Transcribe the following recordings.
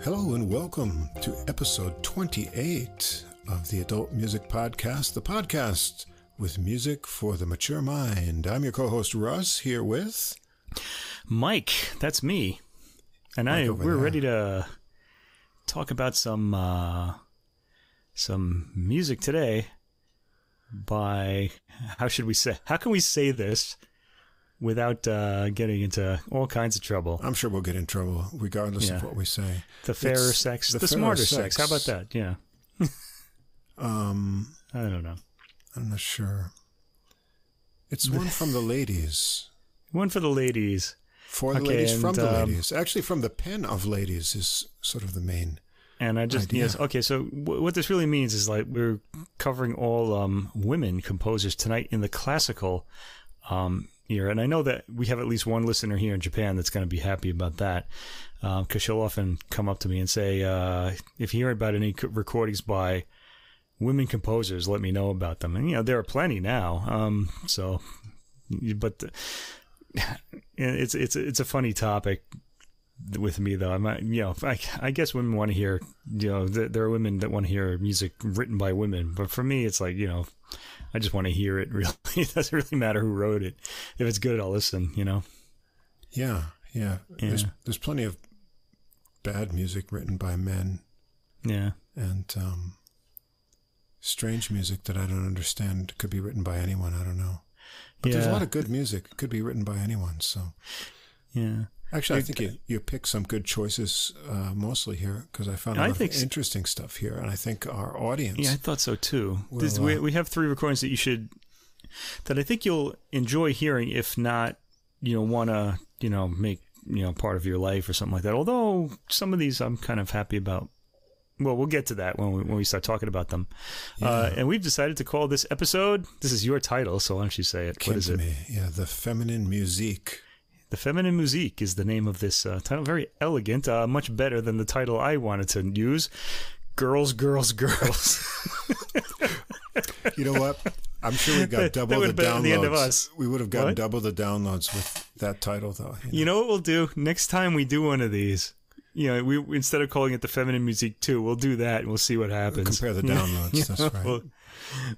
Hello and welcome to episode 28 of the Adult Music Podcast, the podcast with music for the mature mind. I'm your co-host Russ, here with Mike. That's me, and we're ready to talk about some music today. By how can we say this without getting into all kinds of trouble? I'm sure we'll get in trouble regardless of what we say. The fairer sex, the smarter sex. How about that? Yeah. I don't know. I'm not sure. It's one from the ladies. One for the ladies. For the ladies, from the ladies. Actually, from the pen of ladies is sort of the main. And I just, idea. Yes, okay, so what this really means is like we're covering all women composers tonight in the classical era. And I know that we have at least one listener here in Japan that's going to be happy about that, because she'll often come up to me and say, if you hear about any recordings by women composers, let me know about them. And, you know, there are plenty now. But it's a funny topic. With me though, I guess women want to hear, there are women that want to hear music written by women, but for me, it's like, I just want to hear it. Really, it doesn't really matter who wrote it. If it's good, I'll listen. Yeah. There's plenty of bad music written by men. Yeah, and strange music that I don't understand could be written by anyone. I don't know, but there's a lot of good music that could be written by anyone. So, yeah. Actually, I think you picked some good choices mostly here, because I found a lot of interesting stuff here, and I think our audience... Yeah, I thought so too. We have 3 recordings that I think you'll enjoy hearing, if not, want to, make, part of your life or something like that. Although some of these I'm kind of happy about. Well, we'll get to that when we start talking about them. Yeah. And we've decided to call this episode... This is your title, so why don't you say it? What is it? Yeah, The Feminine Musique. The Feminine Musique is the name of this title. Very elegant, much better than the title I wanted to use. Girls, Girls, Girls. You know what? I'm sure we got double the downloads. The end of us. We would have gotten double the downloads with that title, though. You know what we'll do? Next time we do one of these, we instead of calling it the Feminine Musique 2, we'll do that and we'll see what happens. We'll compare the downloads. That's right.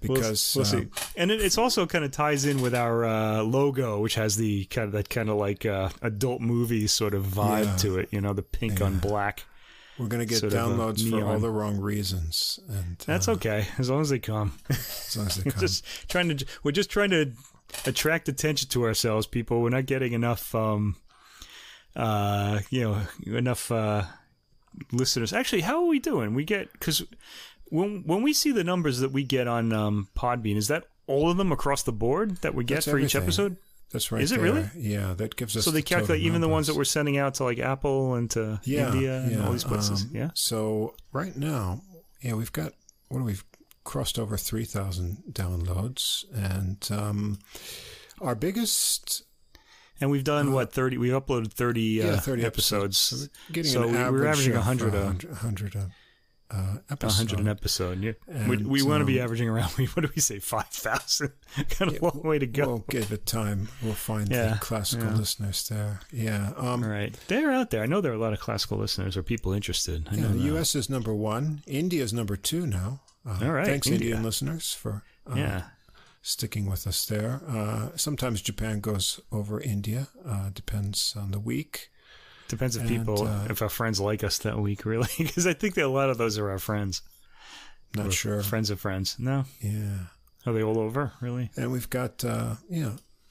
Because we'll see. And it's also kind of ties in with our logo, which has the kind of like adult movie sort of vibe to it. The pink on black. We're going to get downloads for all the wrong reasons, and that's okay as long as they come. As long as they come. We're just trying to attract attention to ourselves, people. We're not getting enough, listeners. Actually, how are we doing? Because when we see the numbers that we get on Podbean, is that all of them across the board that we get for each episode? That's right. Is it really? Yeah, that gives us. So they calculate even the ones that we're sending out to like Apple and to India and all these places. So right now, we've got we've crossed over 3,000 downloads, and our biggest. And we've done 30. We've uploaded 30 episodes. So we're averaging 100 episode. 100 an episode. Yeah, we want to be averaging around. What do we say? 5,000. Kind of a long way to go. We'll give it time. We'll find the classical listeners there. Yeah. Right. They're out there. I know there are a lot of classical listeners or people interested. I know the U.S. is number 1. India is number 2 now. All right. Thanks, Indian listeners, for sticking with us there. Sometimes Japan goes over India. Depends on the week. Depends if if our friends like us that week, really. Because I think that a lot of those are our friends. Not sure. Friends of friends. No? Yeah. Are they all over, really? And we've got,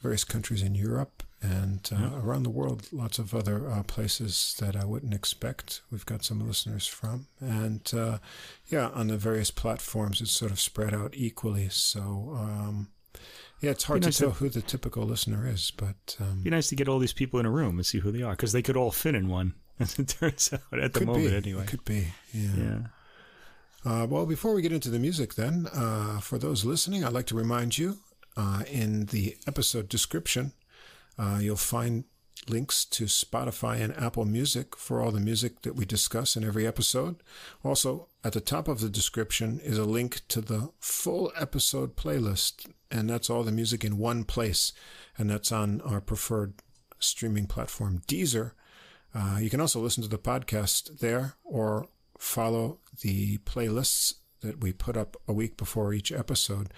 various countries in Europe and around the world, lots of other places that I wouldn't expect. We've got some listeners from. And, on the various platforms, it's sort of spread out equally. So, it's hard to tell who the typical listener is, but... It'd be nice to get all these people in a room and see who they are, because they could all fit in one, as it turns out, at the moment anyway. It could be, yeah. Well, before we get into the music then, for those listening, I'd like to remind you, in the episode description, you'll find links to Spotify and Apple Music for all the music that we discuss in every episode. Also, at the top of the description is a link to the full episode playlist, and that's all the music in one place, and that's on our preferred streaming platform, Deezer. You can also listen to the podcast there or follow the playlists that we put up a week before each episode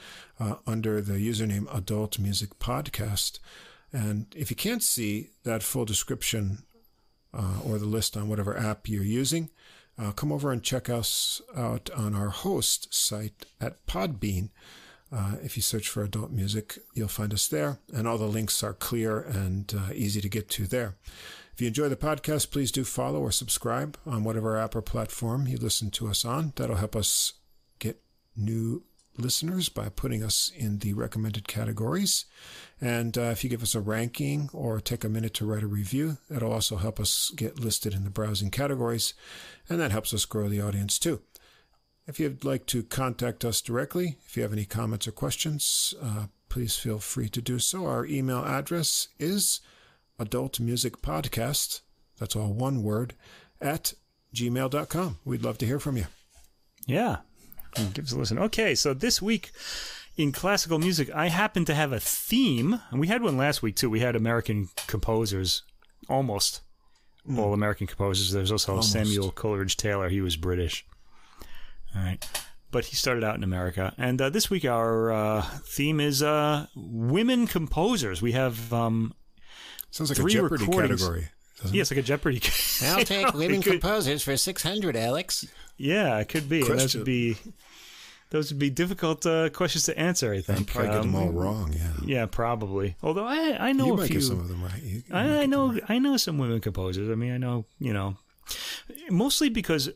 under the username Adult Music Podcast. And if you can't see that full description or the list on whatever app you're using, come over and check us out on our host site at Podbean. If you search for adult music, you'll find us there, and all the links are clear and easy to get to there. If you enjoy the podcast, please do follow or subscribe on whatever app or platform you listen to us on. That'll help us get new listeners by putting us in the recommended categories. And if you give us a ranking or take a minute to write a review, that'll also help us get listed in the browsing categories, and that helps us grow the audience too. If you'd like to contact us directly, if you have any comments or questions, please feel free to do so. Our email address is adultmusicpodcast, that's all one word, at gmail.com. We'd love to hear from you. Yeah, give us a listen. Okay, so this week in classical music, I happen to have a theme, and we had one last week too. We had American composers, almost all American composers. There's also Samuel Coleridge Taylor. He was British. All right. But he started out in America. And this week our theme is women composers. We have sounds like a Jeopardy category. Yeah, it's like a Jeopardy. I'll take women composers for 600, Alex. Yeah, it could be. And those would be difficult questions to answer, I think. I'd probably get them all wrong, yeah. Yeah, probably. Although I know you a might few. get some of them right. I know some women composers. I mean, I know, mostly because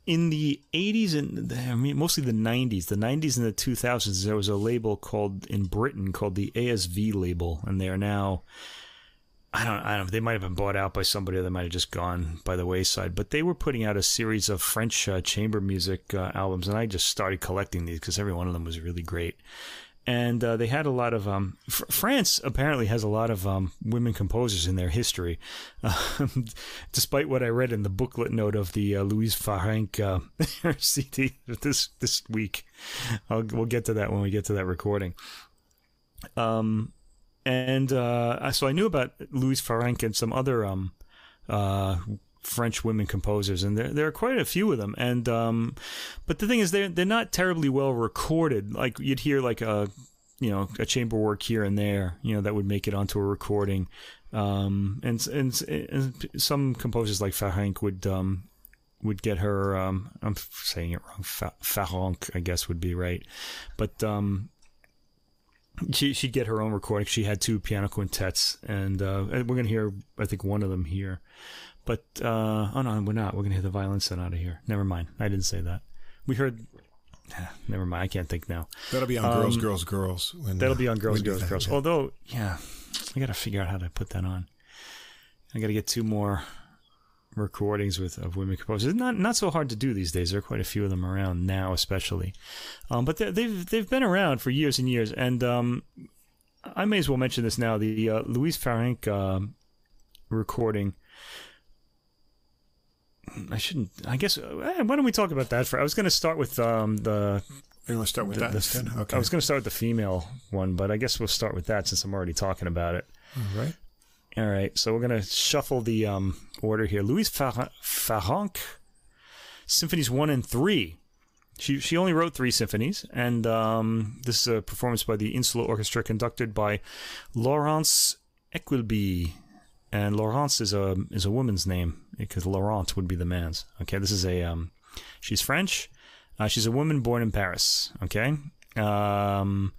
in the 80s and mostly the 90s and the 2000s, there was a label in Britain called the ASV label, and they are now, I don't, they might have been bought out by somebody, or they might have just gone by the wayside, but they were putting out a series of French chamber music albums, and I just started collecting these because every one of them was really great. And they had a lot of France apparently has a lot of women composers in their history, despite what I read in the booklet note of the Louise Farrenc CD this week. We'll get to that when we get to that recording. So I knew about Louise Farrenc and some other French women composers, and there are quite a few of them. And but the thing is, they're not terribly well recorded. Like you'd hear like a chamber work here and there, that would make it onto a recording. And some composers like Farrenc would get her. I'm saying it wrong. Farrenc, I guess, would be right, but she'd get her own recording. She had 2 piano quintets, and we're gonna hear, I think, one of them here. But, no, we're not. We're going to hear the violin sonata here. Never mind. I didn't say that. We heard... Never mind. I can't think now. That'll be on Girls, Girls, Girls. That'll be on Girls, Girls, Girls. Yeah. Although, I got to figure out how to put that on. I got to get 2 more recordings of women composers. It's not so hard to do these days. There are quite a few of them around now, especially. But they've been around for years and years. And I may as well mention this now. The Louise Farrenc recording... I shouldn't. I guess. Why don't we talk about that? I was going to start with the. You want to start with that instead? Okay. I was going to start with the female one, but I guess we'll start with that since I'm already talking about it. All right. So we're going to shuffle the order here. Louise Farrenc, Symphonies 1 and 3. She only wrote 3 symphonies, and this is a performance by the Insula Orchestra conducted by Laurence Equilbey. And Laurence is a woman's name because Laurence would be the man's. Okay, this is she's French. She's a woman born in Paris. Okay. In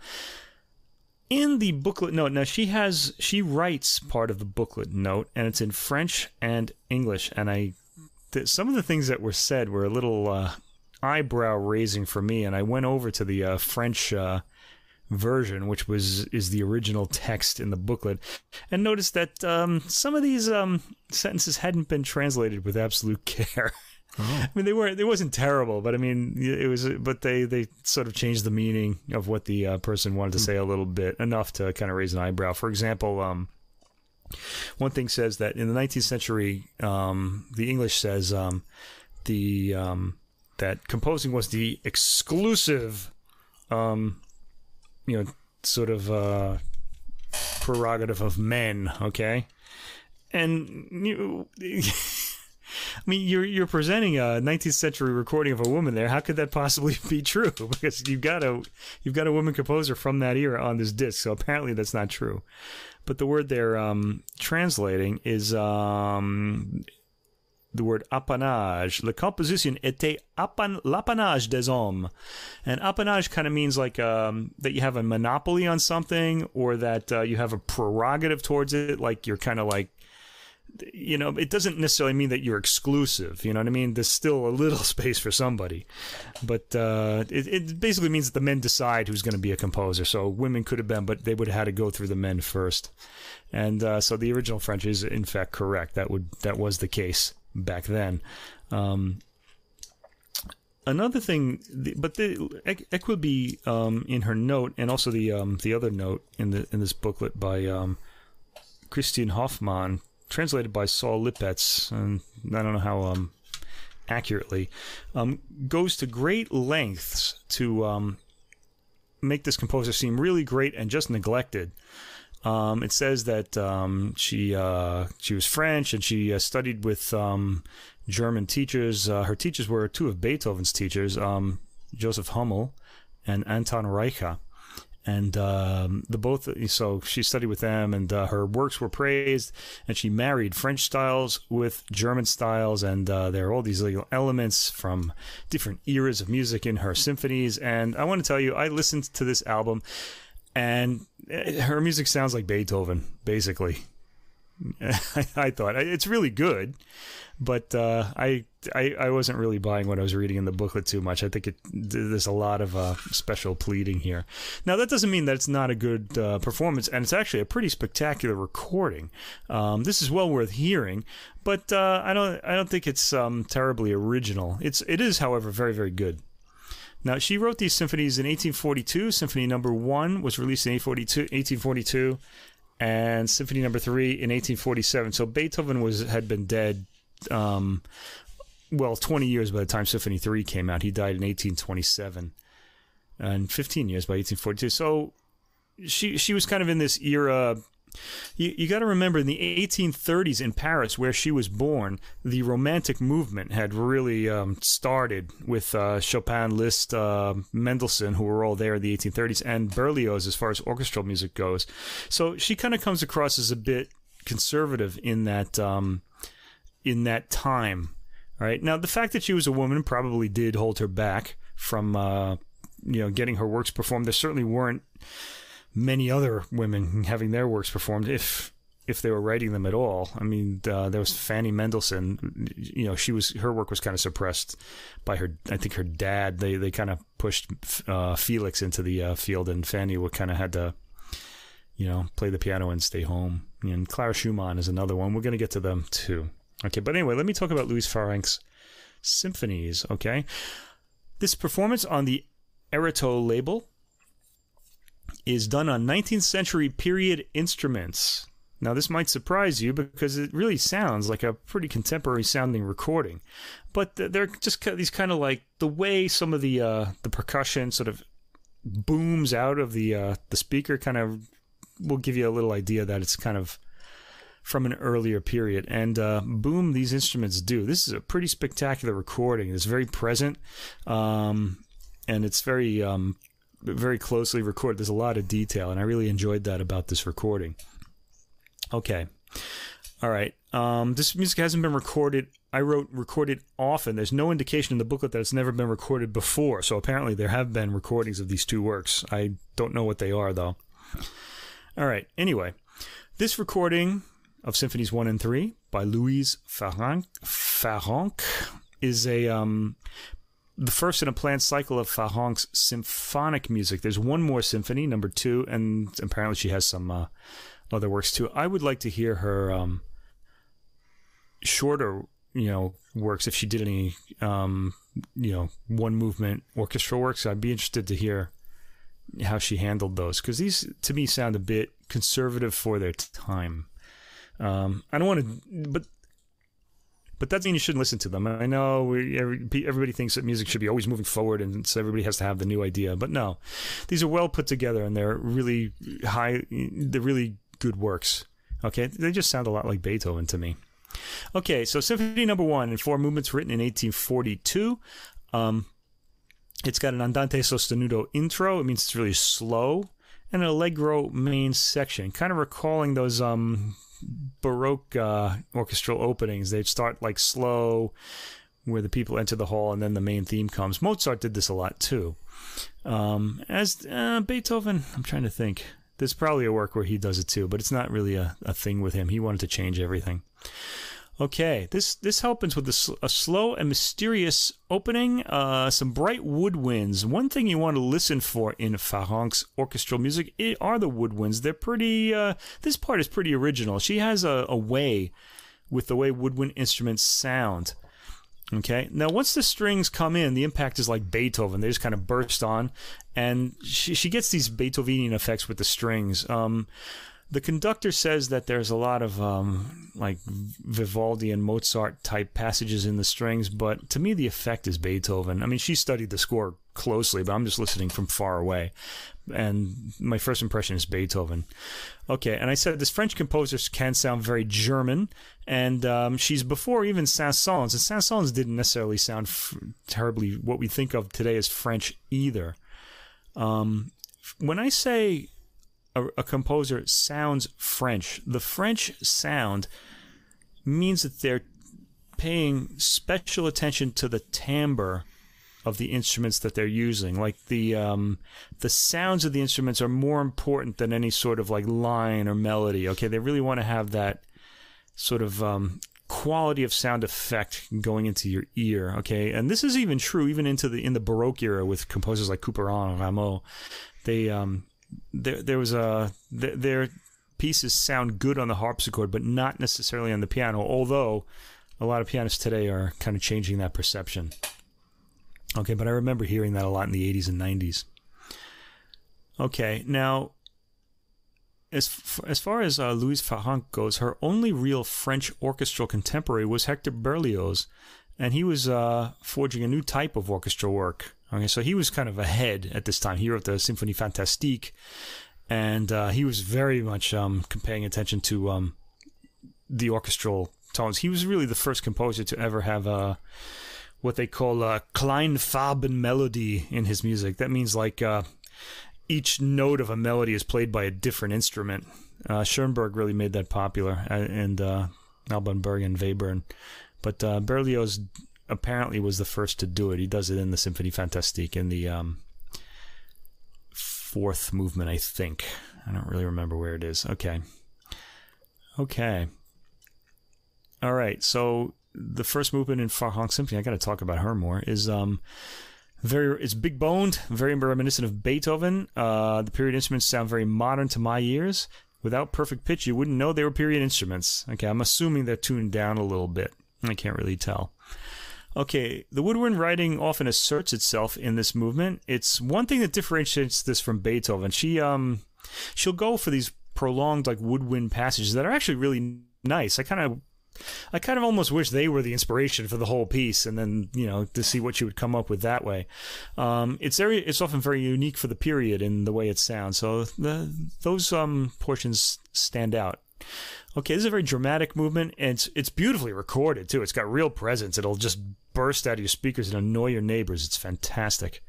the booklet note, now she writes part of the booklet note, and it's in French and English. And some of the things that were said were a little eyebrow raising for me, and I went over to the French version, which is the original text in the booklet, and noticed that some of these sentences hadn't been translated with absolute care. I mean, it wasn't terrible, but I mean, it was. But they sort of changed the meaning of what the person wanted to say a little bit, enough to kind of raise an eyebrow. For example, one thing says that in the 19th century, the English says that composing was the exclusive sort of prerogative of men, okay? And I mean, you're presenting a 19th century recording of a woman there. How could that possibly be true? Because you've got a woman composer from that era on this disc. So apparently that's not true. But the word they're translating is the word apanage. La composition était l'apanage des hommes. And apanage kind of means like that you have a monopoly on something, or that you have a prerogative towards it, like you're kind of like, you know, it doesn't necessarily mean that you're exclusive. You know what I mean? There's still a little space for somebody. But it basically means that the men decide who's going to be a composer. So women could have been, but they would have had to go through the men first. And so the original French is, in fact, correct. That was the case back then. Another thing, but Equilbey in her note, and also the other note in this booklet by Christian Hoffmann, translated by Saul Lippetz, and I don't know how accurately, goes to great lengths to make this composer seem really great and just neglected. It says that she was French, and she studied with German teachers. Her teachers were two of Beethoven's teachers, Joseph Hummel and Anton Reicha. And so she studied with them, and her works were praised, and she married French styles with German styles, and there are all these little elements from different eras of music in her symphonies. And I want to tell you, I listened to this album, and her music sounds like Beethoven, basically. I thought it's really good, but I wasn't really buying what I was reading in the booklet too much. I think there's a lot of special pleading here. Now that doesn't mean that it's not a good performance, and it's actually a pretty spectacular recording. This is well worth hearing, but I don't think it's terribly original. It is, however, very, very good. Now, she wrote these symphonies in 1842. Symphony number 1 was released in 1842. And Symphony number 3 in 1847. So Beethoven had been dead, 20 years by the time Symphony 3 came out. He died in 1827, and 15 years by 1842. So she was kind of in this era. You got to remember, in the 1830s in Paris, where she was born, the Romantic movement had really started with Chopin, Liszt, Mendelssohn, who were all there in the 1830s, and Berlioz as far as orchestral music goes. So she kind of comes across as a bit conservative in that time. Right? Now, the fact that she was a woman probably did hold her back from getting her works performed. There certainly weren't many other women having their works performed, if they were writing them at all. I mean, there was Fanny Mendelssohn. Her work was kind of suppressed by her dad. They kind of pushed Felix into the field, and Fanny kind of had to, play the piano and stay home. And Clara Schumann is another one. We're going to get to them too. Okay, but anyway, let me talk about Louis Farrenc's symphonies. Okay, this performance on the Erato label is done on 19th century period instruments. Now, this might surprise you because it really sounds like a pretty contemporary sounding recording, but they're just these kind of like the way some of the percussion sort of booms out of the speaker kind of will give you a little idea that it's kind of from an earlier period. And boom, these instruments do. This is a pretty spectacular recording. It's very present, and it's very very closely recorded. There's a lot of detail, and I really enjoyed that about this recording. Okay. All right. This music hasn't been recorded. I wrote recorded often. There's no indication in the booklet that it's never been recorded before, so apparently there have been recordings of these two works. I don't know what they are, though. All right. Anyway, this recording of Symphonies 1 and 3 by Louise Farrenc is the first in a planned cycle of Farrenc's symphonic music. There's one more symphony, number 2, and apparently she has some other works too. I would like to hear her shorter, works if she did any, one movement orchestral works. I'd be interested to hear how she handled those, because these to me sound a bit conservative for their time. I don't want to, but that doesn't mean you shouldn't listen to them. I know everybody thinks that music should be always moving forward, and so everybody has to have the new idea. But no, these are well put together, and they're really high. They're really good works. Okay, they just sound a lot like Beethoven to me. Okay, so Symphony Number 1 in 4 movements, written in 1842. It's got an andante sostenuto intro. It means it's really slow, and an allegro main section, kind of recalling those Baroque orchestral openings. They'd start like slow, where the people enter the hall, and then the main theme comes. Mozart did this a lot too. As Beethoven, I'm trying to think. There's probably a work where he does it too, but it's not really a thing with him. He wanted to change everything. Okay, this opens with a slow and mysterious opening, some bright woodwinds. One thing you want to listen for in Farrenc's orchestral music are the woodwinds. They're pretty, this part is pretty original. She has a way with the way woodwind instruments sound. Okay, now once the strings come in, the impact is like Beethoven. They just kind of burst on, and she gets these Beethovenian effects with the strings. The conductor says that there's a lot of like Vivaldi and Mozart type passages in the strings, but to me the effect is Beethoven. I mean, she studied the score closely, but I'm just listening from far away, and my first impression is Beethoven. Okay, and I said this French composer can sound very German, and she's before even Saint-Saëns, and Saint-Saëns didn't necessarily sound terribly what we think of today as French either. When I say a composer sounds French, the French sound means that they're paying special attention to the timbre of the instruments that they're using. Like the sounds of the instruments are more important than any sort of like line or melody. Okay, they really want to have that sort of quality of sound effect going into your ear. Okay, and this is even true even in the Baroque era with composers like Couperin and Rameau. Their pieces sound good on the harpsichord, but not necessarily on the piano, although a lot of pianists today are kind of changing that perception. Okay, but I remember hearing that a lot in the 80s and 90s. Okay, now, as far as Louise Farrenc goes, her only real French orchestral contemporary was Hector Berlioz, and he was forging a new type of orchestral work. Okay, so he was kind of ahead at this time. He wrote the Symphonie Fantastique, and he was very much paying attention to the orchestral tones. He was really the first composer to ever have what they call a Kleinfarbenmelodie in his music. That means like each note of a melody is played by a different instrument. Schoenberg really made that popular, and Alban Berg and Webern. But Berlioz apparently was the first to do it. He does it in the Symphonie Fantastique in the fourth movement, I think. I don't really remember where it is. Okay. All right, so the first movement in Farrenc Symphony, I got to talk about her more, is it's big boned, very reminiscent of Beethoven. The period instruments sound very modern to my ears. Without perfect pitch, you wouldn't know they were period instruments. Okay, I'm assuming they're tuned down a little bit. I can't really tell. Okay, the woodwind writing often asserts itself in this movement. It's one thing that differentiates this from Beethoven. She'll go for these prolonged like woodwind passages that are actually really nice. I kind of almost wish they were the inspiration for the whole piece, and then to see what she would come up with that way. It's often very unique for the period in the way it sounds. So those portions stand out. Okay, this is a very dramatic movement, and it's beautifully recorded too. It's got real presence. It'll just burst out of your speakers and annoy your neighbors. It's fantastic.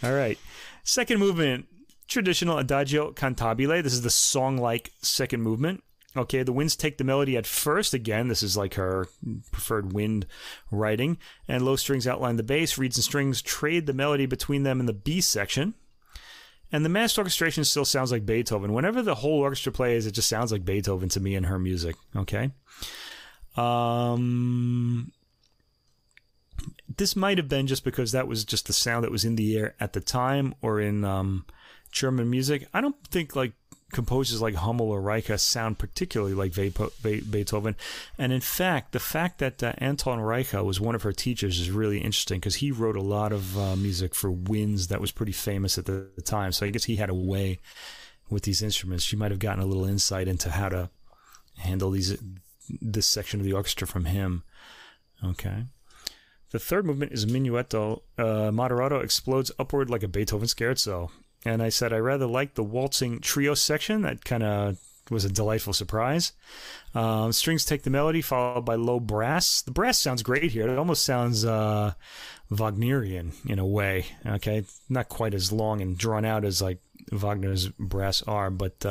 All right, second movement, traditional adagio cantabile. This is the song-like second movement. Okay, the winds take the melody at first. Again, this is like her preferred wind writing. And low strings outline the bass. Reeds and strings trade the melody between them in the B section. And the massed orchestration still sounds like Beethoven. Whenever the whole orchestra plays, it just sounds like Beethoven to me in her music. Okay? This might have been just because that was just the sound that was in the air at the time, or in German music. I don't think like composers like Hummel or Reicha sound particularly like Beethoven. And in fact, the fact that Anton Reicha was one of her teachers is really interesting, because he wrote a lot of music for winds that was pretty famous at the time. So I guess he had a way with these instruments. She might have gotten a little insight into how to handle this section of the orchestra from him. Okay. The third movement is a minuetto. Moderato explodes upward like a Beethoven scherzo. And I said I rather liked the waltzing trio section. That kind of was a delightful surprise. Strings take the melody, followed by low brass. The brass sounds great here. It almost sounds Wagnerian in a way. Okay, not quite as long and drawn out as like Wagner's brass are, but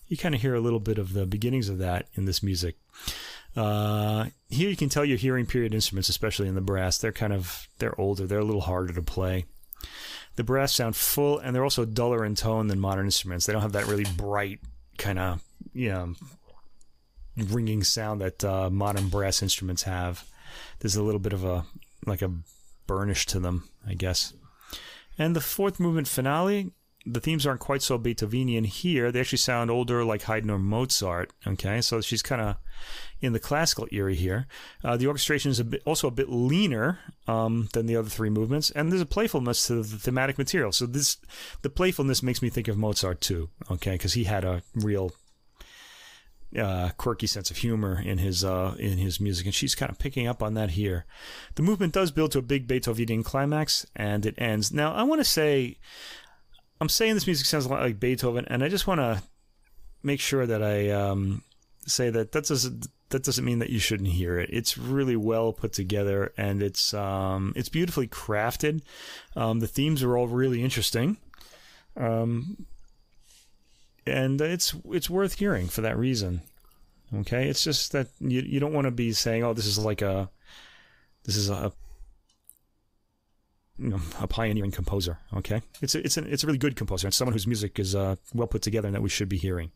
you kind of hear a little bit of the beginnings of that in this music. Here you can tell you're hearing period instruments, especially in the brass. They're older. They're a little harder to play. The brass sound full, and they're also duller in tone than modern instruments. They don't have that really bright kind of, ringing sound that modern brass instruments have. There's a little bit of a burnish to them, I guess. And the fourth movement finale, the themes aren't quite so Beethovenian here. They actually sound older, like Haydn or Mozart. Okay, so she's kind of in the classical era here. The orchestration is also a bit leaner than the other three movements, and there's a playfulness to the thematic material. So the playfulness makes me think of Mozart too. Okay, because he had a real quirky sense of humor in his music, and she's kind of picking up on that here. The movement does build to a big Beethovenian climax, and it ends. Now, I want to say, I'm saying this music sounds a lot like Beethoven, and I just want to make sure that I say that doesn't mean that you shouldn't hear it. It's really well put together, and it's beautifully crafted. The themes are all really interesting, and it's worth hearing for that reason. Okay, it's just that you don't want to be saying, oh, this is a pioneering composer. Okay, it's a really good composer, and someone whose music is well put together and that we should be hearing.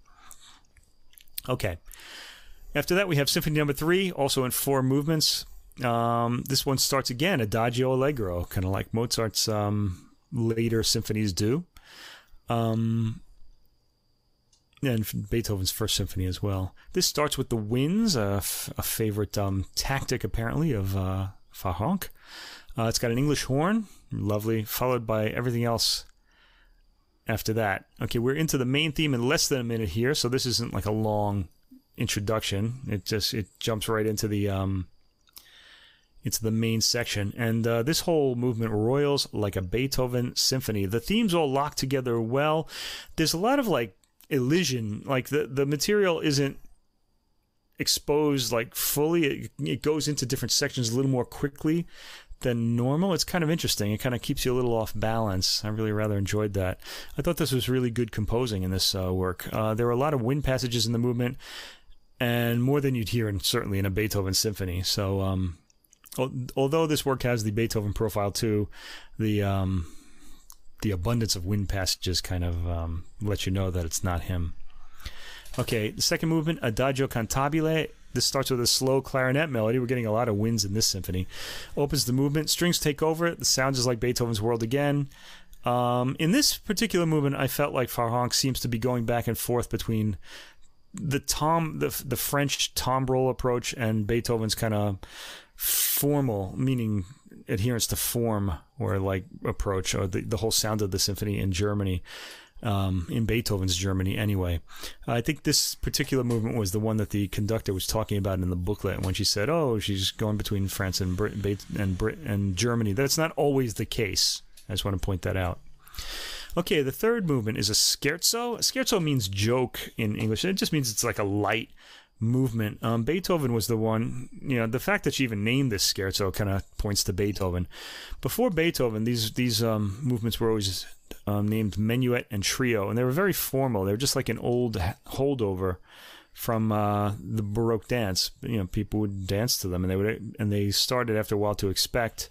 Okay, after that we have Symphony Number 3, also in 4 movements. This one starts again adagio allegro, kind of like Mozart's later symphonies do, and Beethoven's first symphony as well. This starts with the winds, a favorite tactic apparently of Farrenc. It's got an English horn, lovely, followed by everything else after that. Okay, we're into the main theme in less than a minute here, so this isn't like a long introduction. It jumps right into the main section, and this whole movement royals like a Beethoven symphony. The themes all lock together well. There's a lot of like elision, like the material isn't exposed like fully. It goes into different sections a little more quickly than normal. It's kind of interesting. It kind of keeps you a little off balance. I really rather enjoyed that. I thought this was really good composing in this work. There were a lot of wind passages in the movement, and more than you'd hear certainly in a Beethoven symphony. So although this work has the Beethoven profile too, the abundance of wind passages kind of let you know that it's not him. Okay, the second movement, Adagio Cantabile. This starts with a slow clarinet melody. We're getting a lot of winds in this symphony. Opens the movement. Strings take over. The sound is like Beethoven's World again. In this particular movement, I felt like Farrenc seems to be going back and forth between the French timbrel approach and Beethoven's kind of formal, meaning adherence to form or like approach, or the whole sound of the symphony in Germany. In Beethoven's Germany anyway. I think this particular movement was the one that the conductor was talking about in the booklet when she said, oh, she's going between France and and Germany. That's not always the case. I just want to point that out. Okay, the third movement is a scherzo. Scherzo means joke in English. It just means it's like a light movement. Beethoven was the one, the fact that she even named this scherzo kind of points to Beethoven. Before Beethoven, these movements were always named Menuet and Trio, and they were very formal. They were just like an old holdover from the Baroque dance. People would dance to them, and they started after a while to expect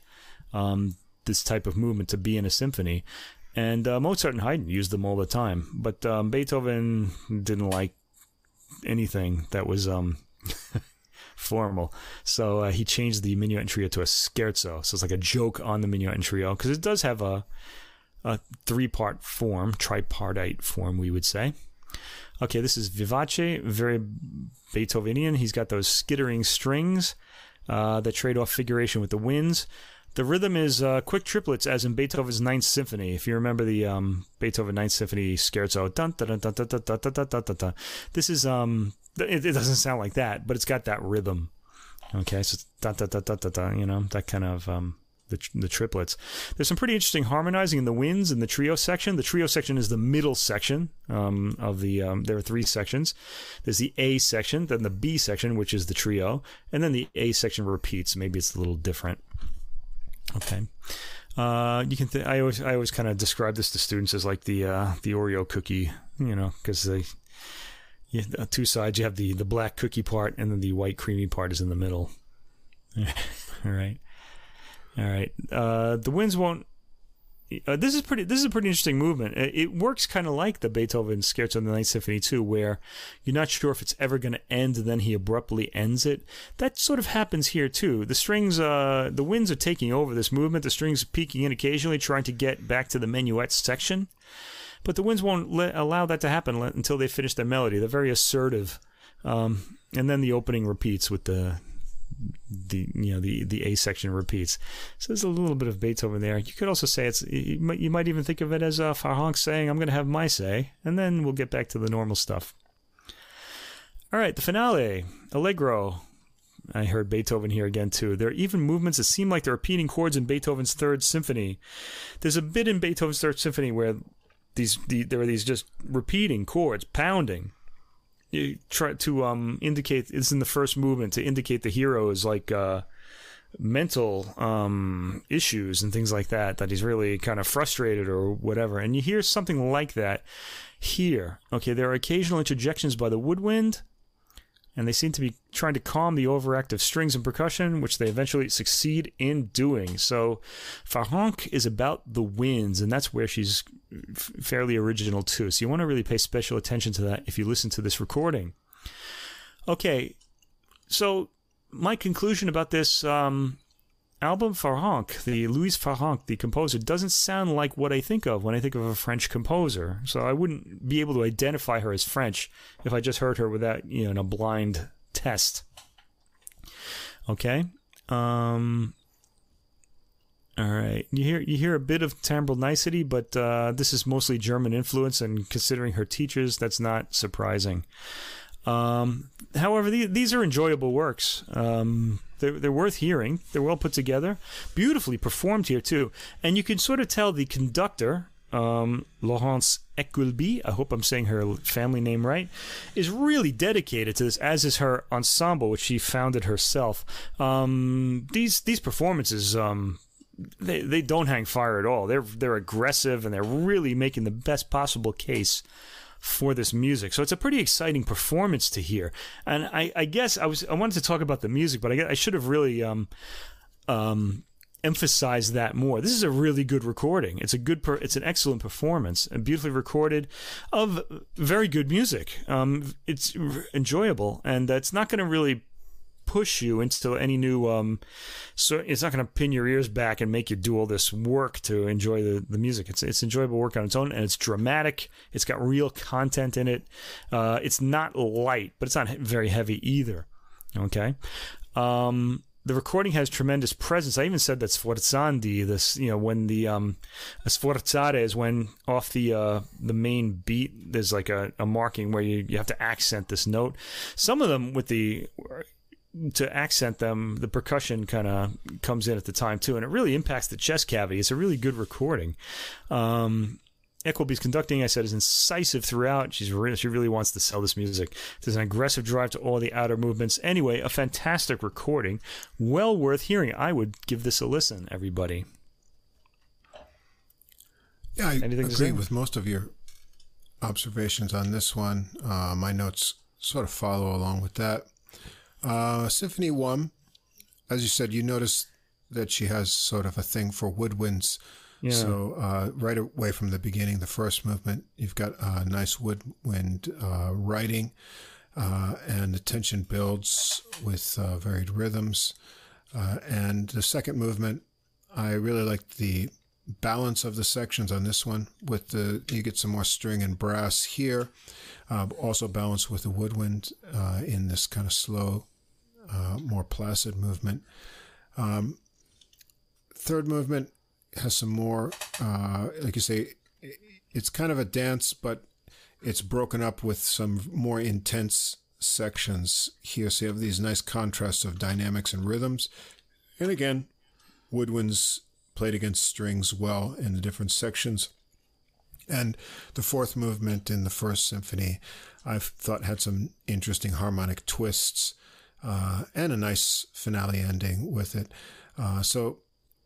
this type of movement to be in a symphony. And Mozart and Haydn used them all the time, but Beethoven didn't like anything that was formal, so he changed the Minuet and Trio to a scherzo. So it's like a joke on the Minuet and Trio, because it does have a 3-part form, tripartite form, we would say. Okay, this is vivace, very Beethovenian. He's got those skittering strings that trade off figuration with the winds. The rhythm is quick triplets, as in Beethoven's Ninth Symphony. If you remember the Beethoven Ninth Symphony scherzo, dun, dun, dun, dun, dun, dun, dun, dun, dun, dun. This is it doesn't sound like that, but it's got that rhythm. Okay, so dun, dun, dun, dun, dun, dun, that kind of the triplets. There's some pretty interesting harmonizing in the winds in the trio section. The trio section is the middle section of the. There are 3 sections. There's the A section, then the B section, which is the trio, and then the A section repeats. Maybe it's a little different. Okay. You can. I always kind of describe this to students as like the Oreo cookie, because on 2 sides you have the black cookie part, and then the white creamy part is in the middle. All right. The winds won't. This is a pretty interesting movement. It works kind of like the Beethoven Scherzo in the Ninth Symphony too, where you're not sure if it's ever going to end, and then he abruptly ends it. That sort of happens here too. The strings, the winds are taking over this movement. The strings are peeking in occasionally, trying to get back to the minuet section, but the winds won't allow that to happen until they finish their melody. They're very assertive, and then the opening repeats with the A section repeats. So there's a little bit of Beethoven there. You could also say you might even think of it as Farrenc saying, "I'm going to have my say," and then we'll get back to the normal stuff. All right, the finale, Allegro. I heard Beethoven here again too. There are even movements that seem like they're repeating chords in Beethoven's Third Symphony. There's a bit in Beethoven's Third Symphony where there are these just repeating chords, pounding. You try to indicate, it's in the first movement, to indicate the hero is like mental issues and things like that he's really kind of frustrated or whatever. And you hear something like that here. Okay, there are occasional interjections by the woodwind, and they seem to be trying to calm the overactive strings and percussion, which they eventually succeed in doing. So Farrenc is about the winds, and that's where she's fairly original too. So you want to really pay special attention to that if you listen to this recording. Okay, so my conclusion about this album, Farrenc, the Louise Farrenc, the composer, doesn't sound like what I think of when I think of a French composer. So I wouldn't be able to identify her as French if I just heard her without, in a blind test. Okay. All right. You hear a bit of timbral nicety, but this is mostly German influence, and considering her teachers, that's not surprising. However, these are enjoyable works. They're worth hearing. They're well put together, beautifully performed here too, and you can sort of tell the conductor, Laurence Equilbey, I hope I'm saying her family name right, is really dedicated to this, as is her ensemble, which she founded herself. These performances, they don't hang fire at all. They're aggressive, and they're really making the best possible case for this music. So it's a pretty exciting performance to hear. And I guess I wanted to talk about the music, but I should have really emphasized that more. This is a really good recording. It's an excellent performance, and beautifully recorded of very good music. It's enjoyable, and it's not going to really push you into any new so it's not going to pin your ears back and make you do all this work to enjoy the music. It's enjoyable work on its own, and it's dramatic. It's got real content in it. It's not light, but it's not very heavy either. Okay. The recording has tremendous presence. I even said that sforzandi, this, when the sforzare is when off the main beat there's like a marking where you have to accent this note. Some of them to accent them, the percussion kind of comes in at the time too, and it really impacts the chest cavity. It's a really good recording. Equilbey's conducting, I said, is incisive throughout. She really wants to sell this music. There's an aggressive drive to all the outer movements. Anyway, a fantastic recording, well worth hearing. I would give this a listen, everybody. Yeah, I agree with most of your observations on this one. My notes sort of follow along with that. Symphony 1, as you said, you notice that she has sort of a thing for woodwinds. Yeah. So right away from the beginning, the first movement, you've got a nice woodwind writing, and the tension builds with varied rhythms. And the second movement, I really like the balance of the sections on this one. You get some more string and brass here, also balanced with the woodwind in this kind of slow, more placid movement. Third movement has some more, like you say, it's kind of a dance, but it's broken up with some more intense sections here. So you have these nice contrasts of dynamics and rhythms. And again, woodwinds played against strings well in the different sections. And the fourth movement in the first symphony, I thought had some interesting harmonic twists and a nice finale ending with it. So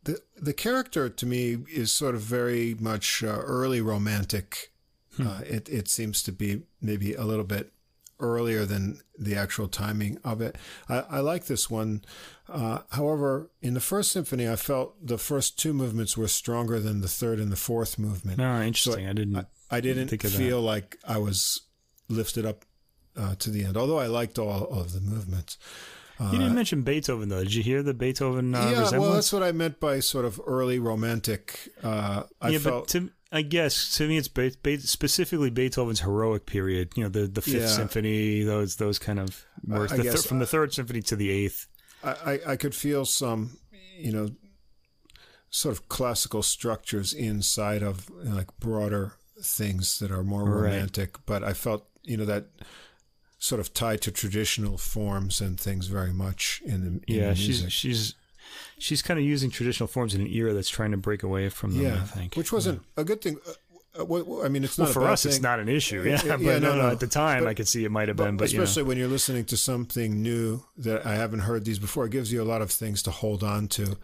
the character to me is sort of very much early romantic. It seems to be maybe a little bit earlier than the actual timing of it. I like this one. However, in the first symphony, I felt the first two movements were stronger than the third and the fourth movement. No, interesting. So I didn't feel like I was lifted up to the end, although I liked all of the movements. You didn't mention Beethoven, though. Did you hear the Beethoven resemblance? Well, that's what I meant by sort of early romantic. I guess to me, it's specifically Beethoven's heroic period. The Fifth Symphony, those kind of works. From the Third Symphony to the Eighth. I could feel some, sort of classical structures inside of like broader things that are more romantic. Right. But I felt, that sort of tied to traditional forms and things very much in the music. She's kind of using traditional forms in an era that's trying to break away from them, I think. Which wasn't a good thing. I mean, it's not for us. Thing. It's not an issue. But no. At the time, I could see it might have been. But especially when you're listening to something new that I haven't heard these before, it gives you a lot of things to hold on to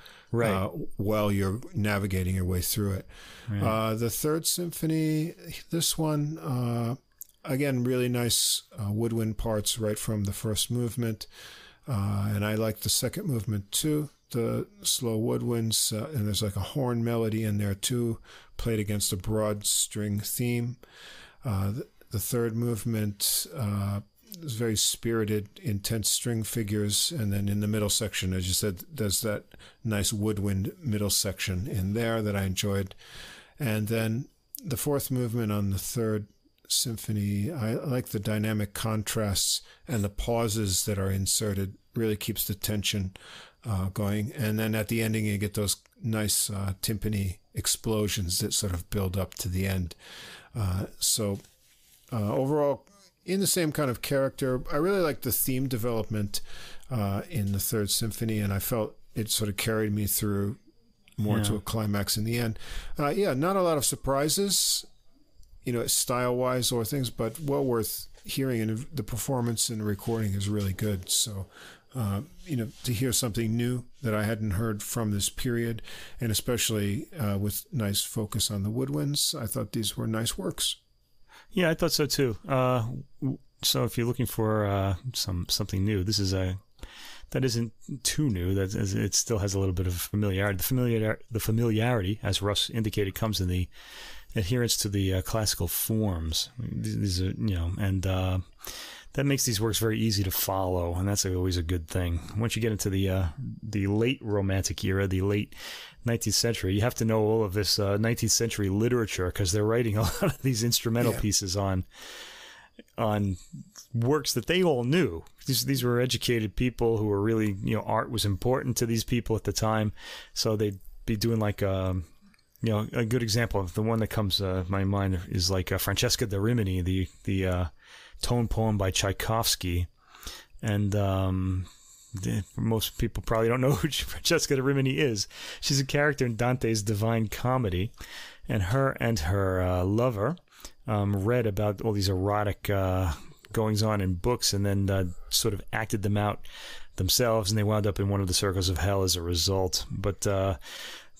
while you're navigating your way through it. Right. The Third Symphony, this one, again, really nice woodwind parts right from the first movement. And I like the second movement too. The slow woodwinds, and there's like a horn melody in there too, played against a broad string theme. The third movement is very spirited, intense string figures, and then in the middle section, as you said, there's that nice woodwind middle section in there that I enjoyed. And then the fourth movement on the Third Symphony, I like the dynamic contrasts and the pauses that are inserted. Really keeps the tension going. And then at the ending, you get those nice timpani explosions that sort of build up to the end. So overall, in the same kind of character, I really like the theme development in the Third Symphony, and I felt it sort of carried me through more to a climax in the end. Not a lot of surprises, style-wise or things, but well worth hearing, and the performance and the recording is really good. So, to hear something new that I hadn't heard from this period, and especially with nice focus on the woodwinds, I thought these were nice works. Yeah, I thought so too. So if you're looking for something new, this is that isn't too new. That it still has a little bit of familiarity. The familiarity, as Russ indicated, comes in the adherence to the classical forms. These are, and that makes these works very easy to follow, and that's always a good thing. Once you get into the late Romantic era, the late 19th century, you have to know all of this 19th century literature, because they're writing a lot of these instrumental pieces on works that they all knew. These were educated people who were really, art was important to these people at the time, so they'd be doing like a good example of the one that comes to my mind is like Francesca da Rimini, the tone poem by Tchaikovsky. And most people probably don't know who Francesca da Rimini is. She's a character in Dante's Divine Comedy, and her lover read about all these erotic goings on in books, and then sort of acted them out themselves, and they wound up in one of the circles of hell as a result. But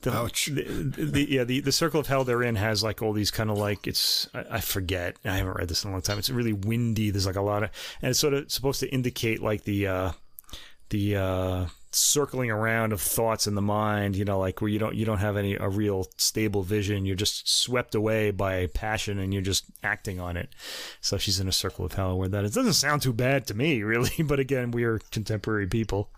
ouch. The circle of hell they're in has like all these kind of like, I forget, I haven't read this in a long time. It's really windy. There's like a lot of, and it's sort of supposed to indicate like the circling around of thoughts in the mind, like where you don't have a real stable vision. You're just swept away by passion and you're just acting on it. So she's in a circle of hell where that is. It doesn't sound too bad to me, really, but again, we are contemporary people,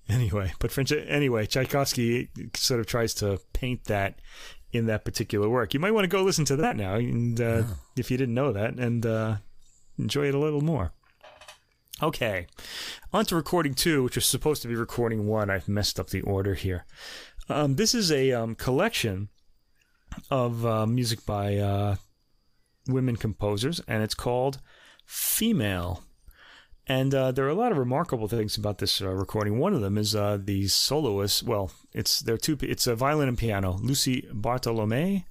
Anyway, Tchaikovsky sort of tries to paint that in that particular work. You might want to go listen to that now, and if you didn't know that, and enjoy it a little more. Okay, on to recording 2, which was supposed to be recording 1. I've messed up the order here. This is a collection of music by women composers, and it's called Female. And there are a lot of remarkable things about this recording. One of them is the soloist. Well, it's a violin and piano. Lucie Bartholomäi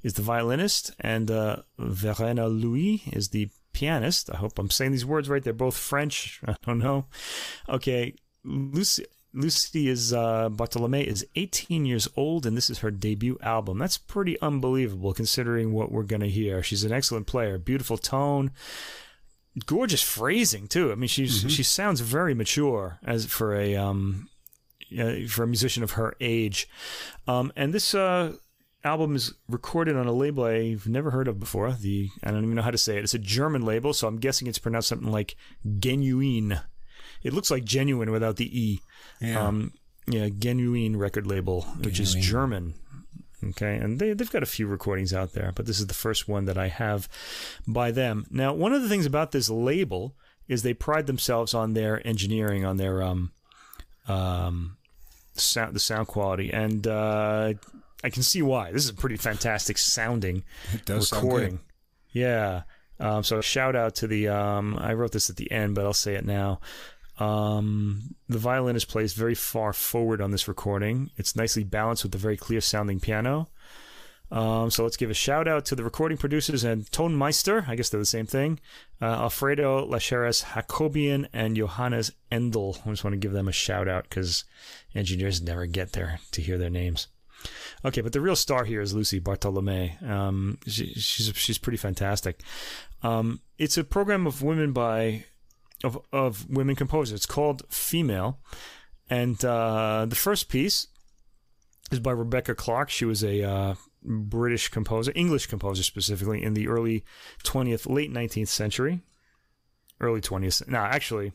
is the violinist, and Verena Louis is the pianist. I hope I'm saying these words right. They're both French. I don't know. Okay, Lucie Bartholomäi is 18 years old, and this is her debut album. That's pretty unbelievable considering what we're going to hear. She's an excellent player, beautiful tone, gorgeous phrasing too. I mean, she sounds very mature as for a musician of her age. And this album is recorded on a label I've never heard of before. I don't even know how to say it. It's a German label, so I'm guessing it's pronounced something like Genuin. It looks like Genuine without the E. Yeah. Genuin record label, which is German. Okay, and they've got a few recordings out there, but this is the first one that I have by them. Now, one of the things about this label is they pride themselves on their engineering, on their the sound quality, and I can see why. This is a pretty fantastic sounding recording. Sound good. Yeah. So shout out to the I wrote this at the end, but I'll say it now. The violinist plays very far forward on this recording. It's nicely balanced with the very clear sounding piano. So let's give a shout out to the recording producers and Tonmeister. I guess they're the same thing. Alfredo Lacheres Jacobian and Johannes Endel. I just want to give them a shout out because engineers never get there to hear their names. Okay, but the real star here is Lucie Bartholomäi. She's pretty fantastic. It's a program of women of women composers. It's called Female, and the first piece is by Rebecca Clark. She was a British composer, English composer specifically, in the late 19th century. Early 20th. No, actually,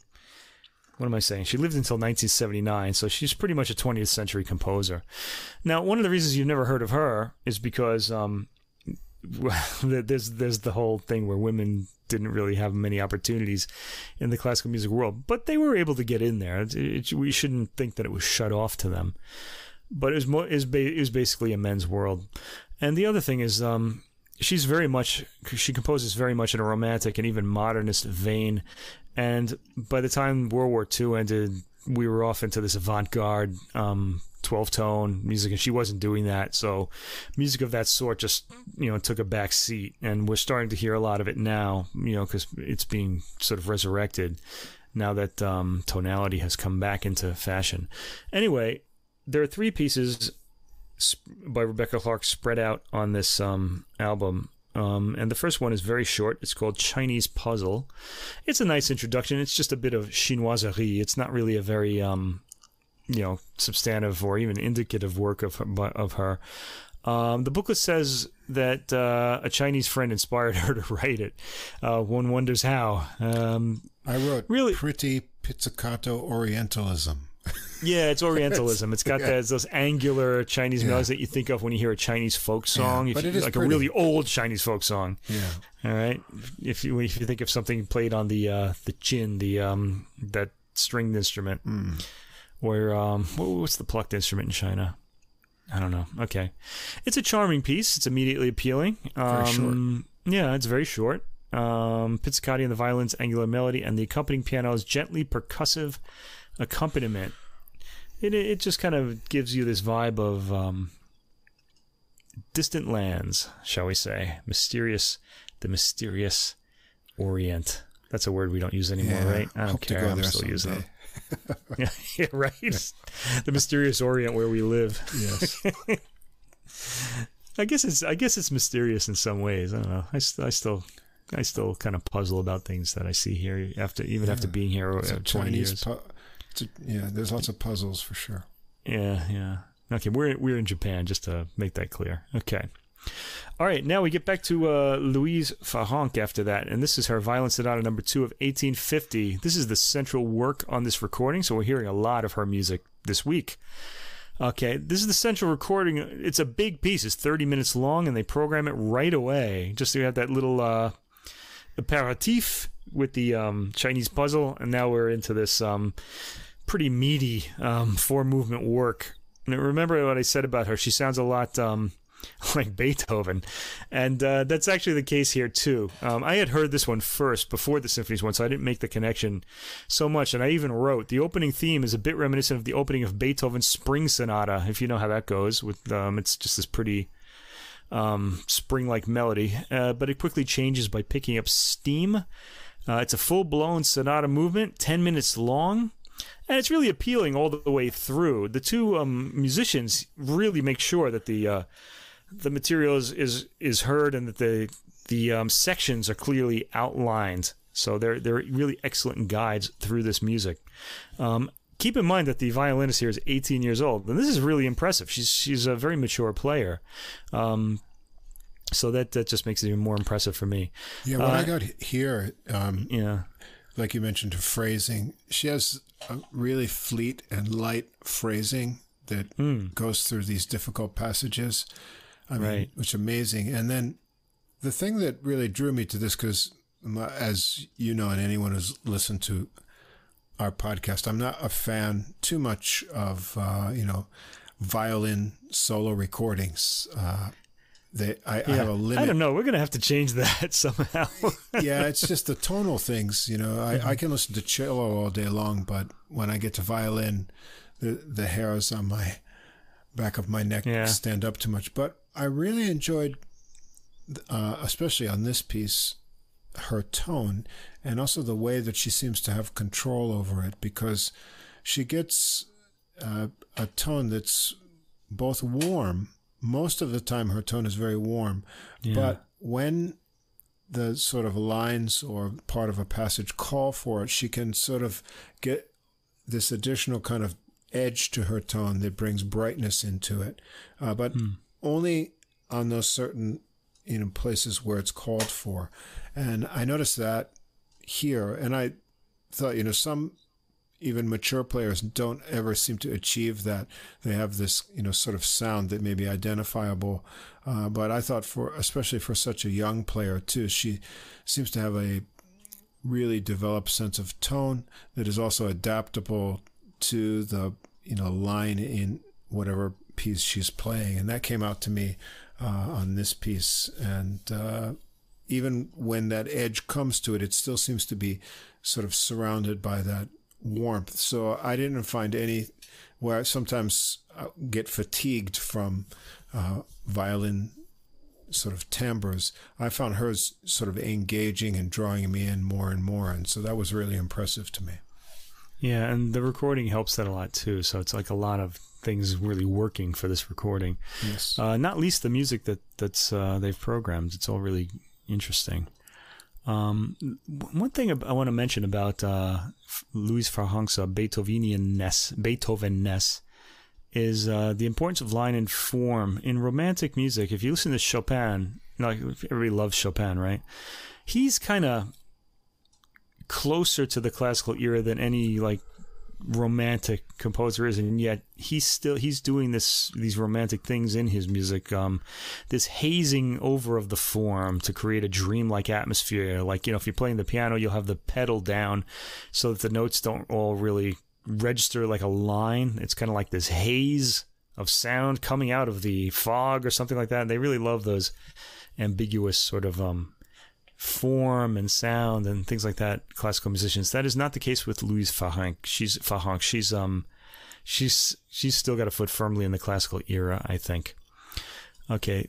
what am I saying? She lived until 1979, so she's pretty much a 20th century composer. Now, one of the reasons you've never heard of her is because there's the whole thing where women didn't really have many opportunities in the classical music world, but they were able to get in there. We shouldn't think that it was shut off to them, but it was basically a men's world. And the other thing is, she composes very much in a romantic and even modernist vein. And by the time World War II ended, we were off into this avant-garde 12-tone music, and she wasn't doing that. So music of that sort just, took a back seat, and we're starting to hear a lot of it now, because it's being sort of resurrected now that tonality has come back into fashion. Anyway, there are three pieces by Rebecca Clark spread out on this album. And the first one is very short. It's called Chinese Puzzle. It's a nice introduction. It's just a bit of chinoiserie. It's not really a very substantive or even indicative work of her. The booklet says that a Chinese friend inspired her to write it. One wonders how. I wrote pretty pizzicato Orientalism. Yeah, it's Orientalism. It's got those angular Chinese melodies that you think of when you hear a Chinese folk song. Yeah, but it is like pretty. A really old Chinese folk song. Yeah. All right. If you think of something played on the chin, that stringed instrument, or what's the plucked instrument in China? I don't know. Okay, it's a charming piece. It's immediately appealing. Very short. Yeah, it's very short. Pizzicati and the violin's angular melody, and the accompanying piano's gently percussive accompaniment. It just kind of gives you this vibe of distant lands, shall we say. The mysterious Orient. That's a word we don't use anymore, right? I don't care. I'm still using it. Yeah, right? The mysterious Orient where we live. Yes. I guess it's mysterious in some ways. I don't know. I still kind of puzzle about things that I see here after being here 20 years. There's lots of puzzles for sure. Yeah. Okay, we're in Japan, just to make that clear. Okay. All right, now we get back to Louise Farrenc after that, and this is her Violin Sonata No. 2 of 1850. This is the central work on this recording, so we're hearing a lot of her music this week. Okay, this is the central recording. It's a big piece. It's 30 minutes long, and they program it right away. Just so you have that little aperitif with the Chinese puzzle, and now we're into this pretty meaty four-movement work. And remember what I said about her. She sounds a lot like Beethoven. And that's actually the case here, too. I had heard this one first before the symphonies one, so I didn't make the connection so much. And I even wrote, the opening theme is a bit reminiscent of the opening of Beethoven's Spring Sonata, if you know how that goes. With it's just this pretty spring-like melody, but it quickly changes by picking up steam. It's a full-blown sonata movement, 10 minutes long. And it's really appealing all the way through. The two musicians really make sure that the material is heard and that the sections are clearly outlined. So they're really excellent guides through this music. Keep in mind that the violinist here is 18 years old, and this is really impressive. She's a very mature player. So that just makes it even more impressive for me. Yeah, what I got here, like you mentioned, her phrasing. She has a really fleet and light phrasing that goes through these difficult passages. I mean, which is amazing. And then the thing that really drew me to this, because as you know, and anyone who's listened to our podcast, I'm not a fan too much of, violin solo recordings. I have a limit. I don't know. We're going to have to change that somehow. Yeah, it's just the tonal things. I can listen to cello all day long, but when I get to violin, the hairs on my back of my neck stand up too much. But I really enjoyed, especially on this piece, her tone and also the way that she seems to have control over it, because she gets a tone that's both warm. Most of the time, her tone is very warm, but when the sort of lines or part of a passage call for it, she can sort of get this additional kind of edge to her tone that brings brightness into it, but only on those certain places where it's called for. And I noticed that here, and I thought, some even mature players don't ever seem to achieve that. They have this, sort of sound that may be identifiable. But I thought especially for such a young player too, she seems to have a really developed sense of tone that is also adaptable to the, line in whatever piece she's playing. And that came out to me on this piece. And even when that edge comes to it, it still seems to be sort of surrounded by that warmth. So I didn't find any where I sometimes get fatigued from violin sort of timbres. I found hers sort of engaging and drawing me in more and more, and so that was really impressive to me. Yeah, and the recording helps that a lot too. So it's like a lot of things really working for this recording. Yes. Not least the music that's they've programmed. It's all really interesting. One thing I want to mention about Louis Farrenc's Beethovenness is the importance of line and form in romantic music. If you listen to Chopin, everybody loves Chopin, right? He's kind of closer to the classical era than any romantic composer is, and yet he's doing these romantic things in his music, this hazing over of the form to create a dreamlike atmosphere. If you're playing the piano, you'll have the pedal down so that the notes don't all really register like a line. It's kind of like this haze of sound coming out of the fog or something like that. And they really love those ambiguous sort of form and sound and things like that, classical musicians. That is not the case with Louise Farrenc. She's still got a foot firmly in the classical era, I think. Okay.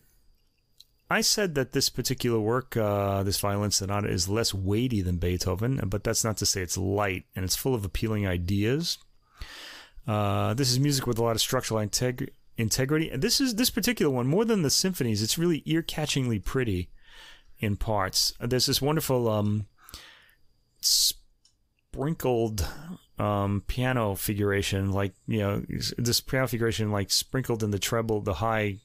I said that this particular work, this violin sonata, is less weighty than Beethoven, but that's not to say it's light, and it's full of appealing ideas. This is music with a lot of structural integrity. And this particular one, more than the symphonies, it's really ear-catchingly pretty in parts. There's this wonderful sprinkled piano figuration, this piano figuration sprinkled in the treble, the high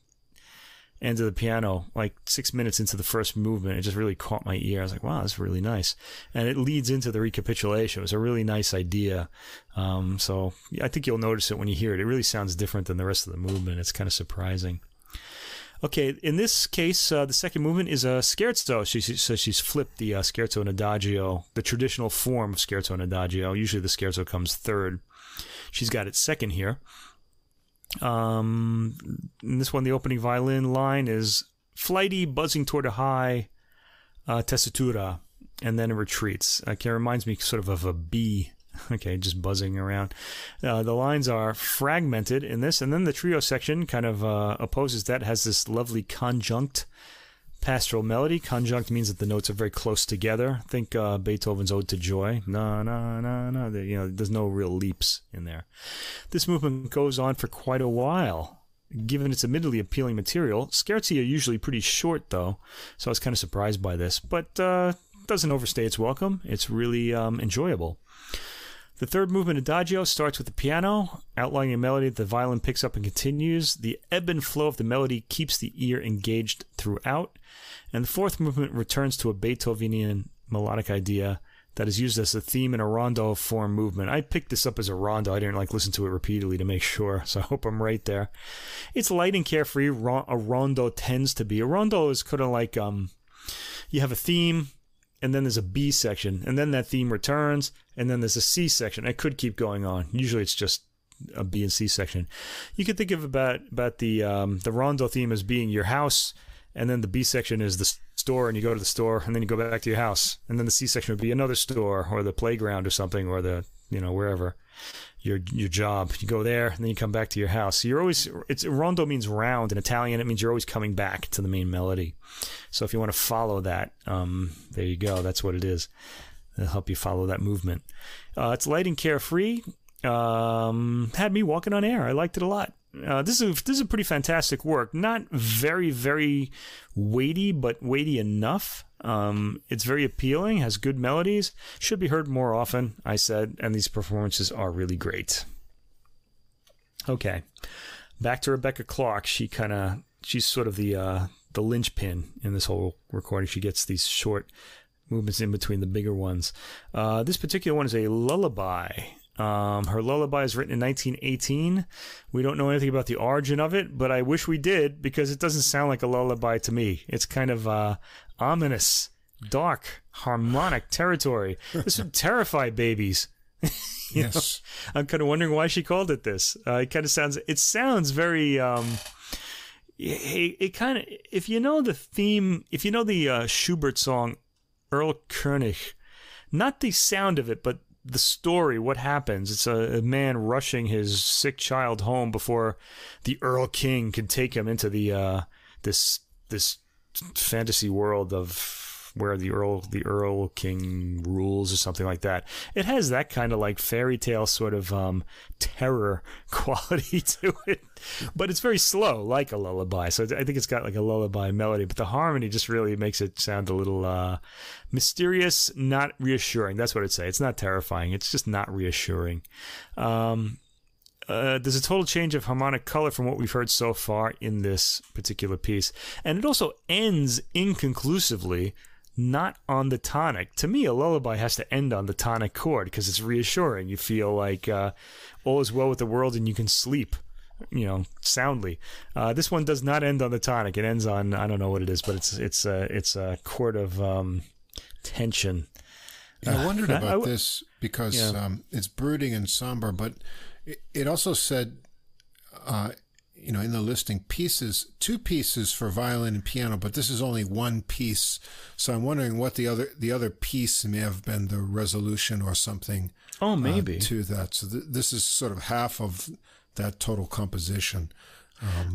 end of the piano, 6 minutes into the first movement. It just really caught my ear. I was like, wow, that's really nice. And it leads into the recapitulation. It was a really nice idea. So I think you'll notice it when you hear it. It really sounds different than the rest of the movement. It's kind of surprising. Okay, in this case, the second movement is a scherzo. So she's flipped the scherzo and adagio, the traditional form of scherzo and adagio. Usually the scherzo comes third. She's got it second here. In this one, the opening violin line is flighty, buzzing toward a high tessitura, and then it retreats. It reminds me sort of a bee. Okay, just buzzing around. The lines are fragmented in this, and then the trio section kind of opposes that, has this lovely conjunct pastoral melody. Conjunct means that the notes are very close together. Think Beethoven's Ode to Joy. Na, na, na, na. There's no real leaps in there. This movement goes on for quite a while. Given its admittedly appealing material, scherzi are usually pretty short, though, so I was kind of surprised by this. But doesn't overstay its welcome. It's really enjoyable. The third movement, Adagio, starts with the piano, outlining a melody that the violin picks up and continues. The ebb and flow of the melody keeps the ear engaged throughout. And the fourth movement returns to a Beethovenian melodic idea that is used as a theme in a rondo form movement. I picked this up as a rondo. I didn't listen to it repeatedly to make sure, so I hope I'm right there. It's light and carefree. A rondo tends to be. A rondo is kind of like you have a theme, and then there's a B section, and then that theme returns, and then there's a C section. I could keep going on. Usually it's just a B and C section. You could think of about the rondo theme as being your house, and then the B section is the store, and you go to the store, and then you go back to your house, and then the C section would be another store, or the playground or something, or the, wherever. Your job. You go there, and then you come back to your house. So you're always, rondo means round in Italian. It means you're always coming back to the main melody. So if you want to follow that, there you go. That's what it is. It'll help you follow that movement. It's light and carefree. Had me walking on air. I liked it a lot. This is a pretty fantastic work. Not very, very weighty, but weighty enough. It's very appealing, has good melodies, should be heard more often, I said, and these performances are really great. Okay, back to Rebecca Clark. She's sort of the linchpin in this whole recording. She gets these short movements in between the bigger ones. This particular one is a lullaby. Her lullaby is written in 1918. We don't know anything about the origin of it, but I wish we did, because it doesn't sound like a lullaby to me. It's kind of ominous, dark, harmonic territory. This would terrify babies. Yes. I'm kind of wondering why she called it this. It sounds very, if you know the theme, if you know the Schubert song, Earl König, not the sound of it, but the story, what happens. It's a man rushing his sick child home before the Earl King can take him into the this fantasy world of where the Earl King rules or something like that. It has that kind of like fairy tale sort of terror quality to it, but it's very slow, like a lullaby. So I think it's got like a lullaby melody, but the harmony just really makes it sound a little mysterious, not reassuring. That's what I'd say. It's not terrifying. It's just not reassuring. There's a total change of harmonic color from what we've heard so far in this particular piece. And it also ends inconclusively, not on the tonic. To me, a lullaby has to end on the tonic chord because it's reassuring. You feel like all is well with the world and you can sleep, soundly. This one does not end on the tonic. It ends on, I don't know what it is, but it's a chord of tension. I wondered about this because it's brooding and somber, but it also said, in the listing, two pieces for violin and piano, but this is only one piece. So I'm wondering what the other piece may have been, the resolution or something. Oh, maybe to that. So this is sort of half of that total composition.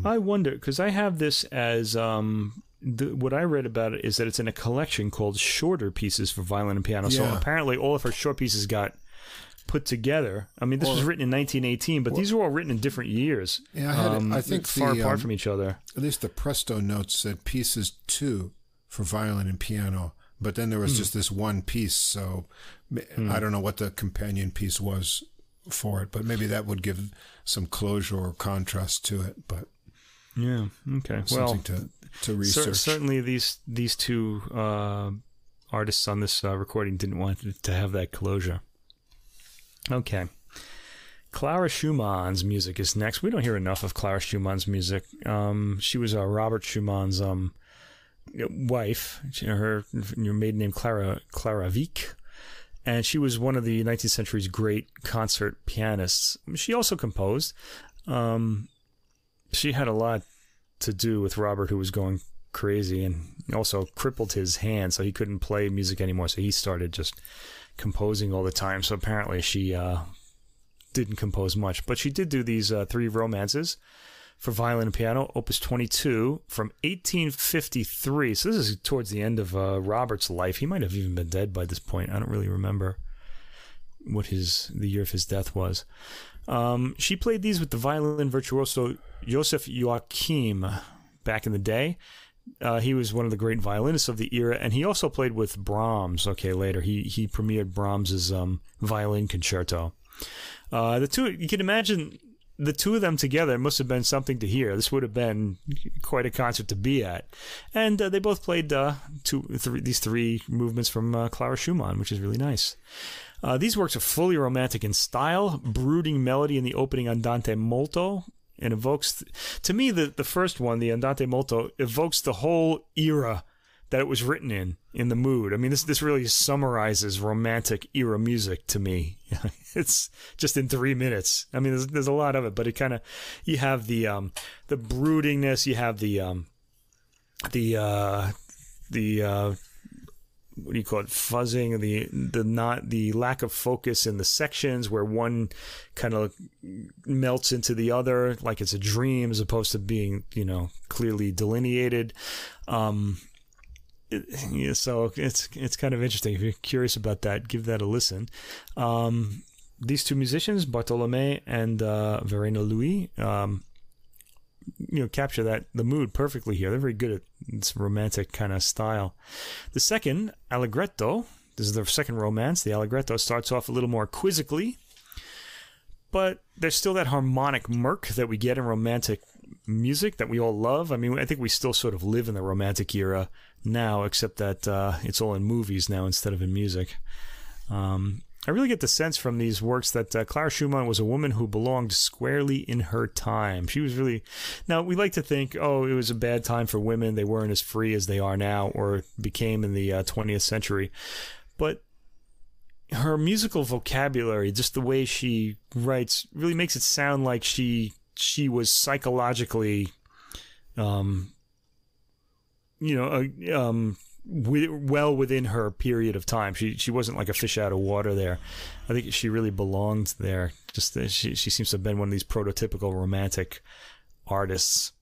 I wonder, because I have this as what I read about it is that it's in a collection called Shorter Pieces for Violin and Piano. So apparently all of her short pieces got put together. I mean, this was written in 1918, but these were all written in different years. Yeah, I think far apart from each other. At least the Presto notes said pieces 2 for violin and piano, but then there was just this one piece. So I don't know what the companion piece was for it, but maybe that would give some closure or contrast to it. But yeah, okay. Something to research. Certainly, these two artists on this recording didn't want to have that closure. Okay. Clara Schumann's music is next. We don't hear enough of Clara Schumann's music. She was Robert Schumann's wife. Her maiden name Clara Wieck, and she was one of the 19th century's great concert pianists. She also composed. she had a lot to do with Robert, who was going crazy and also crippled his hand, so he couldn't play music anymore. So he started just composing all the time. So apparently she didn't compose much, but she did do these 3 romances for violin and piano, Opus 22 from 1853. So this is towards the end of Robert's life. He might have even been dead by this point. I don't really remember what the year of his death was. She played these with the violin virtuoso Joseph Joachim back in the day. He was one of the great violinists of the era, and he also played with Brahms. Okay, later he premiered Brahms's violin concerto. The two, you can imagine the two of them together must have been something to hear. This would have been quite a concert to be at. And they both played these 3 movements from Clara Schumann, which is really nice. These works are fully romantic in style, brooding melody in the opening Andante molto, and evokes, to me, the first one, the Andante molto, evokes the whole era that it was written in the mood. I mean, this really summarizes romantic era music to me. It's just in 3 minutes. I mean, there's a lot of it, but it kind of, you have the broodingness, you have the what do you call it, fuzzing, the lack of focus in the sections where one kind of melts into the other like it's a dream as opposed to being, clearly delineated. So it's kind of interesting. If you're curious about that, give that a listen. These 2 musicians, Bartholomäi and Verena Louis, capture the mood perfectly here. They're very good at this romantic kind of style. The second, Allegretto, this is the second romance. The Allegretto starts off a little more quizzically, but there's still that harmonic murk that we get in romantic music that we all love. I mean, I think we still sort of live in the romantic era now, except that it's all in movies now instead of in music. I really get the sense from these works that Clara Schumann was a woman who belonged squarely in her time. She was really... Now, we like to think, it was a bad time for women. They weren't as free as they are now or became in the 20th century. But her musical vocabulary, just the way she writes, really makes it sound like she was psychologically... well within her period of time. She wasn't like a fish out of water there. I think she really belonged there. Just she seems to have been one of these prototypical romantic artists.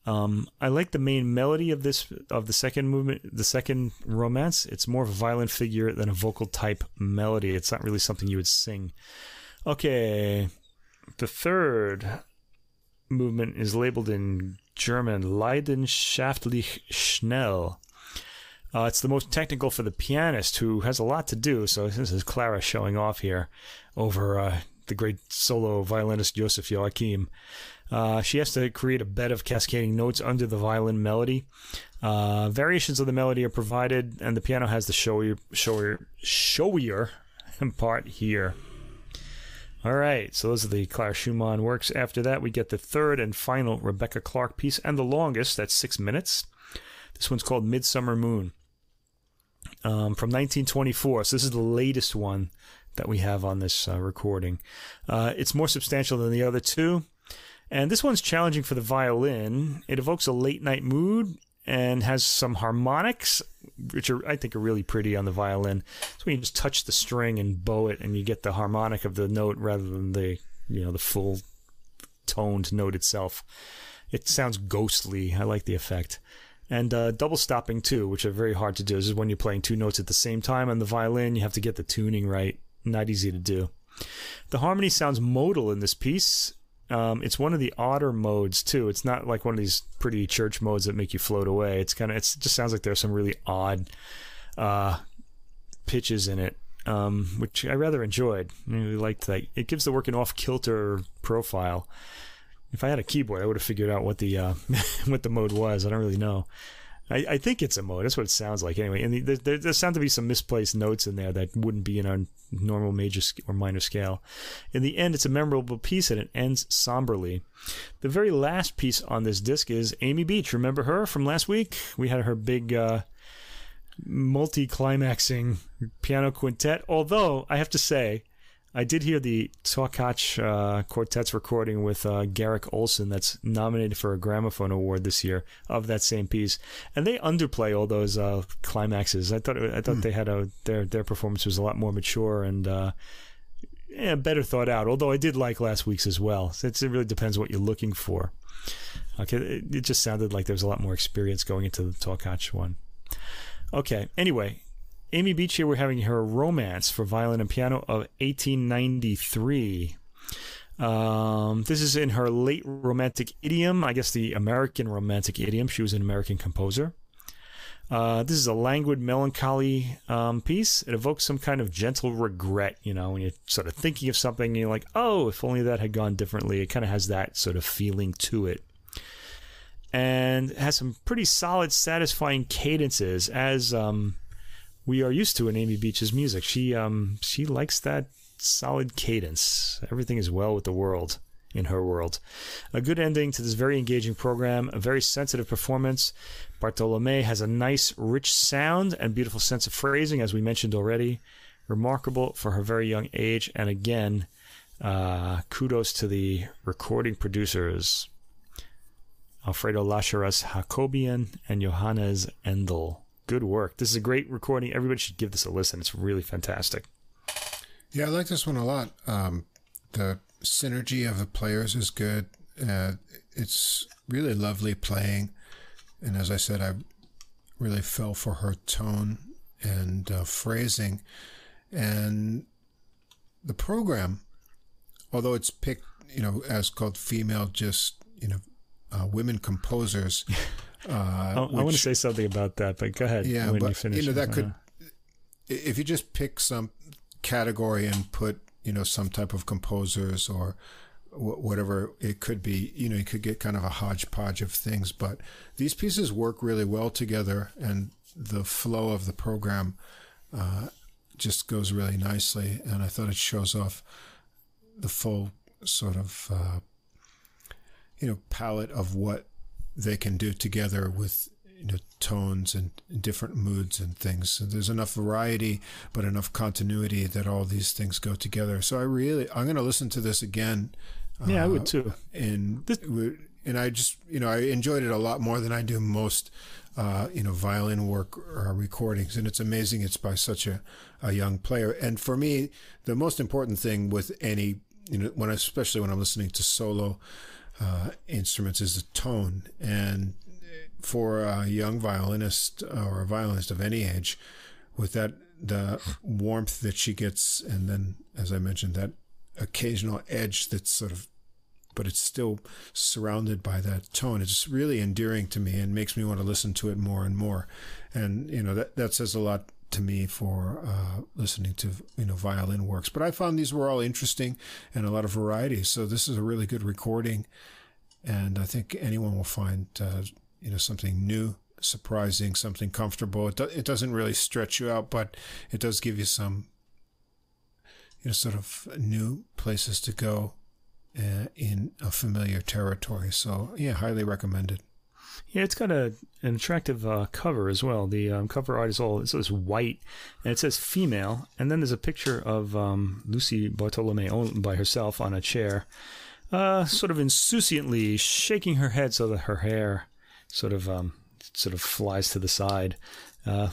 I like the main melody of the second movement, the second romance. It's more of a violin figure than a vocal type melody. It's not really something you would sing. Okay, the third movement is labeled in German Leidenschaftlich schnell. It's the most technical for the pianist, who has a lot to do. So this is Clara showing off here over the great solo violinist Joseph Joachim. She has to create a bed of cascading notes under the violin melody. Variations of the melody are provided, and the piano has the showier part here. All right, so those are the Clara Schumann works. After that, we get the third and final Rebecca Clark piece, and the longest, that's 6 minutes. This one's called Midsummer Moon. From 1924, so this is the latest one that we have on this recording. It's more substantial than the other 2, and this one's challenging for the violin. It evokes a late night mood and has some harmonics, which I think are really pretty on the violin. So you just touch the string and bow it, and you get the harmonic of the note rather than the full toned note itself. It sounds ghostly. I like the effect. And double stopping too, which are very hard to do. This is when you're playing 2 notes at the same time on the violin. You have to get the tuning right. Not easy to do. The harmony sounds modal in this piece. It's one of the odder modes too. It's not like one of these pretty church modes that make you float away. It just sounds like there's some really odd pitches in it, which I rather enjoyed. I really liked that. It gives the work an off-kilter profile. If I had a keyboard, I would have figured out what the what the mode was. I don't really know. I think it's a mode. That's what it sounds like anyway. And there sound to be some misplaced notes in there that wouldn't be in our normal major or minor scale. In the end, it's a memorable piece, and it ends somberly. The very last piece on this disc is Amy Beach. Remember her from last week? We had her big multi-climaxing piano quintet. Although, I have to say, I did hear the Tokac Quartet's recording with Garrick Olson that's nominated for a Gramophone Award this year of that same piece, and they underplay all those climaxes. I thought they had their performance was a lot more mature and better thought out. Although I did like last week's as well. It really depends what you're looking for. Okay, it just sounded like there was a lot more experience going into the Tokac one. Okay, anyway. Amy Beach here, we're having her Romance for violin and piano of 1893. This is in her late Romantic idiom, I guess the American Romantic idiom. She was an American composer. This is a languid, melancholy piece. It evokes some kind of gentle regret, when you're sort of thinking of something and you're like, oh, if only that had gone differently. It kind of has that sort of feeling to it. And it has some pretty solid, satisfying cadences, as we are used to in Amy Beach's music. She likes that solid cadence. Everything is well with the world in her world. A good ending to this very engaging program, a very sensitive performance. Bartholomäi has a nice, rich sound and beautiful sense of phrasing, as we mentioned already. Remarkable for her very young age. And again, kudos to the recording producers, Alfredo Lacharas Jacobian and Johannes Endel. Good work. This is a great recording. Everybody should give this a listen. It's really fantastic. Yeah, I like this one a lot. The synergy of the players is good. It's really lovely playing. And as I said, I really fell for her tone and phrasing. And the program, although it's picked, as called female, women composers. I want to say something about that, but go ahead. Yeah, when but you finish. that could, if you just pick some category and put some type of composers or whatever it could be, you could get kind of a hodgepodge of things. But these pieces work really well together, and the flow of the program just goes really nicely. And I thought it shows off the full sort of palette of what they can do together with tones and different moods and things. So there's enough variety, but enough continuity that all these things go together. So I'm going to listen to this again. Yeah, I would too. And I just I enjoyed it a lot more than I do most violin work or recordings. And it's amazing it's by such a young player. And for me, the most important thing with any especially when I'm listening to solo instruments is the tone. And for a young violinist or a violinist of any age, with the warmth that she gets, and then, as I mentioned, that occasional edge that's sort of, but it's still surrounded by that tone. It's really endearing to me and makes me want to listen to it more and more. And, that says a lot to me for listening to, violin works. But I found these were all interesting and a lot of variety. So this is a really good recording. And I think anyone will find, something new, surprising, something comfortable. It doesn't really stretch you out, but it does give you some, sort of new places to go in a familiar territory. So, yeah, highly recommended. Yeah, it's got an attractive cover as well. The cover art is white, and it says female, and then there's a picture of Lucie Bartholomäi by herself on a chair, sort of insouciantly shaking her head so that her hair sort of flies to the side,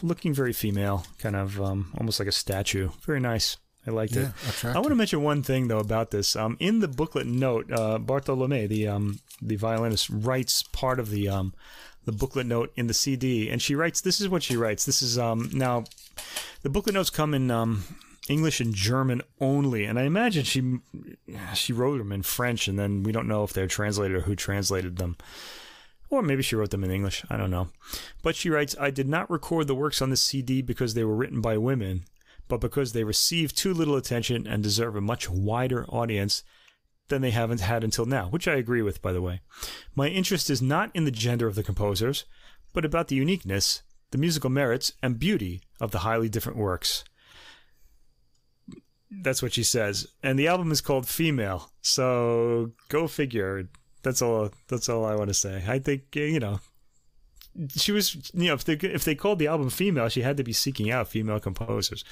looking very female, kind of almost like a statue. Very nice. I liked it. Attractive. I want to mention one thing, though, about this. In the booklet note, Bartholomäi, the violinist, writes part of the booklet note in the CD, and she writes, this is what she writes. This is, now, the booklet notes come in English and German only, and I imagine she wrote them in French, and then we don't know if they're translated or who translated them. Or maybe she wrote them in English. I don't know. But she writes, I did not record the works on this CD because they were written by women, but because they receive too little attention and deserve a much wider audience than they haven't had until now, which I agree with, by the way. My interest is not in the gender of the composers, but about the uniqueness, the musical merits, and beauty of the highly different works. That's what she says. And the album is called Female, so go figure. That's all I want to say. I think, she was, if they called the album female, she had to be seeking out female composers.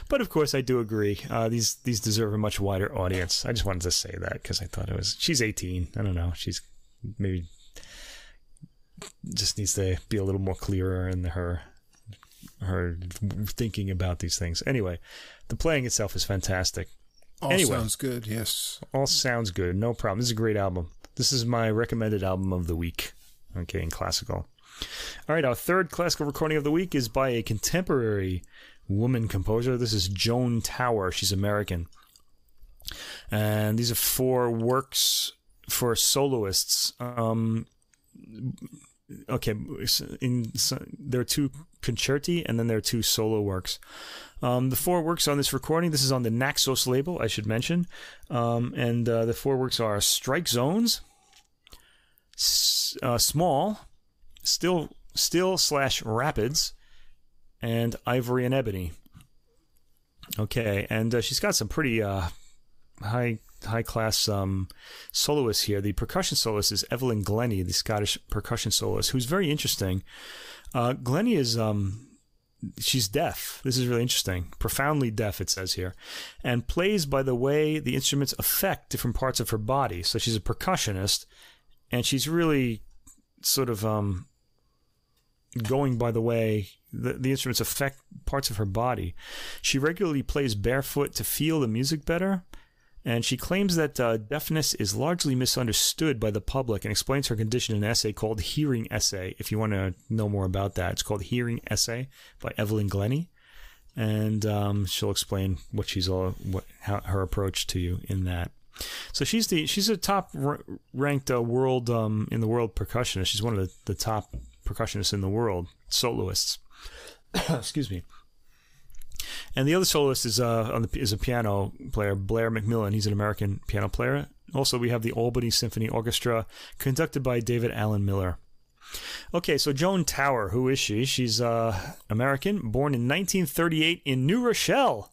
But of course, I do agree. These deserve a much wider audience. I just wanted to say that because I thought she's 18. I don't know. She's maybe just needs to be a little more clearer in her thinking about these things. Anyway, the playing itself is fantastic. All sounds good, yes. All sounds good, no problem. This is a great album. This is my recommended album of the week, okay, in classical. All right, our third classical recording of the week is by a contemporary woman composer. This is Joan Tower. She's American. And these are 4 works for soloists. Okay, there are 2 concerti, and then there are 2 solo works. The 4 works on this recording, this is on the Naxos label, I should mention. And the 4 works are Strike Zones, Small, Still/Rapids, and Ivory and Ebony. Okay, and she's got some pretty high class soloists here. The percussion soloist is Evelyn Glennie, the Scottish percussion soloist, who's very interesting. Glennie is she's deaf. This is really interesting. Profoundly deaf, it says here, and plays by the way the instruments affect different parts of her body. So she's a percussionist, and she's really sort of going by the way the instruments affect parts of her body. She regularly plays barefoot to feel the music better, and she claims that deafness is largely misunderstood by the public, and explains her condition in an essay called Hearing Essay. If you want to know more about that, it's called Hearing Essay by Evelyn Glennie, and she'll explain what how her approach to you in that. So she's a top ranked world in the world percussionist. She's one of the top percussionists in the world, soloists. Excuse me. And the other soloist is a piano player, Blair McMillen. He's an American piano player. Also, we have the Albany Symphony Orchestra, conducted by David Allen Miller. Okay, so Joan Tower, who is she? She's American, born in 1938 in New Rochelle,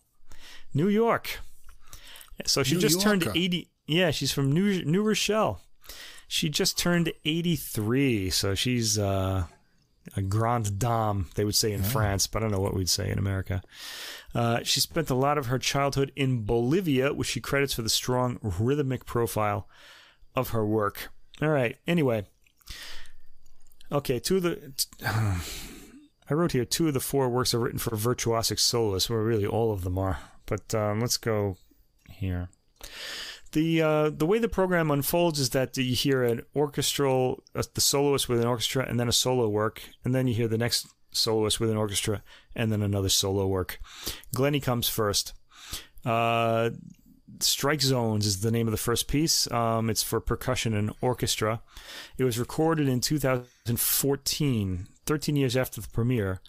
New York. So she just turned 80. Yeah, she's from New Rochelle. She just turned 83, so she's a grande dame, they would say in France, but I don't know what we'd say in America. She spent a lot of her childhood in Bolivia, which she credits for the strong rhythmic profile of her work. All right, anyway. Okay, I wrote here 2 of the 4 works are written for virtuosic soloists, where really all of them are. But let's go here. The way the program unfolds is that you hear an orchestral, the soloist with an orchestra, and then a solo work, and then you hear the next soloist with an orchestra, and then another solo work. Glennie comes first. Strike Zones is the name of the first piece. It's for percussion and orchestra. It was recorded in 2014, 13 years after the premiere,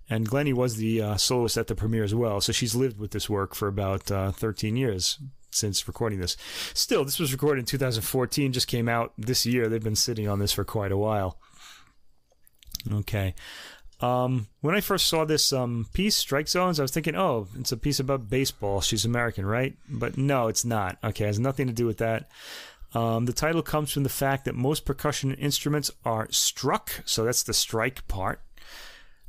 and Glennie was the soloist at the premiere as well, so she's lived with this work for about 13 years. Since recording this. Still, this was recorded in 2014, just came out this year. They've been sitting on this for quite a while. Okay. When I first saw this piece, Strike Zones, I was thinking, oh, it's a piece about baseball. She's American, right? But no, it's not. Okay, it has nothing to do with that. The title comes from the fact that most percussion instruments are struck, so that's the strike part.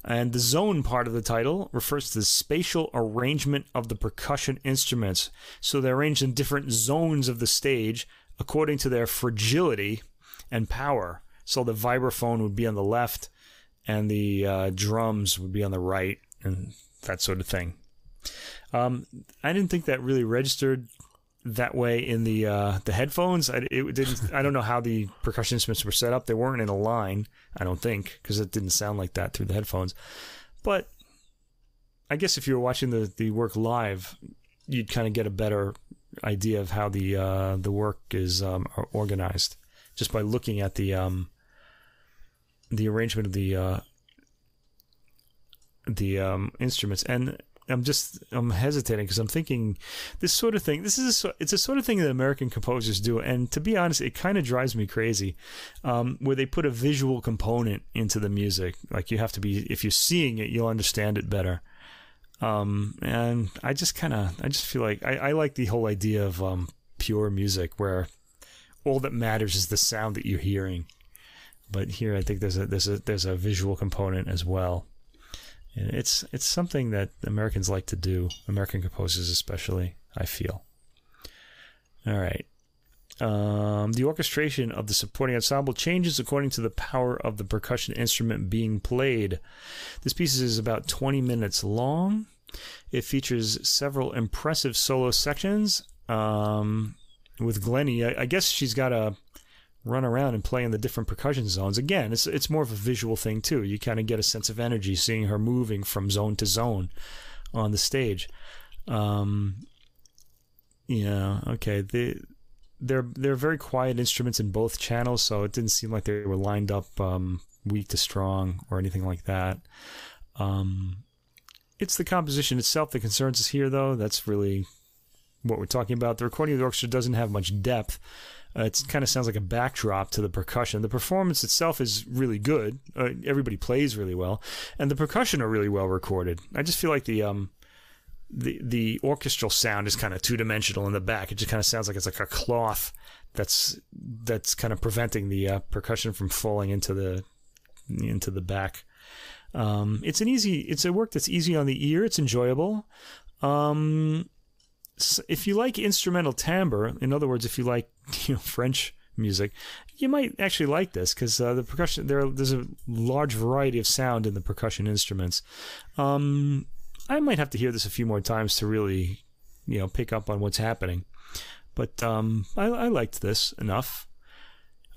And the zone part of the title refers to the spatial arrangement of the percussion instruments. So they're arranged in different zones of the stage according to their fragility and power. So the vibraphone would be on the left, and the drums would be on the right, and that sort of thing. I didn't think that really registered that way in the headphones. I don't know how the percussion instruments were set up. They weren't in a line, I don't think, because it didn't sound like that through the headphones. But I guess if you were watching the work live, you'd kind of get a better idea of how the work is organized just by looking at the arrangement of the instruments. And I'm hesitating because I'm thinking this sort of thing. It's a sort of thing that American composers do, and to be honest, it kind of drives me crazy. Where they put a visual component into the music, like you have to be. If you're seeing it, you'll understand it better. And I just feel like I like the whole idea of pure music, where all that matters is the sound that you're hearing. But here I think there's a visual component as well. And it's something that Americans like to do, American composers especially, I feel. All right. The orchestration of the supporting ensemble changes according to the power of the percussion instrument being played. This piece is about 20 minutes long. It features several impressive solo sections with Glennie. I guess she's got to run around and play in the different percussion zones. Again, it's more of a visual thing too. You kind of get a sense of energy seeing her moving from zone to zone on the stage. Yeah, okay. They're very quiet instruments in both channels, so it didn't seem like they were lined up weak to strong or anything like that. It's the composition itself that concerns us here, though. That's really what we're talking about. The recording of the orchestra doesn't have much depth. It kind of sounds like a backdrop to the percussion. The performance itself is really good. Everybody plays really well, and the percussion are really well recorded. I just feel like the orchestral sound is kind of two-dimensional in the back. It just kind of sounds like it's like a cloth that's kind of preventing the percussion from falling into the back. It's a work that's easy on the ear. It's enjoyable. If you like instrumental timbre, in other words, if you like French music, you might actually like this because the percussion there's a large variety of sound in the percussion instruments. I might have to hear this a few more times to really, pick up on what's happening. But I liked this enough.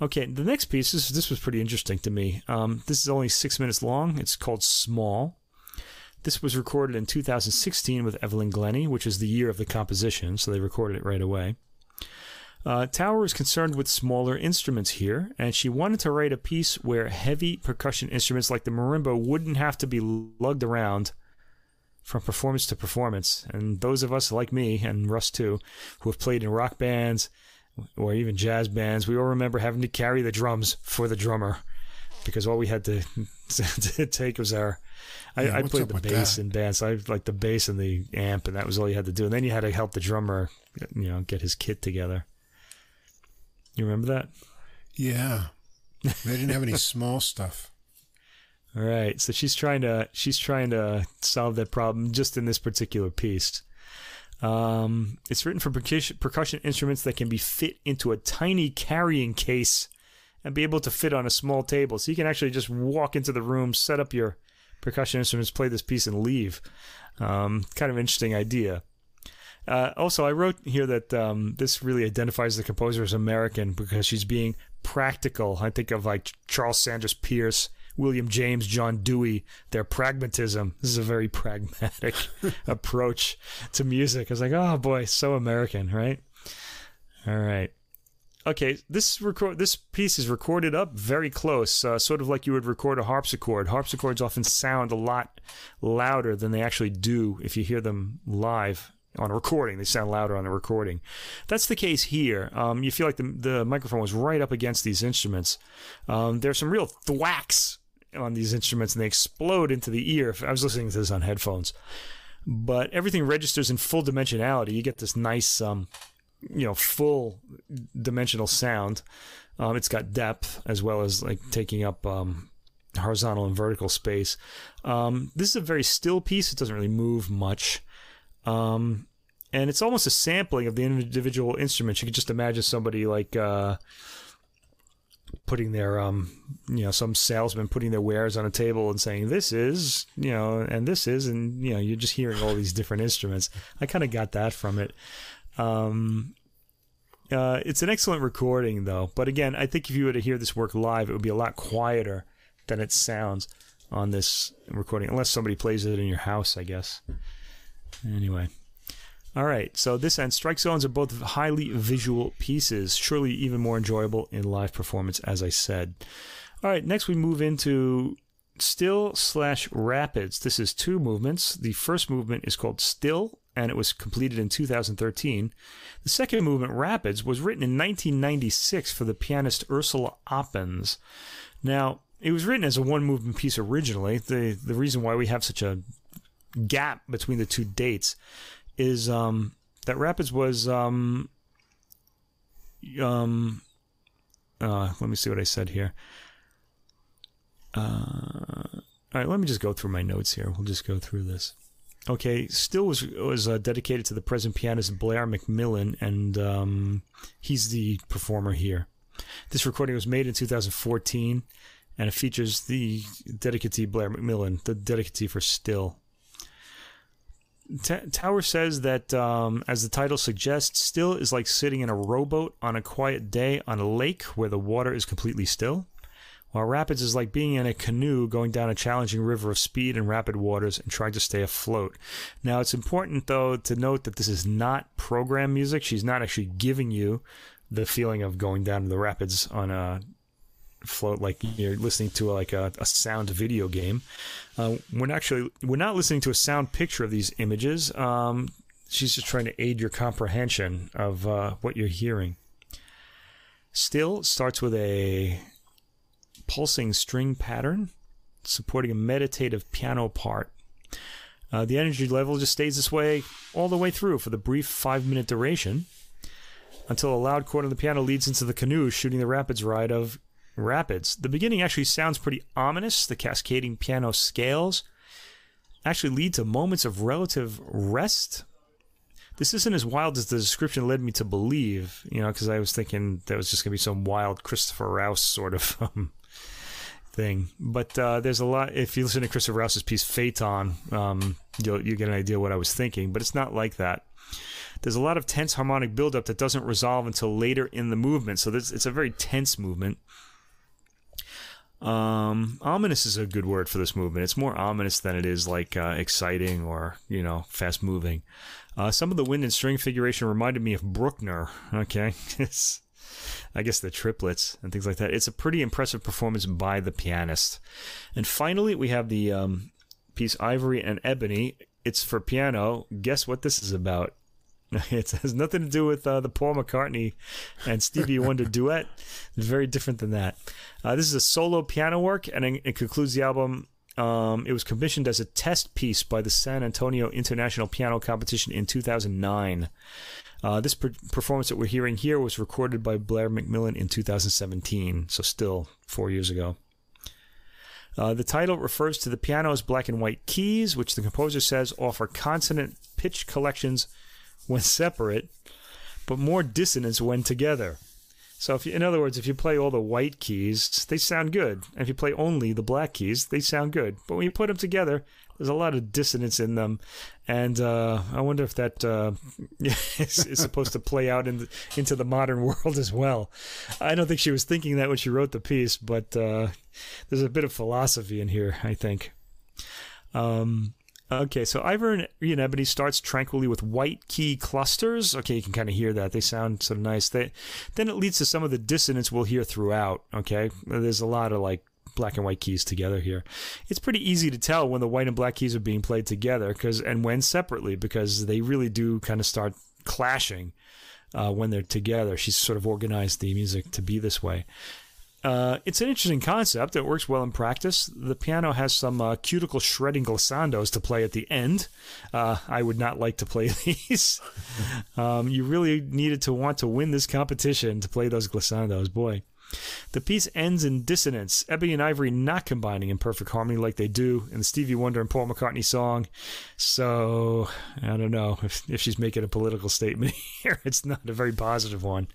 Okay, the next piece, this was pretty interesting to me. This is only 6 minutes long. It's called Small. This was recorded in 2016 with Evelyn Glennie, which is the year of the composition, so they recorded it right away. Tower is concerned with smaller instruments here, and she wanted to write a piece where heavy percussion instruments like the marimba wouldn't have to be lugged around from performance to performance. And those of us like me, and Russ too, who have played in rock bands or even jazz bands, we all remember having to carry the drums for the drummer because all we had to take was our... I played the bass in bands, so I like the bass and the amp, and that was all you had to do. And then you had to help the drummer, get his kit together. You remember that? Yeah. They didn't have any small stuff. All right, so she's trying to solve that problem just in this particular piece. It's written for percussion instruments that can be fit into a tiny carrying case and be able to fit on a small table. So you can actually just walk into the room, set up your percussion instruments, play this piece, and leave. Kind of interesting idea. Also, I wrote here that this really identifies the composer as American because she's being practical. I think of like Charles Sanders Peirce, William James, John Dewey, their pragmatism. This is a very pragmatic approach to music. I was like, oh boy, so American, right? All right. Okay, this piece is recorded up very close, sort of like you would record a harpsichord. Harpsichords often sound a lot louder than they actually do if you hear them live on a recording. They sound louder on a recording. That's the case here. You feel like the microphone was right up against these instruments. There's some real thwacks on these instruments, and they explode into the ear. I was listening to this on headphones. But everything registers in full dimensionality. You get this nice... full dimensional sound. It's got depth as well as like taking up horizontal and vertical space. This is a very still piece. It doesn't really move much. And it's almost a sampling of the individual instruments. You could just imagine somebody like putting their, some salesman putting their wares on a table and saying, this is, and this is, and, you're just hearing all these different instruments. I kind of got that from it. It's an excellent recording, though. But again, I think if you were to hear this work live, it would be a lot quieter than it sounds on this recording, unless somebody plays it in your house, I guess. Anyway. All right, so this and Strike Zones are both highly visual pieces, surely even more enjoyable in live performance, as I said. All right, next we move into Still/Rapids. This is two movements. The first movement is called Still, and it was completed in 2013. The second movement, Rapids, was written in 1996 for the pianist Ursula Oppens. Now, it was written as a one-movement piece originally. The reason why we have such a gap between the two dates is that Rapids was... let me see what I said here. All right, let me just go through my notes here. We'll just go through this. Okay, Still was dedicated to the present pianist Blair McMillen, and he's the performer here. This recording was made in 2014, and it features the dedicatee Blair McMillen, the dedicatee for Still. Tower says that, as the title suggests, Still is like sitting in a rowboat on a quiet day on a lake where the water is completely still, while Rapids is like being in a canoe going down a challenging river of speed and rapid waters and trying to stay afloat. Now, it's important, though, to note that this is not program music. She's not actually giving you the feeling of going down the rapids on a float like you're listening to a sound video game. We're not listening to a sound picture of these images. She's just trying to aid your comprehension of what you're hearing. Still starts with a pulsing string pattern supporting a meditative piano part. The energy level just stays this way all the way through for the brief 5-minute duration until a loud chord on the piano leads into the canoe shooting the rapids ride of Rapids. The beginning actually sounds pretty ominous. The cascading piano scales actually lead to moments of relative rest. This isn't as wild as the description led me to believe, because I was thinking that was just going to be some wild Christopher Rouse sort of thing. But there's a lot. If you listen to Christopher Rouse's piece Phaeton, you'll get an idea what I was thinking. But it's not like that. There's a lot of tense harmonic buildup that doesn't resolve until later in the movement. So it's a very tense movement. Ominous is a good word for this movement. It's more ominous than it is like exciting or fast moving. Some of the wind and string figuration reminded me of Bruckner. Okay, I guess the triplets and things like that. It's a pretty impressive performance by the pianist. And finally, we have the piece Ivory and Ebony. It's for piano. Guess what this is about? It has nothing to do with the Paul McCartney and Stevie Wonder duet. It's very different than that. This is a solo piano work, and it concludes the album. It was commissioned as a test piece by the San Antonio International Piano Competition in 2009. This performance that we're hearing here was recorded by Blair McMillen in 2017, so still 4 years ago. The title refers to the piano's black and white keys, which the composer says offer consonant pitch collections when separate, but more dissonance when together. So, in other words, if you play all the white keys, they sound good. And if you play only the black keys, they sound good. But when you put them together, there's a lot of dissonance in them. And I wonder if that is supposed to play out into the modern world as well. I don't think she was thinking that when she wrote the piece, but there's a bit of philosophy in here, I think. Okay, so Ivory and Ebony starts tranquilly with white key clusters. Okay, you can kind of hear that. They sound sort of nice. Then it leads to some of the dissonance we'll hear throughout, okay? There's a lot of, black and white keys together here. It's pretty easy to tell when the white and black keys are being played together and when separately, because they really do kind of start clashing when they're together. She's sort of organized the music to be this way. It's an interesting concept. It works well in practice. The piano has some cuticle shredding glissandos to play at the end. I would not like to play these. You really needed to want to win this competition to play those glissandos. Boy. The piece ends in dissonance, Ebony and Ivory not combining in perfect harmony like they do in the Stevie Wonder and Paul McCartney song. So, I don't know if she's making a political statement here. It's not a very positive one.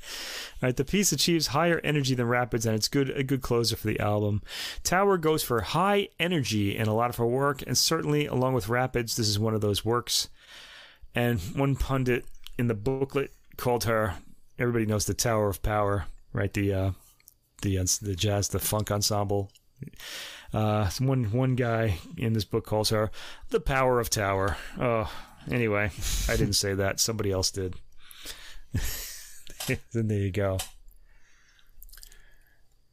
All right, the piece achieves higher energy than Rapids, and it's a good closer for the album. Tower goes for high energy in a lot of her work, and certainly, along with Rapids, this is one of those works. And one pundit in the booklet called her, everybody knows the Tower of Power, right? The jazz, the funk ensemble. One guy in this book calls her the Power of Tower. Oh, anyway, I didn't say that. Somebody else did. Then there you go.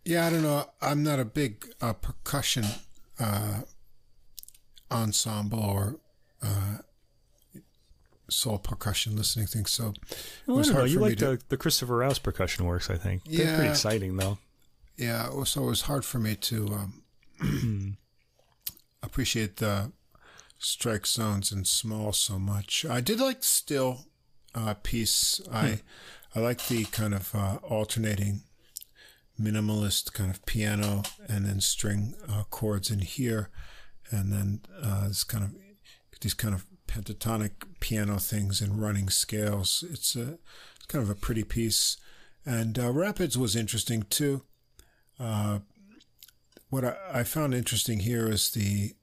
Yeah, I don't know. I'm not a big percussion ensemble or soul percussion listening thing. So well, I don't know. You like the Christopher Rouse percussion works, I think. They're pretty exciting, though. Yeah, so it was hard for me to appreciate the strike zones and small so much. I did like the Still piece. I like the kind of alternating minimalist kind of piano, and then string chords in here, and then these kind of pentatonic piano things and running scales. It's kind of a pretty piece. And Rapids was interesting too. What I found interesting here is the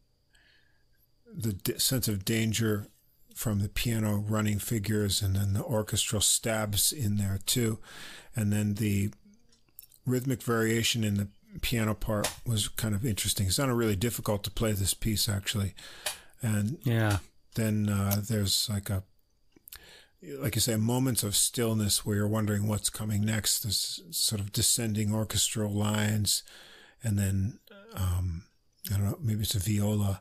sense of danger from the piano running figures, and then the orchestral stabs in there too. And then the rhythmic variation in the piano part was kind of interesting. It sounded really difficult to play this piece, actually. And then there's like you say, moments of stillness where you're wondering what's coming next. There's sort of descending orchestral lines, and then, I don't know, maybe it's a viola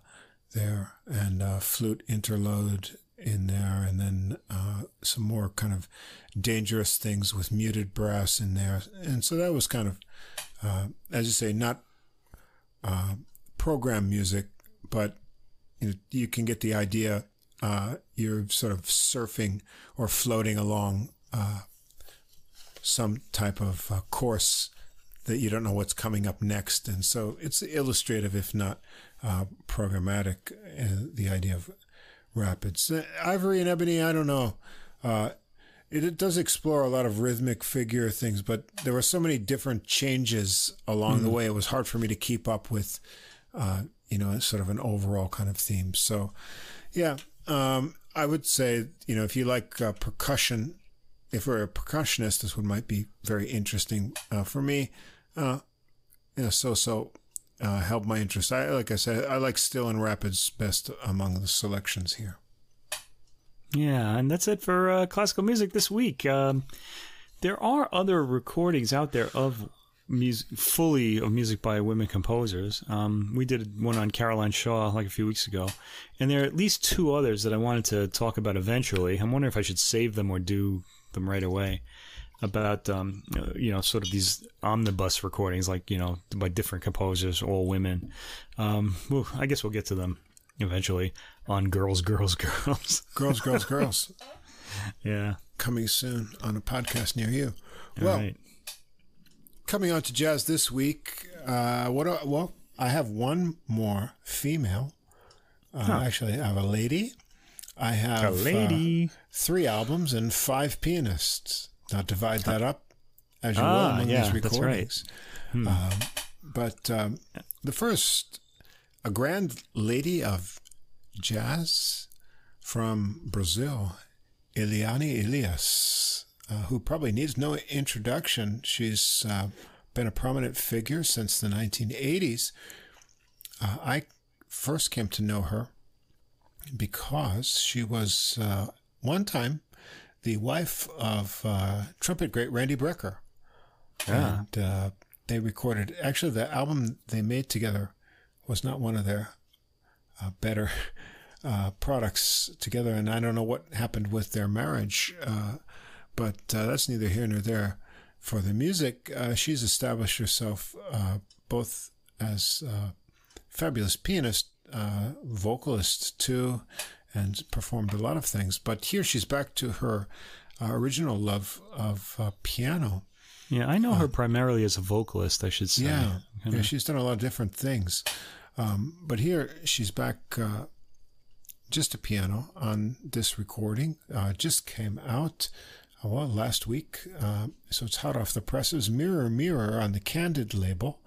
there, and flute interlude in there, and then some more kind of dangerous things with muted brass in there. And so that was kind of, as you say, not program music, but you can get the idea. You're sort of surfing or floating along some type of course that you don't know what's coming up next. And so it's illustrative, if not programmatic, the idea of Rapids. Ivory and Ebony, I don't know. It does explore a lot of rhythmic figure things, but there were so many different changes along the way. It was hard for me to keep up with, sort of an overall kind of theme. So, yeah, I would say, if you like percussion, if we're a percussionist, this one might be very interesting. For me, helped my interest. Like I said, I like Still and Rapids best among the selections here. Yeah, and that's it for classical music this week. There are other recordings out there of music by women composers. We did one on Caroline Shaw like a few weeks ago, and there are at least two others that I wanted to talk about eventually. I'm wondering if I should save them or do them right away. About sort of these omnibus recordings, like by different composers, all women. I guess we'll get to them eventually on Girls. Girls. Yeah, coming soon on a podcast near you. Right. Coming on to jazz this week. I have one more female. Actually, I have a lady. I have 3 albums and 5 pianists. Now divide that up as you will among these recordings. That's right. But the first, a grand lady of jazz from Brazil, Eliane Elias, who probably needs no introduction. She's been a prominent figure since the 1980s. I first came to know her because she was one time the wife of trumpet great Randy Brecker. Yeah. And they recorded, actually the album they made together was not one of their better products together, and I don't know what happened with their marriage, but that's neither here nor there. For the music, she's established herself both as a fabulous pianist, vocalist too, and performed a lot of things. But here she's back to her original love of piano. Yeah, I know her primarily as a vocalist, I should say. Yeah, she's done a lot of different things. But here she's back just a piano on this recording. Just came out, last week. So it's hot off the presses. Mirror, Mirror on the Candid label.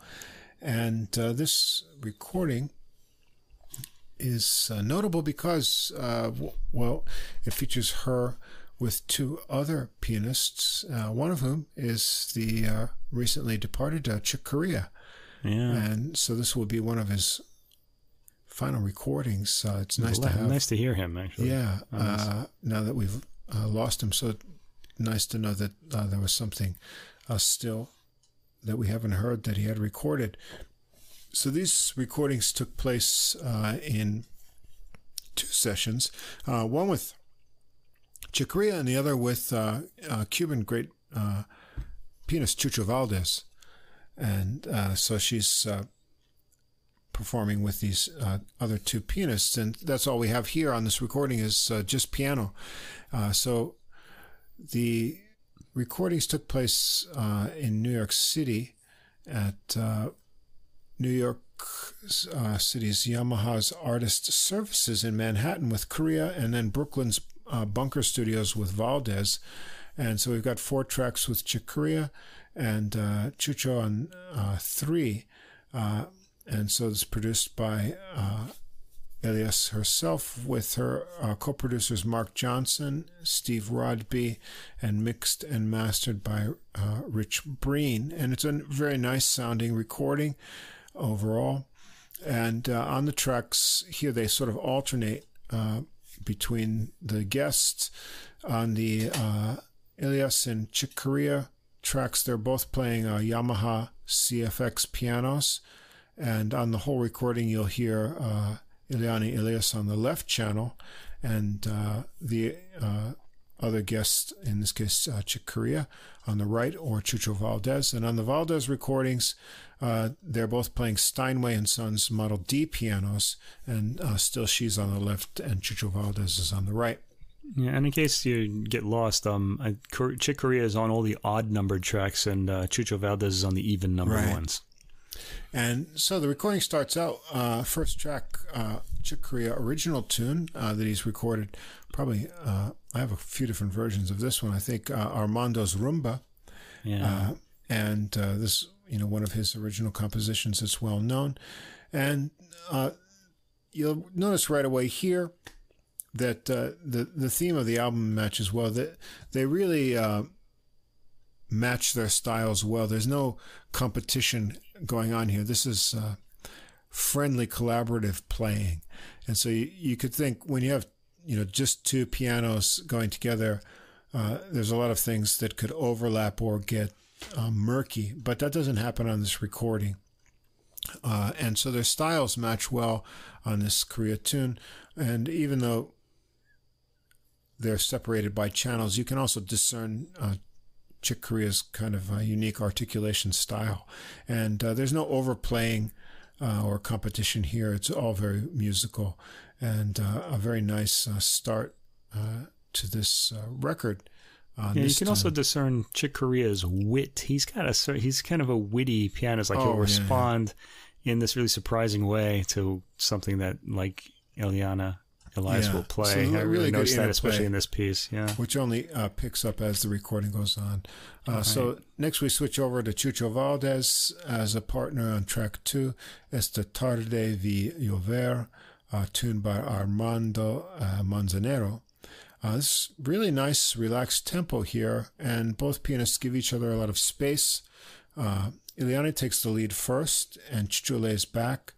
And this recording is notable because, it features her with 2 other pianists, one of whom is the recently departed Chick Corea. Yeah. And so this will be one of his final recordings. It's nice to have. Nice to hear him, actually. Yeah. Now that we've lost him, so nice to know that there was something still that we haven't heard that he had recorded. So these recordings took place in 2 sessions, one with Chick Corea and the other with Cuban great pianist Chucho Valdez. And so she's performing with these other 2 pianists, and that's all we have here on this recording is just piano. So the recordings took place in New York City, at New York City's Yamaha's Artist Services in Manhattan with Korea, and then Brooklyn's Bunker Studios with Valdez. And so we've got 4 tracks with Chick Corea and Chucho on 3. And so it's produced by Elias herself with her co-producers Mark Johnson, Steve Rodby, and mixed and mastered by Rich Breen. And it's a very nice sounding recording overall. And on the tracks here, they sort of alternate between the guests. On the Elias and Chick Corea tracks, they're both playing Yamaha CFX pianos. And on the whole recording, you'll hear Eliane Elias on the left channel, and the other guest, in this case Chick Corea, on the right, or Chucho Valdez. And on the Valdez recordings, they're both playing Steinway & Sons Model D pianos, and still she's on the left and Chucho Valdez is on the right. Yeah, and in case you get lost, Chick Corea is on all the odd-numbered tracks, and Chucho Valdez is on the even-numbered ones. And so the recording starts out, first track, Chick Corea original tune that he's recorded. Probably, I have a few different versions of this one. I think Armando's Rumba. Yeah. And this, one of his original compositions that's well known. And you'll notice right away here that the theme of the album matches well. That they really match their styles well. There's no competition going on here. This is friendly, collaborative playing. And so you could think when you have, just 2 pianos going together, there's a lot of things that could overlap or get murky, but that doesn't happen on this recording. And so their styles match well on this Korea tune. And even though they're separated by channels, you can also discern Chick Corea's kind of unique articulation style. And there's no overplaying or competition here. It's all very musical, and a very nice start to this record. You can also discern Chick Corea's wit. He's kind of a witty pianist. Like he'll respond in this really surprising way to something that like Eliane Elias will play. So I really noticed that, especially in this piece. Yeah, which only picks up as the recording goes on. So next we switch over to Chucho Valdez as a partner on track 2, Esta Tarde Vi Llover, tuned by Armando Manzanero. This really nice, relaxed tempo here, and both pianists give each other a lot of space. Eliane takes the lead first, and Chucho lays back.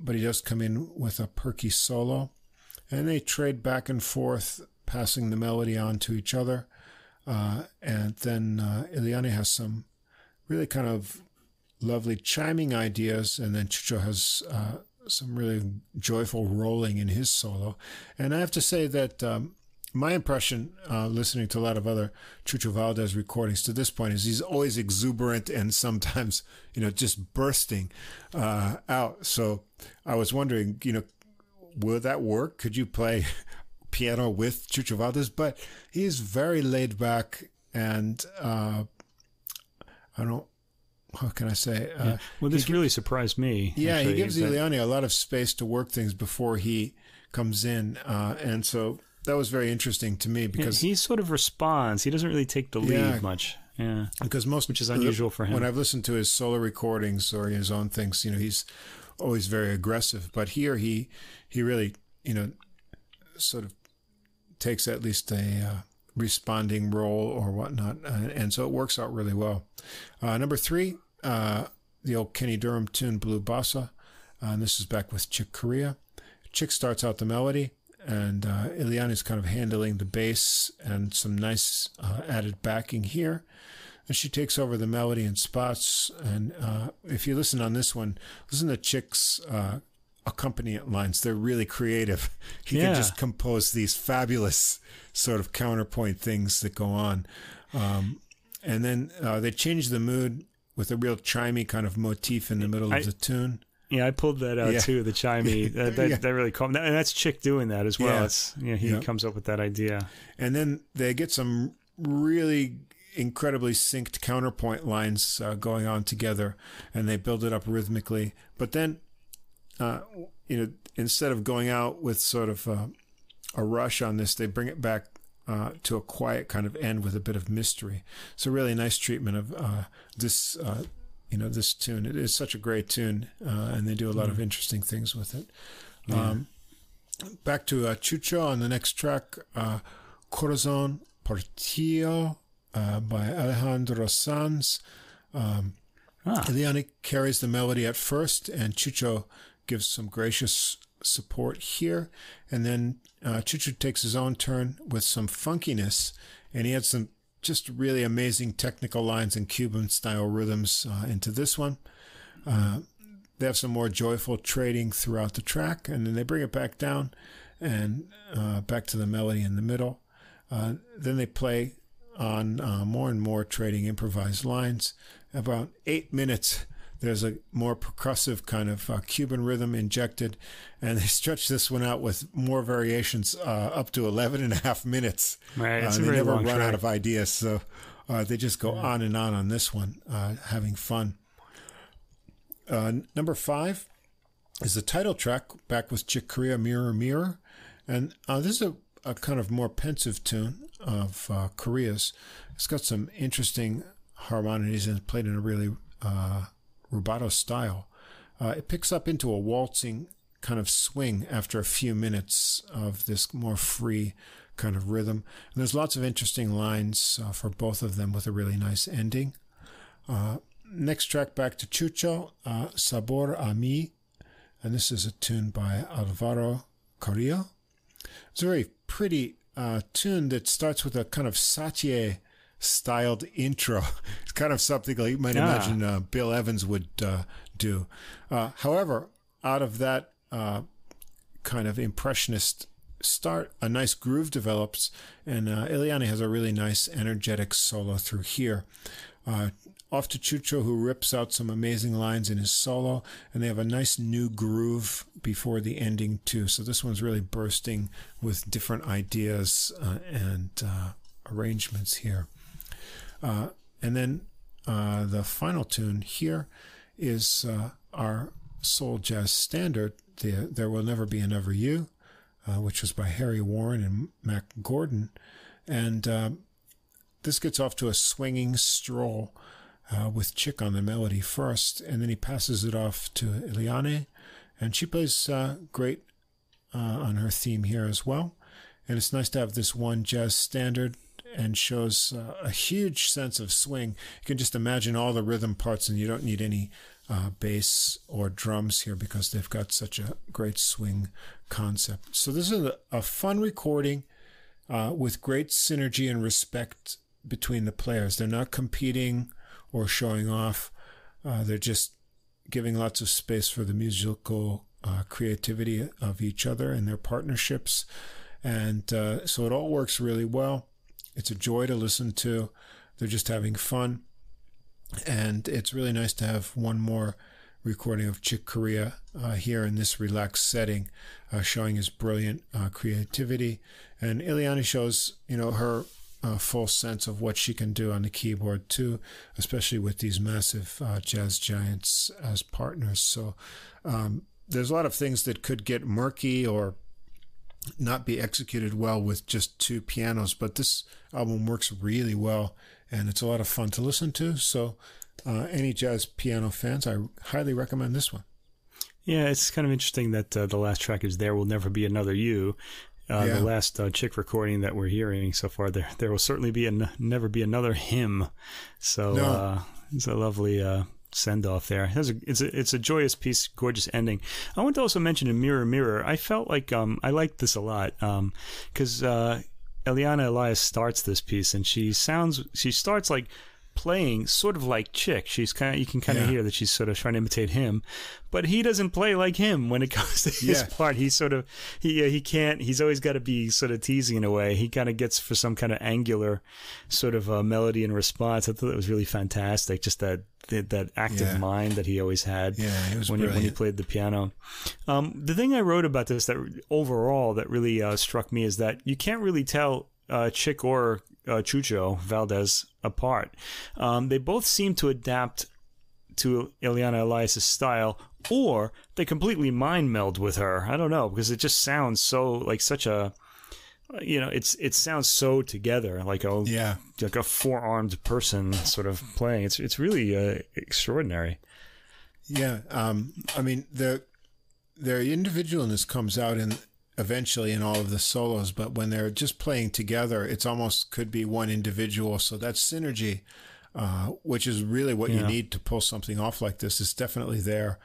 But he does come in with a perky solo, and they trade back and forth, passing the melody on to each other. And then Eliane has some really kind of lovely chiming ideas, and then Chucho has some really joyful rolling in his solo. And I have to say that my impression, listening to a lot of other Chucho Valdez recordings to this point, is he's always exuberant and sometimes, just bursting out. So I was wondering, will that work? Could you play piano with Chucho Valdez? But he's very laid back, and how can I say? Well, this really surprised me. Yeah, actually, he gives Eliane a lot of space to work things before he comes in, and so that was very interesting to me because he sort of responds. He doesn't really take the lead much. Yeah, because which is unusual for him. When I've listened to his solo recordings or his own things, he's always very aggressive. But here he really, sort of takes at least a responding role or whatnot, and so it works out really well. Number 3, the old Kenny Durham tune Blue Bossa, and this is back with Chick Corea. Chick starts out the melody, and Eliane is kind of handling the bass and some nice added backing here. And she takes over the melody in spots. And if you listen on this one, listen to Chick's accompaniment lines. They're really creative. He can just compose these fabulous sort of counterpoint things that go on. And then they change the mood with a real chimey kind of motif in the middle of the tune. Yeah, I pulled that out too, the chimey. That really caught me. And that's Chick doing that as well. He comes up with that idea. And then they get some really incredibly synced counterpoint lines going on together, and they build it up rhythmically. But then, instead of going out with sort of a rush on this, they bring it back to a quiet kind of end with a bit of mystery. So really nice treatment of this, this tune. It is such a great tune, and they do a lot of interesting things with it. Back to Chucho on the next track, Corazon Partido by Alejandro Sanz. Eliane carries the melody at first, and Chucho gives some gracious support here. And then Chucho takes his own turn with some funkiness, and he adds some just really amazing technical lines and Cuban-style rhythms into this one. They have some more joyful trading throughout the track, and then they bring it back down and back to the melody in the middle. Then they play on more and more trading improvised lines. About 8 minutes, there's a more percussive kind of Cuban rhythm injected, and they stretch this one out with more variations up to 11 and a half minutes. Right, it's they very never long run track. out of ideas, so they just go on and on this one, having fun. Number 5 is the title track, back with Chick Corea, Mirror, Mirror. And this is a kind of more pensive tune of Korea's. It's got some interesting harmonies and played in a really rubato style. It picks up into a waltzing kind of swing after a few minutes of this more free kind of rhythm. And there's lots of interesting lines for both of them with a really nice ending. Next track, back to Chucho, Sabor a Mi, and this is a tune by Alvaro Carrillo. It's a very pretty tune that starts with a kind of Satie-styled intro. It's kind of something like you might imagine Bill Evans would do. However, out of that kind of impressionist start, a nice groove develops, and Eliane has a really nice energetic solo through here. Off to Chucho, who rips out some amazing lines in his solo, and they have a nice new groove before the ending too. So this one's really bursting with different ideas and arrangements here. And then the final tune here is our soul jazz standard, There Will Never Be Another You, which was by Harry Warren and Mac Gordon. And this gets off to a swinging stroll with Chick on the melody first, and then he passes it off to Eliane, and she plays great on her theme here as well. And it's nice to have this one jazz standard, and shows a huge sense of swing. You can just imagine all the rhythm parts, and you don't need any bass or drums here because they've got such a great swing concept. So this is a fun recording with great synergy and respect between the players. They're not competing or showing off. They're just giving lots of space for the musical creativity of each other and their partnerships. And so it all works really well. It's a joy to listen to. They're just having fun. And it's really nice to have one more recording of Chick Corea here in this relaxed setting, showing his brilliant creativity. And Eliane shows, her full sense of what she can do on the keyboard too, especially with these massive jazz giants as partners. So there's a lot of things that could get murky or not be executed well with just two pianos, but this album works really well, and it's a lot of fun to listen to. So any jazz piano fans, I highly recommend this one. Yeah, it's kind of interesting that the last track is There Will Never Be Another You. The last Chick recording that we're hearing so far, there will certainly be never be another him. So it's a lovely send-off there. It's a joyous piece, gorgeous ending. I want to also mention in Mirror, Mirror, I felt like I liked this a lot because Eliane Elias starts this piece, and she starts like playing sort of like Chick. You can kind of hear that she's sort of trying to imitate him, but he doesn't play like him when it comes to his part. He's sort of he can't. He's always got to be sort of teasing in a way. He kind of gets for some kind of angular sort of melody and response. I thought it was really fantastic. Just that active mind that he always had when he played the piano. The thing I wrote about this that overall that really struck me is that you can't really tell Chick or Chucho Valdez apart. They both seem to adapt to Eliane Elias' style, or they completely mind meld with her. I don't know, because it just sounds so like such a, it sounds so together, like a four-armed person sort of playing. It's really extraordinary. Yeah, I mean their individualness comes out eventually in all of the solos, but when they're just playing together, it's almost could be one individual. So that synergy, which is really what you need to pull something off like this, is definitely there.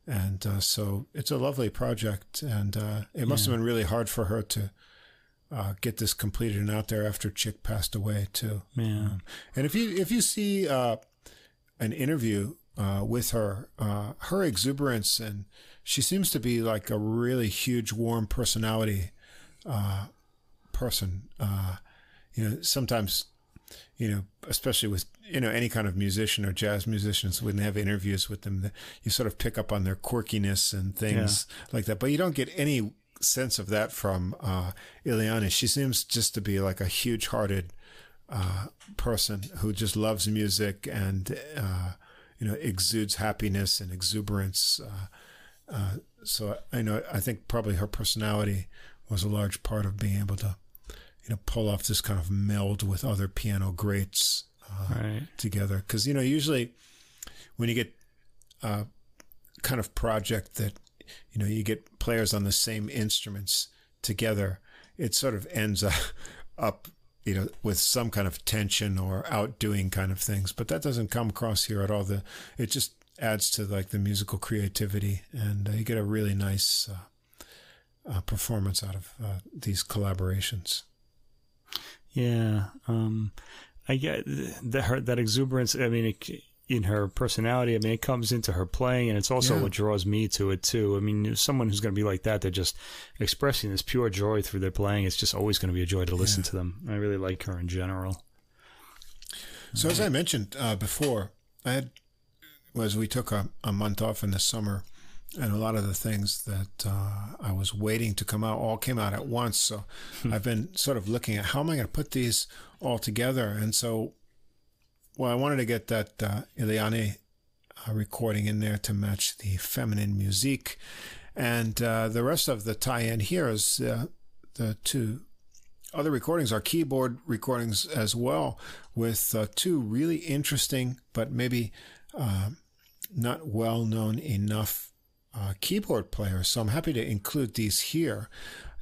And so it's a lovely project, and it must have been really hard for her to get this completed and out there after Chick passed away too. Yeah. And if you see an interview with her, her exuberance, and she seems to be like a really huge, warm personality person. Sometimes, especially with any kind of musician or jazz musicians, when they have interviews with them, you sort of pick up on their quirkiness and things like that. But you don't get any sense of that from Eliane. She seems just to be like a huge-hearted person who just loves music and exudes happiness and exuberance. So I think probably her personality was a large part of being able to, pull off this kind of meld with other piano greats together. Because usually when you get a kind of project that you get players on the same instruments together, it sort of ends up with some kind of tension or outdoing kind of things. But that doesn't come across here at all. It just adds to like the musical creativity, and you get a really nice performance out of these collaborations. Yeah, I get that exuberance. I mean, in her personality, I mean, it comes into her playing, and it's also what draws me to it too. I mean, someone who's going to be like that, they're just expressing this pure joy through their playing. It's just always going to be a joy to listen to them. I really like her in general. So as I mentioned before, we took a month off in the summer, and a lot of the things that I was waiting to come out all came out at once. So I've been sort of looking at how am I going to put these all together. And so, I wanted to get that Eliane recording in there to match the feminine musique. And the rest of the tie-in here is the two other recordings are keyboard recordings as well, with two really interesting but maybe not well-known enough keyboard players. So I'm happy to include these here,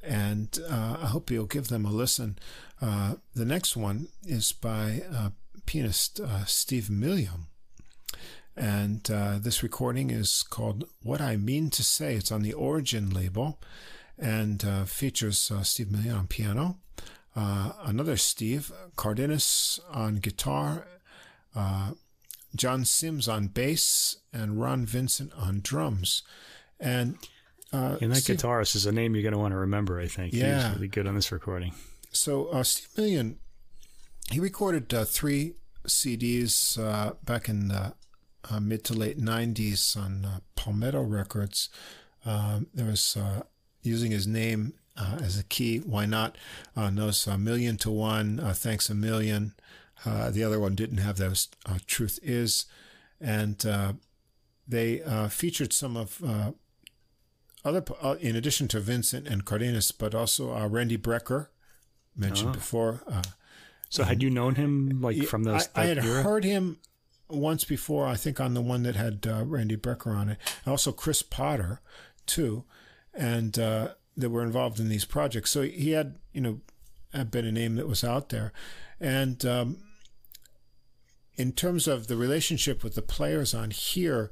and I hope you'll give them a listen. The next one is by pianist Steve Milliam, and this recording is called What I Mean to Say. It's on the Origin label, and features Steve Milliam on piano, another Steve, Cardenas on guitar, John Sims on bass, and Ron Vincent on drums. And that guitarist is a name you're going to want to remember, I think. Yeah. He's really good on this recording. So Steve Milliam, he recorded 3 CDs back in the mid to late 90s on Palmetto Records. There was using his name as a key. Why not? Those Million to One, Thanks a Million. The other one didn't have those. Truth Is. And they featured some of other, in addition to Vincent and Cardenas, but also Randy Brecker, mentioned before. So had you known him from those? I had heard him once before, I think on the one that had Randy Brecker on it. And also Chris Potter, too, and that were involved in these projects. So he had, had been a name that was out there. And in terms of the relationship with the players on here,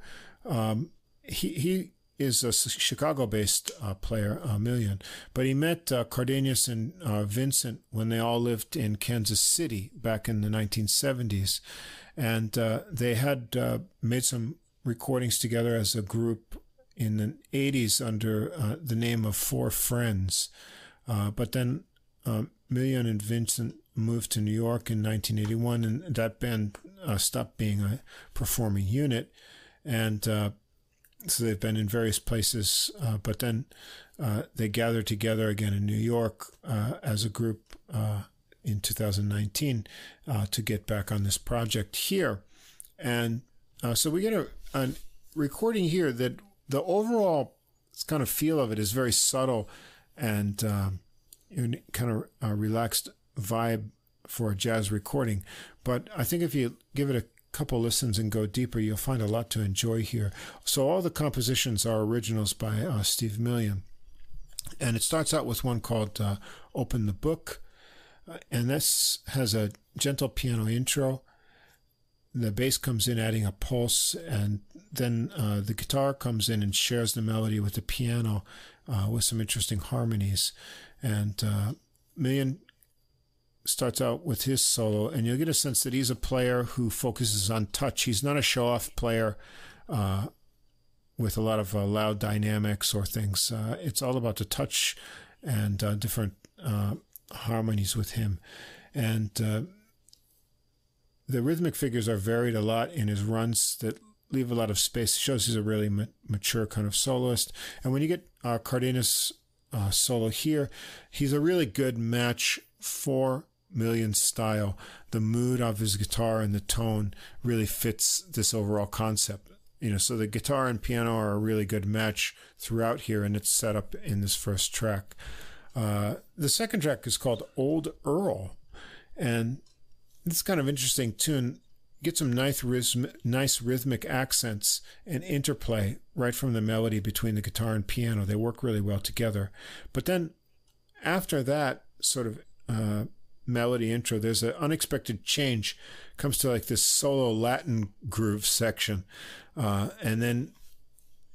he is a Chicago-based player, Million, but he met Cardenas and Vincent when they all lived in Kansas City back in the 1970s, and they had made some recordings together as a group in the 80s under the name of Four Friends, but then Million and Vincent moved to New York in 1981, and that band stopped being a performing unit, and so they've been in various places, but then they gathered together again in New York as a group in 2019 to get back on this project here. And so we get a recording here that the overall kind of feel of it is very subtle and kind of a relaxed vibe for a jazz recording. But I think if you give it a couple listens and go deeper, you'll find a lot to enjoy here. So all the compositions are originals by Steve McMillen. And it starts out with one called Open the Book. And this has a gentle piano intro. The bass comes in adding a pulse, and then the guitar comes in and shares the melody with the piano with some interesting harmonies. And McMillen starts out with his solo, and you'll get a sense that he's a player who focuses on touch. He's not a show-off player with a lot of loud dynamics or things. It's all about the touch and different harmonies with him. And the rhythmic figures are varied a lot in his runs that leave a lot of space. It shows he's a really mature kind of soloist. And when you get Cardenas solo here, he's a really good match for McMillen's style. The mood of his guitar and the tone really fits this overall concept. So the guitar and piano are a really good match throughout here, and it's set up in this first track. The second track is called Old Earl, and it's kind of interesting tune. Get some nice rhythmic accents and interplay right from the melody between the guitar and piano. They work really well together. But then after that sort of melody intro, there's an unexpected change. Comes to like this solo Latin groove section. And then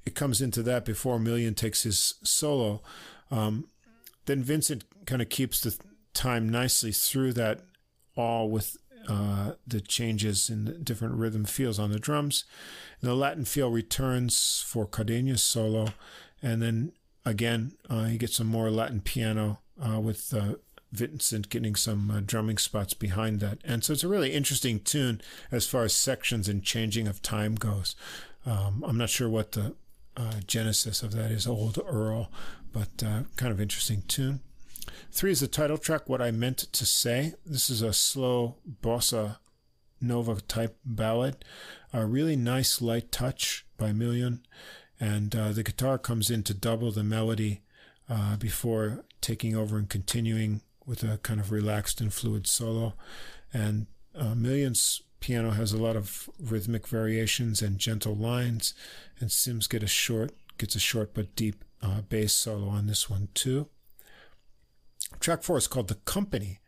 it comes into that before McMillen takes his solo. Then Vincent kind of keeps the time nicely through that, all with the changes in the different rhythm feels on the drums. And the Latin feel returns for Cardenas solo. And then again, you get some more Latin piano with Vincent getting some drumming spots behind that. And so it's a really interesting tune as far as sections and changing of time goes. I'm not sure what the genesis of that is, Old Earl, but kind of interesting tune. 3 is the title track, What I Meant to Say. This is a slow bossa nova type ballad. A really nice light touch by McMillen, and the guitar comes in to double the melody before taking over and continuing with a kind of relaxed and fluid solo. And McMillen's piano has a lot of rhythmic variations and gentle lines, and Sims gets a short but deep bass solo on this one too. Track 4 is called The Company.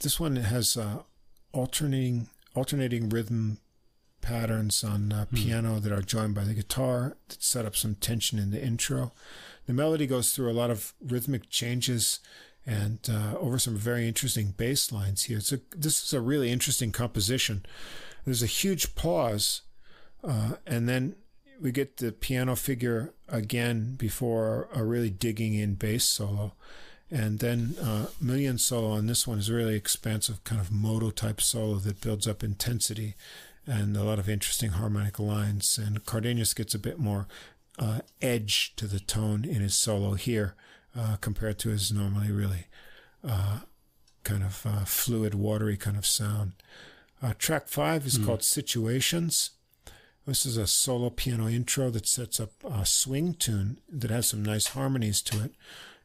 This one has alternating rhythm patterns on piano that are joined by the guitar that set up some tension in the intro. The melody goes through a lot of rhythmic changes and over some very interesting bass lines here. This is a really interesting composition. There's a huge pause, and then we get the piano figure again before a really digging in bass solo. And then McMillen's solo on this one is a really expansive kind of modal type solo that builds up intensity and a lot of interesting harmonic lines. And Cardenas gets a bit more edge to the tone in his solo here compared to his normally really kind of fluid, watery kind of sound. Track 5 is called Situations. This is a solo piano intro that sets up a swing tune that has some nice harmonies to it.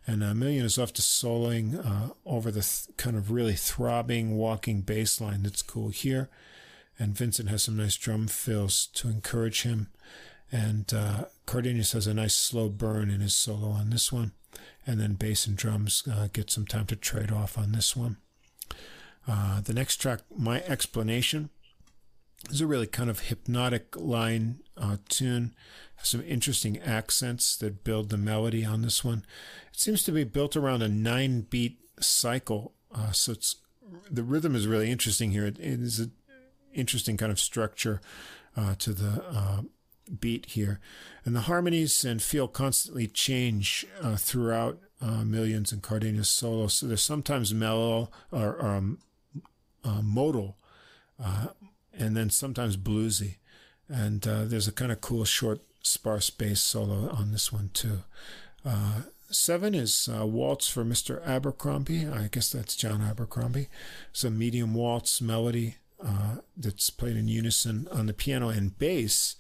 And McMillen is off to soloing over the kind of really throbbing, walking bass line that's cool here. And Vincent has some nice drum fills to encourage him. And Cardenas has a nice slow burn in his solo on this one. And then bass and drums get some time to trade off on this one. The next track, My Explanation, is a really kind of hypnotic line tune. Has some interesting accents that build the melody on this one. It seems to be built around a 9-beat cycle, so the rhythm is really interesting here. It is an interesting kind of structure to the beat here, and the harmonies and feel constantly change throughout McMillen's and Cardenas solos. So they're sometimes mellow or modal, and then sometimes bluesy. And there's a kind of cool, short, sparse bass solo on this one too. 7 is Waltz for Mr. Abercrombie. I guess that's John Abercrombie. It's a medium waltz melody that's played in unison on the piano and bass,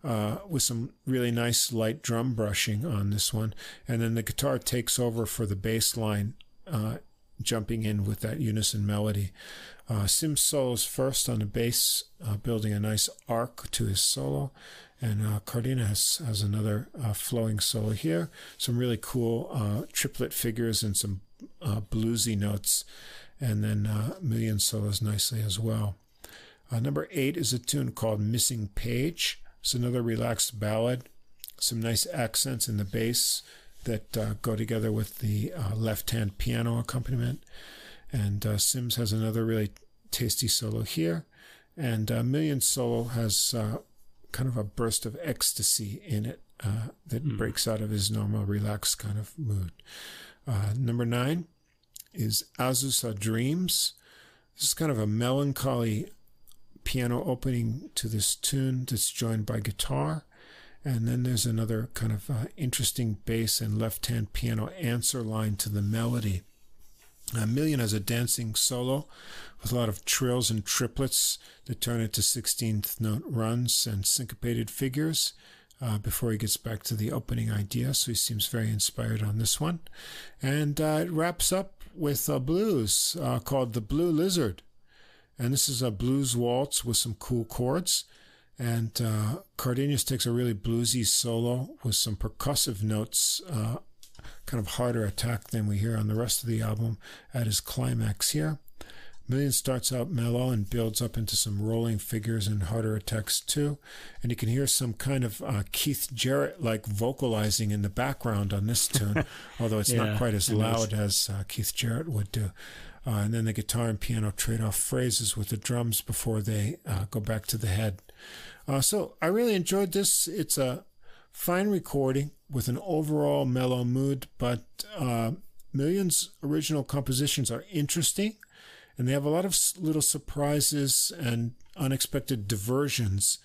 with some really nice light drum brushing on this one. And then the guitar takes over for the bass line, jumping in with that unison melody. Sims solos first on the bass, building a nice arc to his solo. And Cardenas has another flowing solo here. Some really cool triplet figures and some bluesy notes. And then McMillen solos nicely as well. Number 8 is a tune called Missing Page. It's another relaxed ballad. Some nice accents in the bass that go together with the left-hand piano accompaniment. And Sims has another really tasty solo here. And McMillen's solo has kind of a burst of ecstasy in it that breaks out of his normal relaxed kind of mood. Number 9 is Azusa Dreams. This is kind of a melancholy piano opening to this tune that's joined by guitar. And then there's another kind of interesting bass and left-hand piano answer line to the melody. McMillen has a dancing solo with a lot of trills and triplets that turn into 16th note runs and syncopated figures before he gets back to the opening idea. So he seems very inspired on this one. And it wraps up with a blues called The Blue Lizard. And this is a blues waltz with some cool chords. And Cardenas takes a really bluesy solo with some percussive notes, kind of harder attack than we hear on the rest of the album at his climax here. McMillen starts out mellow and builds up into some rolling figures and harder attacks too. And you can hear some kind of Keith Jarrett-like vocalizing in the background on this tune, although it's not quite as loud as Keith Jarrett would do. And then the guitar and piano trade off phrases with the drums before they go back to the head. So I really enjoyed this. It's a fine recording with an overall mellow mood, but McMillen's original compositions are interesting, and they have a lot of little surprises and unexpected diversions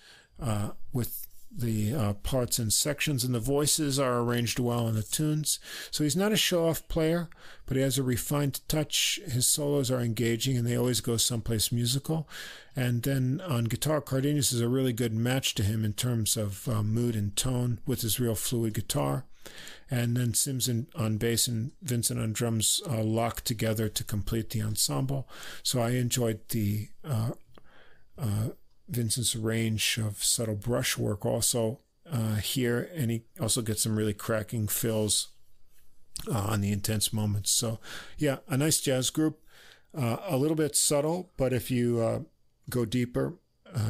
with the parts and sections, and the voices are arranged well in the tunes. So he's not a show-off player, but he has a refined touch. His solos are engaging, and they always go someplace musical. And then on guitar, Cardenas is a really good match to him in terms of mood and tone with his real fluid guitar. And then Sims on bass and Vincent on drums lock together to complete the ensemble. So I enjoyed the Vincent's range of subtle brushwork also here, and he also gets some really cracking fills on the intense moments. So yeah, a nice jazz group, a little bit subtle, but if you go deeper,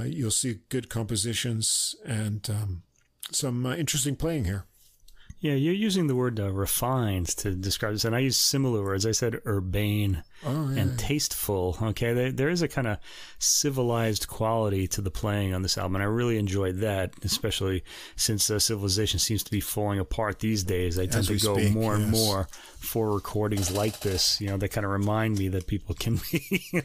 you'll see good compositions and some interesting playing here. Yeah, you're using the word refined to describe this, and I use similar words. I said urbane and tasteful. Okay, there is a kind of civilized quality to the playing on this album, and I really enjoyed that, especially since civilization seems to be falling apart these days. I tend to go more and more for recordings like this, that kind of remind me that people can be,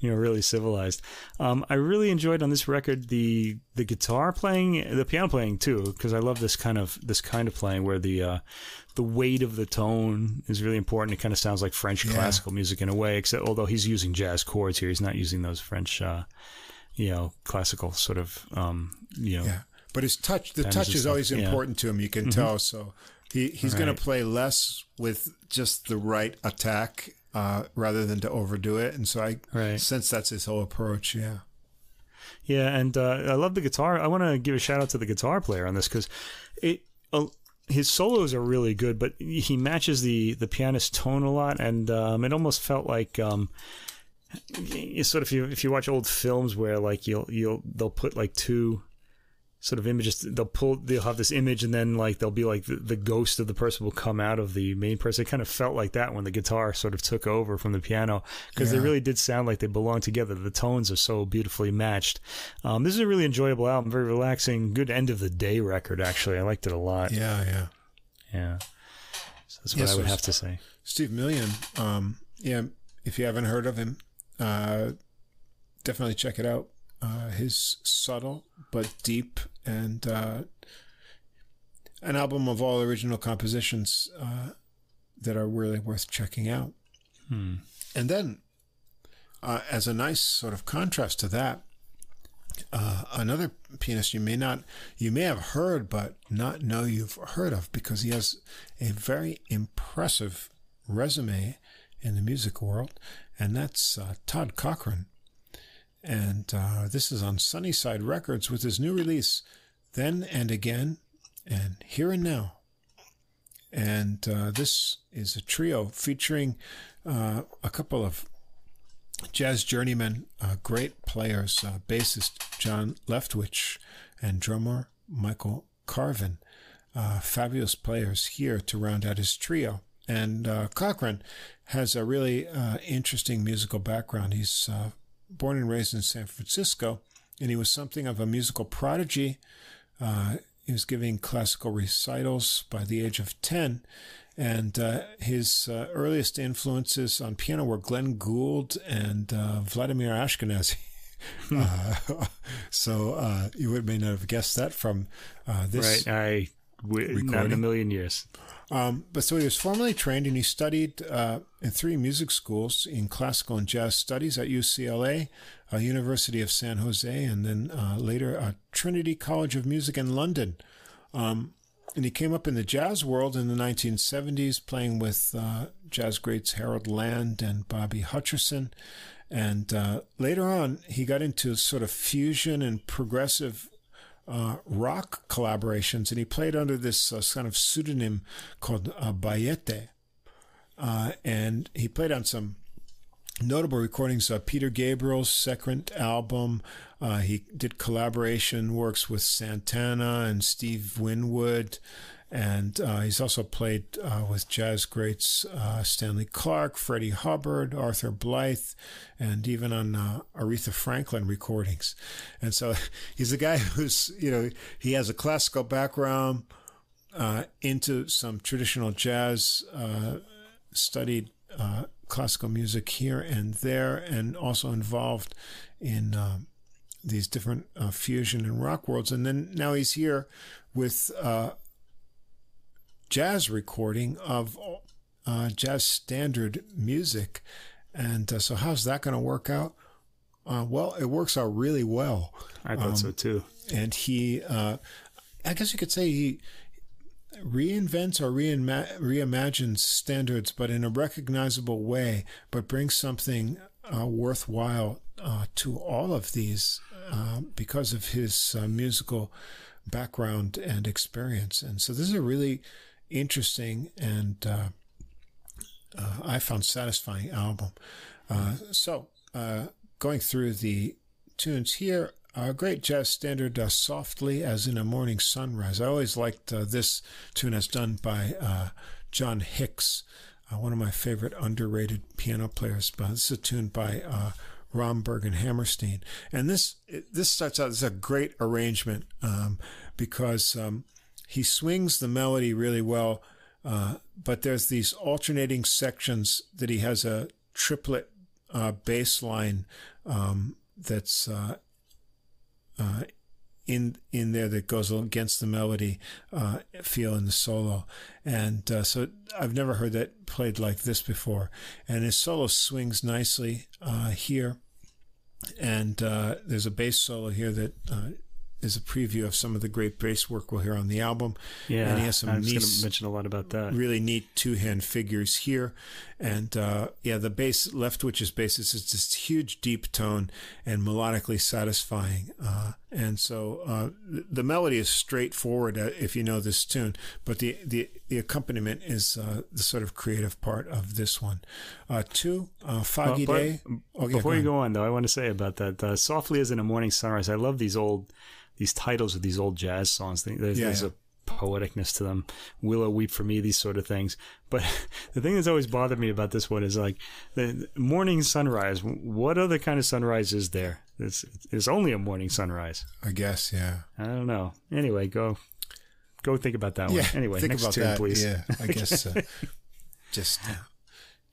really civilized. I really enjoyed on this record the guitar playing, the piano playing too, because I love this kind of playing where the weight of the tone is really important. It kind of sounds like French classical music in a way, except although he's using jazz chords here, he's not using those French, classical sort of, But his touch, the touch is always important to him. You can tell. So he's going to play less with just the right attack rather than to overdo it. And so I sense that's his whole approach. Yeah. Yeah, and I love the guitar. I want to give a shout out to the guitar player on this because his solos are really good, but he matches the pianist's tone a lot, and it almost felt like sort of if you watch old films where like they'll put like two sort of images, they'll have this image, and then like they'll be like the ghost of the person will come out of the main person. It kind of felt like that when the guitar sort of took over from the piano, because they really did sound like they belong together. The tones are so beautifully matched. This is a really enjoyable album, very relaxing, good end of the day record. Actually, I liked it a lot. Yeah. So that's what I would have to say. Steve McMillen, if you haven't heard of him, definitely check it out. His subtle but deep and an album of all original compositions that are really worth checking out. And then, as a nice sort of contrast to that, another pianist you may have heard but not know you've heard of, because he has a very impressive resume in the music world, and that's Todd Cochran. And this is on Sunnyside Records with his new release, Then and Again, and Here and Now. And this is a trio featuring a couple of jazz journeymen, great players, bassist John Leftwich and drummer Michael Carvin. Fabulous players here to round out his trio. And Cochran has a really interesting musical background. He's born and raised in San Francisco, and he was something of a musical prodigy. He was giving classical recitals by the age of 10, and his earliest influences on piano were Glenn Gould and Vladimir Ashkenazy. So you may not have guessed that from this recording. Not in a million years. But so he was formally trained, and he studied in 3 music schools in classical and jazz studies at UCLA, University of San Jose, and then later Trinity College of Music in London. And he came up in the jazz world in the 1970s, playing with jazz greats Harold Land and Bobby Hutcherson. And later on, he got into sort of fusion and progressive rock collaborations, and he played under this kind of pseudonym called Bayete. And he played on some notable recordings, Peter Gabriel's second album. He did collaboration works with Santana and Steve Winwood, and he's also played with jazz greats Stanley Clarke, Freddie Hubbard, Arthur Blythe, and even on Aretha Franklin recordings. And so he's a guy who's, he has a classical background, into some traditional jazz, studied classical music here and there, and also involved in these different fusion and rock worlds. And then now he's here with jazz recording of jazz standard music. And so how's that going to work out? Well, it works out really well. I thought so too. And he, I guess you could say he reinvents or reimagines standards, but in a recognizable way, but brings something worthwhile to all of these because of his musical background and experience. And so this is a really interesting and I found satisfying album. So going through the tunes here, a great jazz standard, Softly as in a Morning Sunrise. I always liked this tune as done by John Hicks, one of my favorite underrated piano players. But this is a tune by Romberg and Hammerstein. And this starts out, this is a great arrangement because he swings the melody really well, but there's these alternating sections that he has a triplet bass line that's in there that goes against the melody feel in the solo. And so I've never heard that played like this before. And his solo swings nicely here. And there's a bass solo here that is a preview of some of the great bass work we'll hear on the album. Yeah, and he has some I was going to mention a lot about that. Really neat two-hand figures here. And the bass, Leftwich's bass, is this huge deep tone and melodically satisfying. And so the melody is straightforward if you know this tune, but the accompaniment is the sort of creative part of this one. Foggy Day. Before you go on, though, I want to say about that, Softly as in a Morning Sunrise. I love these titles of these old jazz songs. There's a poeticness to them. Willow Weep for Me, these sort of things. But the thing that's always bothered me about this one is like the morning sunrise. What other kind of sunrise is there? It's only a morning sunrise, I guess. Yeah, I don't know. Anyway, go think about that one. Anyway, think next about tune, that, please. Yeah, I guess just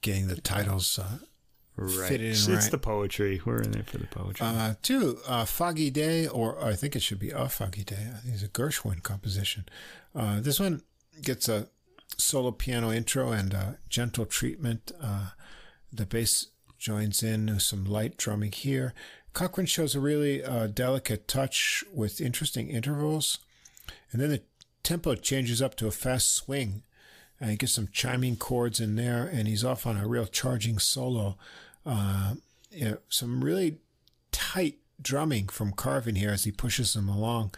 getting the titles fit it in It's right. the poetry. We're in there for the poetry. Two, Foggy Day, or I think it should be A Foggy Day. I think it's a Gershwin composition. This one gets a solo piano intro and a gentle treatment. The bass joins in with some light drumming here. Cochran shows a really delicate touch with interesting intervals. And then the tempo changes up to a fast swing. And he gets some chiming chords in there, and he's off on a real charging solo. Some really tight drumming from Carvin here as he pushes them along.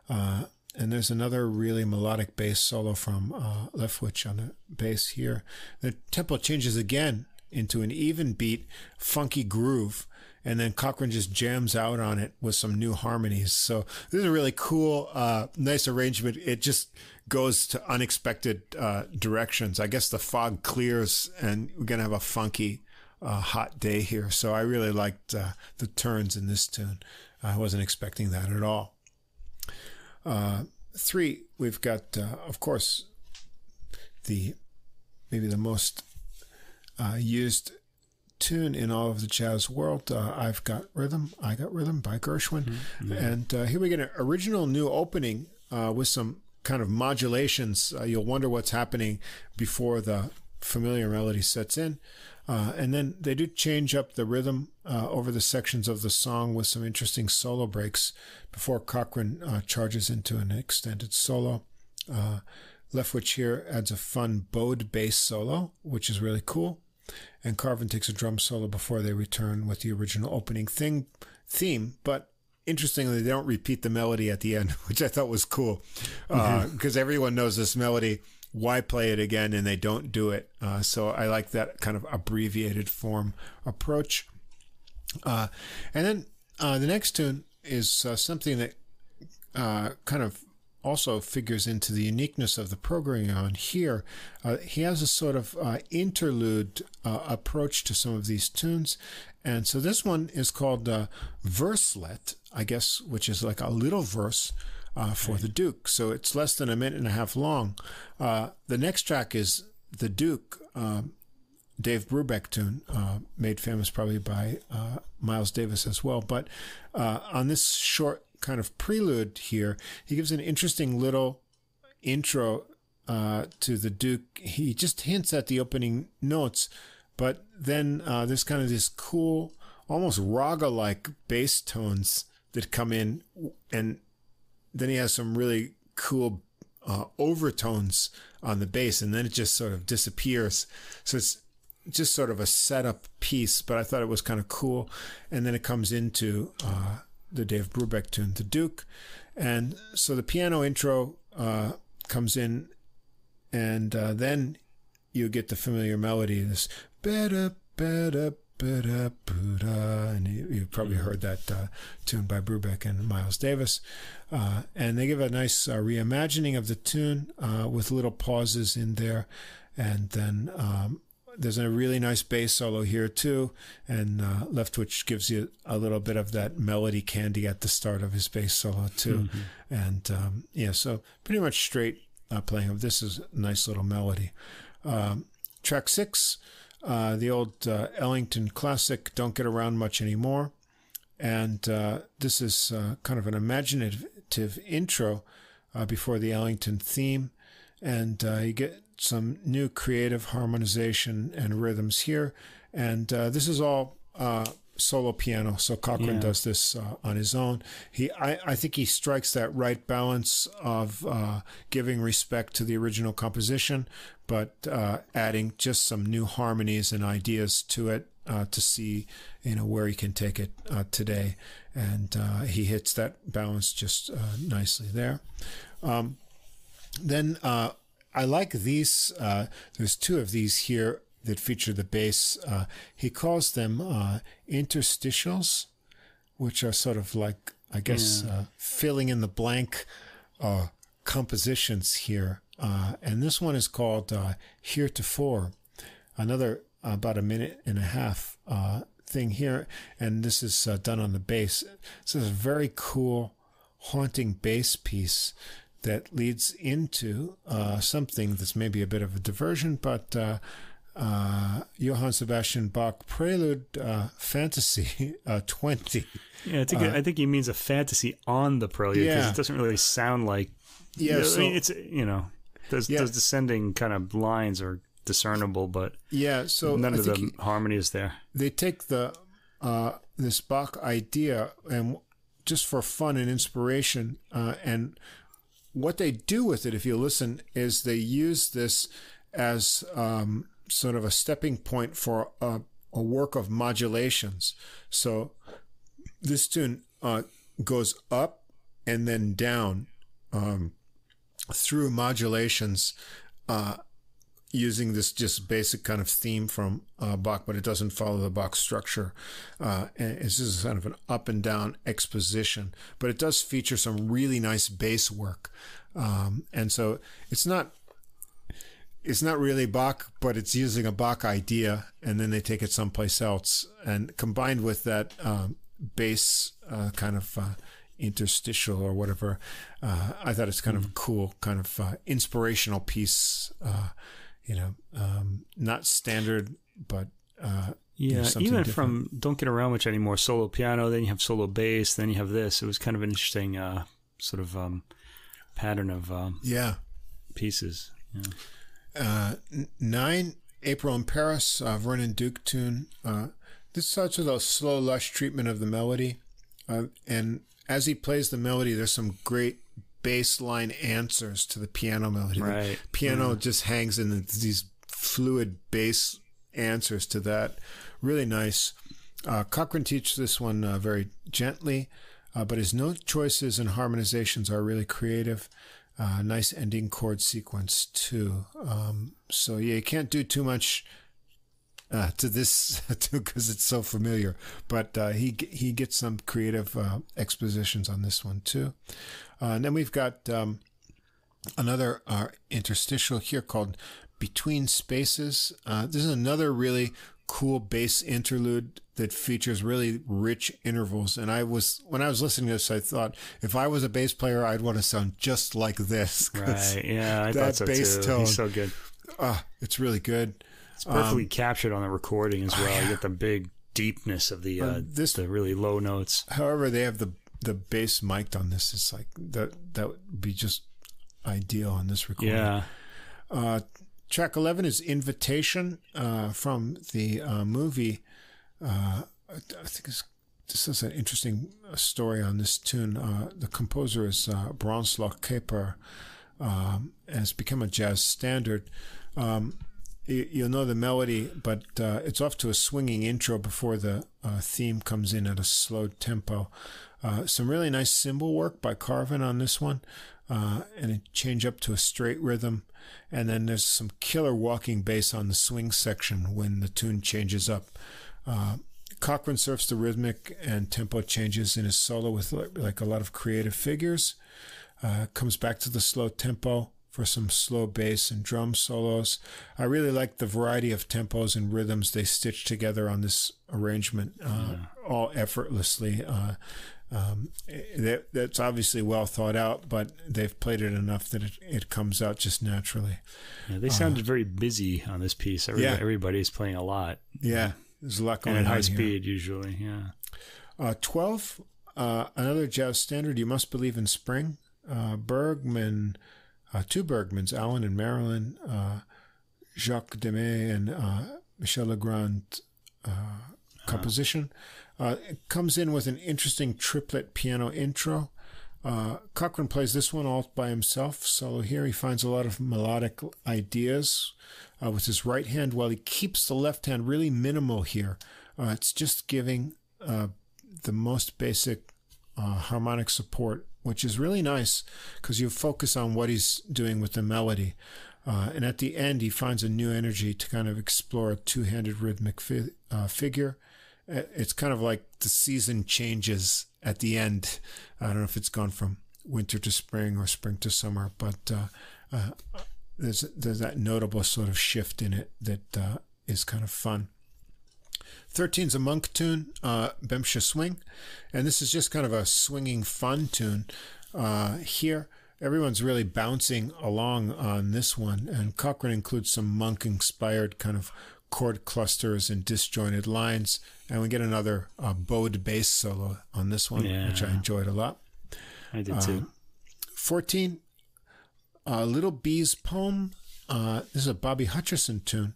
And there's another really melodic bass solo from Leftwich on the bass here. The tempo changes again into an even beat, funky groove, and then Cochran just jams out on it with some new harmonies. So this is a really cool, nice arrangement. It just goes to unexpected directions. I guess the fog clears, and we're going to have a funky, hot day here. So I really liked the turns in this tune. I wasn't expecting that at all. 3, we've got, of course, maybe the most used tune in all of the jazz world, I've Got Rhythm, I Got Rhythm by Gershwin. Mm-hmm. And here we get an original new opening with some kind of modulations. You'll wonder what's happening before the familiar melody sets in. And then they do change up the rhythm over the sections of the song with some interesting solo breaks before Cochran charges into an extended solo. Leftwich here adds a fun bowed bass solo, which is really cool. And Carvin takes a drum solo before they return with the original opening theme. But interestingly, they don't repeat the melody at the end, which I thought was cool because everyone knows this melody. Why play it again? And they don't do it. So I like that kind of abbreviated form approach. And then the next tune is something that kind of also figures into the uniqueness of the programming on here. He has a sort of interlude approach to some of these tunes. And so this one is called Verselet, I guess, which is like a little verse for the Duke. So it's less than a minute and a half long. The next track is the Duke, Dave Brubeck tune, made famous probably by Miles Davis as well. But on this short kind of prelude here, he gives an interesting little intro to the Duke. He just hints at the opening notes, but then there's kind of this cool, almost raga-like bass tones that come in, and then he has some really cool overtones on the bass, and then it just sort of disappears. So it's just sort of a setup piece, but I thought it was kind of cool. And then it comes into the Dave Brubeck tune, The Duke. And so the piano intro comes in, and then you get the familiar melody, this ba-da, ba-da, ba-da, ba-da, and you've probably heard that tune by Brubeck and Miles Davis. And they give a nice reimagining of the tune with little pauses in there. And then there's a really nice bass solo here too, and Leftwich gives you a little bit of that melody candy at the start of his bass solo too. Mm-hmm. And so pretty much straight playing of this is a nice little melody. Track 6, the old Ellington classic, Don't Get Around Much Anymore. And this is kind of an imaginative intro before the Ellington theme. And you get some new creative harmonization and rhythms here. And this is all solo piano. So Cochran does this on his own. I think he strikes that right balance of giving respect to the original composition, but adding just some new harmonies and ideas to it to see, where he can take it today. And he hits that balance just nicely there. Then I like these. There's 2 of these here that feature the bass. He calls them interstitials, which are sort of like, I guess, filling in the blank compositions here. And this one is called Heretofore, another about a minute and a half thing here. And this is done on the bass. This is a very cool, haunting bass piece that leads into something that's maybe a bit of a diversion, but Johann Sebastian Bach Prelude Fantasy 20. Yeah, I think he means a fantasy on the prelude, because it doesn't really sound like. Yeah, so, I mean, it's those descending kind of lines are discernible, but so none of the harmony is there. They take the this Bach idea and just for fun and inspiration, and what they do with it, if you listen, is they use this as sort of a stepping point for a work of modulations. So this tune goes up and then down through modulations using this just basic kind of theme from Bach, but it doesn't follow the Bach structure. And it's just kind of an up and down exposition, but it does feature some really nice bass work. And so it's not really Bach, but it's using a Bach idea, and then they take it someplace else. And combined with that bass kind of interstitial or whatever, I thought it's kind of a cool, kind of inspirational piece. Not standard, but even different. From Don't Get Around Much Anymore, solo piano, then you have solo bass, then you have this. It was kind of an interesting sort of pattern of pieces. Yeah. 9, April in Paris, Vernon Duke tune. This starts with a slow, lush treatment of the melody. And as he plays the melody, there's some great bass line answers to the piano melody. Right. The piano just hangs in these fluid bass answers to that. Really nice. Cochran teaches this one very gently, but his note choices and harmonizations are really creative. Nice ending chord sequence too. So you can't do too much to this because it's so familiar. But he gets some creative expositions on this one too. And then we've got another interstitial here called Between Spaces. This is another really cool bass interlude that features really rich intervals. And when I was listening to this, I thought if I was a bass player, I'd want to sound just like this. Right. Yeah, I thought so bass too. Tone, he's so good. It's really good. It's perfectly captured on the recording as well. You get the big deepness of the really low notes. However, they have the bass mic'd on this. It's like that would be just ideal on this recording. Yeah. Track 11 is Invitation from the movie. I think this is an interesting story on this tune. The composer is Bronsloch Kaper. Has become a jazz standard. You'll know the melody, but it's off to a swinging intro before the theme comes in at a slow tempo. Some really nice cymbal work by Carvin on this one, and it change up to a straight rhythm. And then there's some killer walking bass on the swing section when the tune changes up. Cochran surfs the rhythmic and tempo changes in his solo with like a lot of creative figures. Comes back to the slow tempo for some slow bass and drum solos. I really like the variety of tempos and rhythms they stitch together on this arrangement, all effortlessly. That's obviously well thought out, but they've played it enough that it comes out just naturally. Yeah, they sounded very busy on this piece. Everybody's playing a lot. Yeah, there's a lot going on and at high here. speed usually. Yeah. 12, another jazz standard. You Must Believe in Spring. Bergman, two Bergmans, Alan and Marilyn, Jacques Demy and Michel Legrand composition. It comes in with an interesting triplet piano intro. Cochran plays this one all by himself. Solo here, he finds a lot of melodic ideas with his right hand, while he keeps the left hand really minimal here. It's just giving the most basic harmonic support, which is really nice because you focus on what he's doing with the melody. And at the end, he finds a new energy to kind of explore a two-handed rhythmic figure. It's kind of like the season changes at the end. I don't know if it's gone from winter to spring or spring to summer, but there's that notable sort of shift in it that is kind of fun. 13's a Monk tune, Bemsha Swing, and this is just kind of a swinging fun tune. Here, everyone's really bouncing along on this one. And Cochran includes some monk-inspired kind of chord clusters and disjointed lines. And we get another bowed bass solo on this one, which I enjoyed a lot. I did too. 14, Little Bee's Poem. This is a Bobby Hutcherson tune.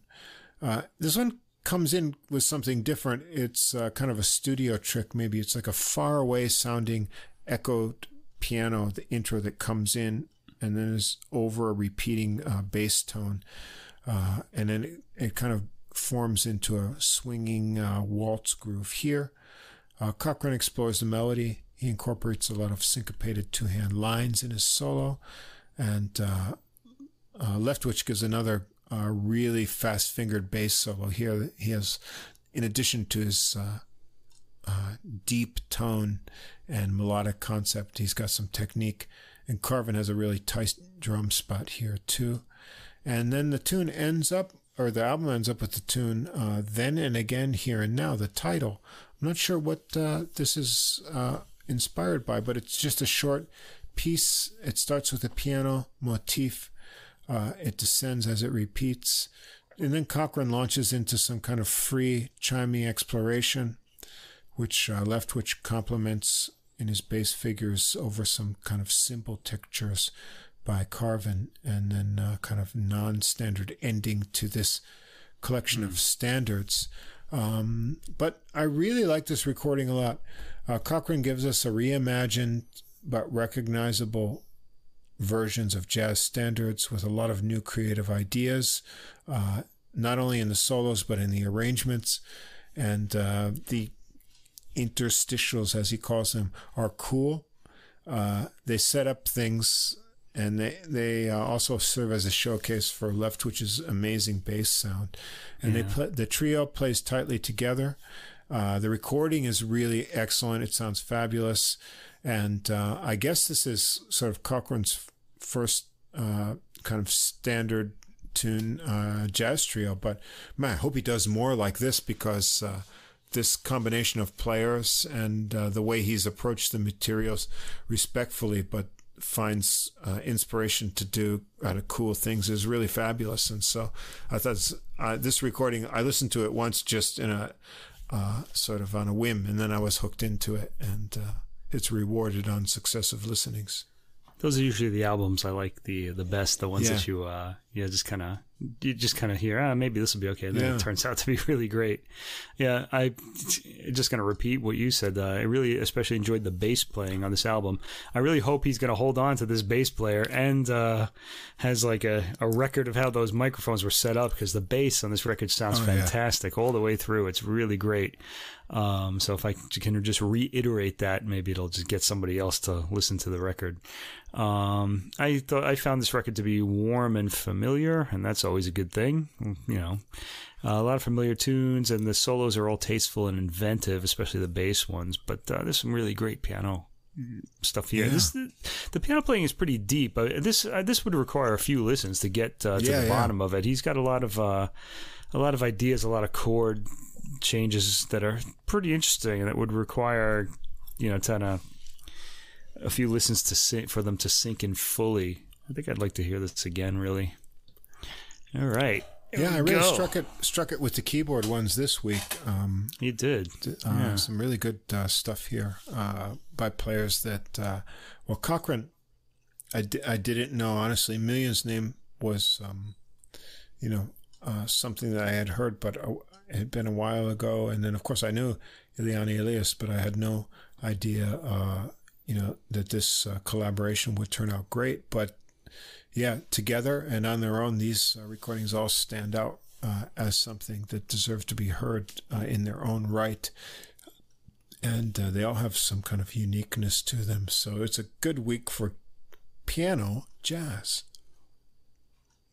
This one comes in with something different. It's kind of a studio trick. Maybe it's like a far away sounding echoed piano, the intro that comes in, and then is over a repeating bass tone. And then it kind of forms into a swinging waltz groove here. Cochran explores the melody. He incorporates a lot of syncopated two-hand lines in his solo. And Leftwich gives another really fast-fingered bass solo here. He has, in addition to his deep tone and melodic concept, he's got some technique. And Carvin has a really tight drum spot here too. And then the tune ends up, or the album ends up with the tune Then and Again, Here and Now, the title. I'm not sure what this is inspired by, but it's just a short piece. It starts with a piano motif. It descends as it repeats. And then Cochran launches into some kind of free chiming exploration, which Leftwich complements in his bass figures over some kind of simple textures by Carvin, and then kind of non-standard ending to this collection of standards. But I really like this recording a lot. Cochran gives us a reimagined but recognizable versions of jazz standards with a lot of new creative ideas, not only in the solos but in the arrangements. And the interstitials, as he calls them, are cool. They set up things, and they also serve as a showcase for Leftwich's amazing bass sound. And the trio plays tightly together. The recording is really excellent. It sounds fabulous. And I guess this is sort of Cochran's first kind of standard tune jazz trio. But man, I hope he does more like this, because this combination of players and the way he's approached the materials respectfully, but finds inspiration to do cool things, is really fabulous. And so I thought this recording, I listened to it once just in a sort of on a whim, and then I was hooked into it, and it's rewarded on successive listenings. Those are usually the albums I like the best, the ones that you just kind of hear, maybe this will be okay, and then it turns out to be really great. Yeah, I just going to repeat what you said. I really especially enjoyed the bass playing on this album. I really hope he's going to hold on to this bass player and has like a record of how those microphones were set up, because the bass on this record sounds fantastic all the way through. It's really great. So if I can just reiterate that, maybe it'll just get somebody else to listen to the record. I found this record to be warm and familiar, and that's always a good thing. You know, a lot of familiar tunes, and the solos are all tasteful and inventive, especially the bass ones. But there's some really great piano stuff here. Yeah. The piano playing is pretty deep. This would require a few listens to get to the bottom of it. He's got a lot of ideas, a lot of chord changes that are pretty interesting, and that would require, a few listens for them to sink in fully. I think I'd like to hear this again, really. All right. I really struck it with the keyboard ones this week. You did. Some really good stuff here by players that, Cochran, I didn't know, honestly. Million's name was, something that I had heard, but it had been a while ago. And then, of course, I knew Eliane Elias, but I had no idea, that this collaboration would turn out great. But yeah, together and on their own, these recordings all stand out as something that deserves to be heard in their own right. And they all have some kind of uniqueness to them. So it's a good week for piano jazz.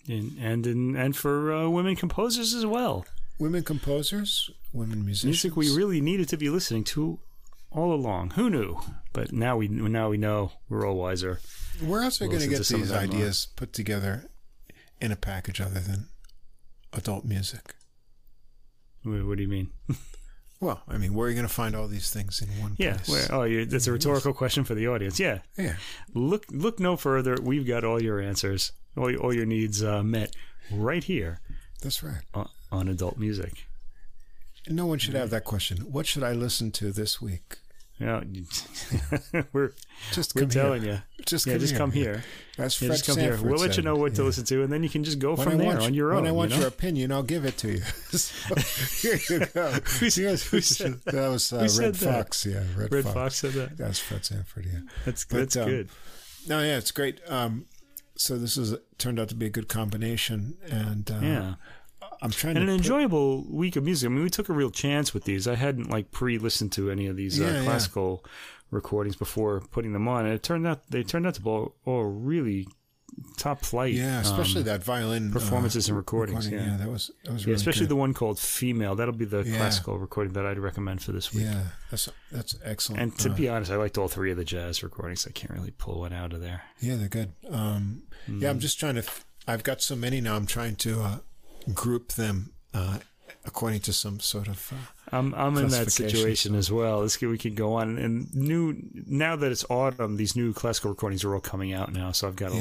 And for women composers as well. Women composers, women musicians. Music we really needed to be listening to all along. Who knew? But now we know. We're all wiser. Where else are we going to get these ideas put together in a package other than adult music? What do you mean? Well, I mean, where are you going to find all these things in one place? That's a rhetorical question for the audience. Yeah. Look no further. We've got all your answers, all your needs met right here. That's right. On adult music. No one should have that question. What should I listen to this week? Yeah, we're telling you. Just come here. As Fred just come here. We'll let you know what to listen to, and then you can just go from there on your own. When I want your opinion, I'll give it to you. So, here you go. Who said that? Was Red Fox. Yeah, Red Fox said that. That's Fred Sanford. Yeah, that's good. No, yeah, it's great. So this turned out to be a good combination, and I'm trying an enjoyable week of music. I mean, we took a real chance with these. I hadn't pre-listened to any of these classical recordings before putting them on, and they turned out to be all really top flight. Yeah, especially that violin performances and recordings. Yeah, that was really especially good. the one called "Female." That'll be the classical recording that I'd recommend for this week. Yeah, that's excellent. And to be honest, I liked all three of the jazz recordings. I can't really pull one out of there. Yeah, they're good. Yeah, I'm just trying to. I've got so many now. I'm trying to group them according to some sort of I'm in that situation as well. We can go on. And now that it's autumn, these new classical recordings are all coming out now. So I've got a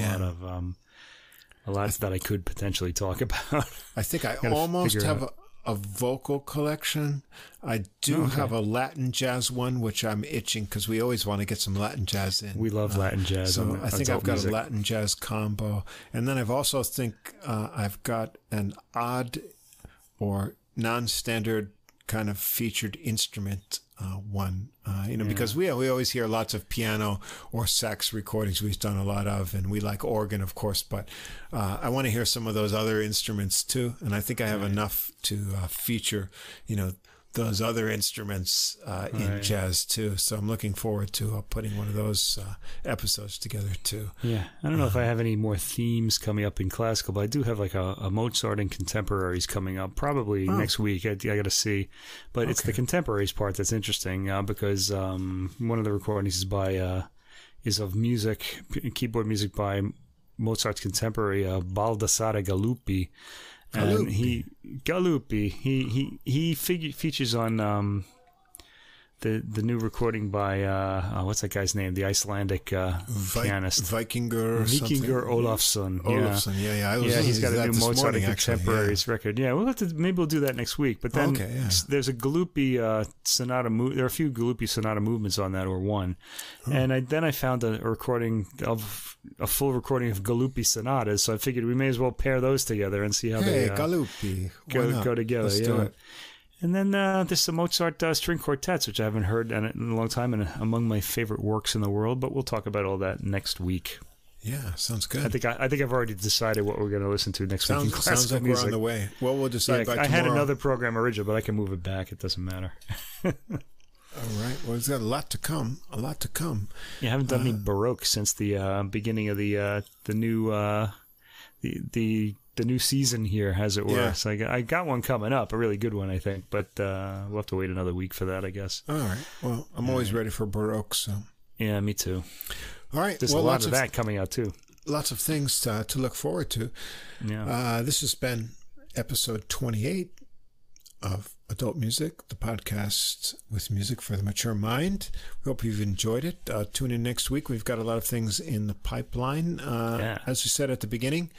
lot that I could potentially talk about. I think I almost have a vocal collection. I do have a Latin jazz one, which I'm itching because we always want to get some Latin jazz in. We love Latin jazz. So I think I've got a Latin jazz combo. And then I've also I've got an odd or non-standard kind of featured instrument one, because we always hear lots of piano or sax recordings we've done a lot of, and we like organ, of course, but I want to hear some of those other instruments too, and I think I have enough to feature, those other instruments in jazz too. So I'm looking forward to putting one of those episodes together too. Yeah, I don't know if I have any more themes coming up in classical, but I do have a Mozart and contemporaries coming up probably next week. I got to see, but it's the contemporaries part that's interesting because one of the recordings is of music, keyboard music by Mozart's contemporary Baldassare Galuppi. And he features on the new recording by what's that guy's name? The Icelandic pianist Vikingur Olafsson. He's got a new Mozart and Contemporaries record. Yeah, maybe we'll do that next week. But then there's a Galuppi sonata. There are a few Galuppi sonata movements on that, or one. And then I found a full recording of Galuppi sonatas. So I figured we may as well pair those together and see how they Galuppi go together. Let's do it. And then there's some Mozart string quartets, which I haven't heard in a long time, and among my favorite works in the world. But we'll talk about all that next week. Yeah, sounds good. I think I've already decided what we're going to listen to next week in classical sounds like music. We're on the way. Well, we'll decide by tomorrow. I had another program original, but I can move it back. It doesn't matter. All right. Well, it's got a lot to come. You haven't done any Baroque since the beginning of the new season here, as it were. Yeah. So I got one coming up, a really good one, I think. But we'll have to wait another week for that, I guess. All right. Well, I'm always ready for Baroque. So. Yeah, me too. All right. There's a lot of that coming out too. Lots of things to look forward to. Yeah. This has been episode 28 of Adult Music, the podcast with music for the mature mind. We hope you've enjoyed it. Tune in next week. We've got a lot of things in the pipeline. As we said at the beginning,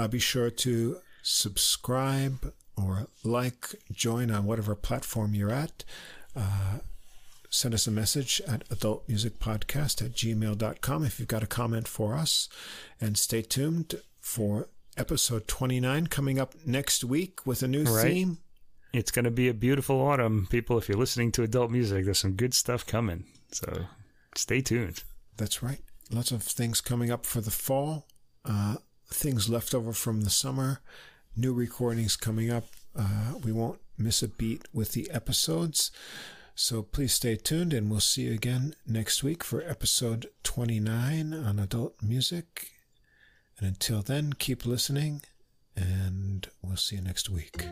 be sure to subscribe or join on whatever platform you're at. Send us a message at adultmusicpodcast@gmail.com if you've got a comment for us. And stay tuned for episode 29 coming up next week with a new theme. It's going to be a beautiful autumn, people. If you're listening to adult music, there's some good stuff coming. So stay tuned. That's right. Lots of things coming up for the fall. Things left over from the summer. New recordings coming up. We won't miss a beat with the episodes. So please stay tuned, and we'll see you again next week for episode 29 on adult music. And until then, keep listening, and we'll see you next week.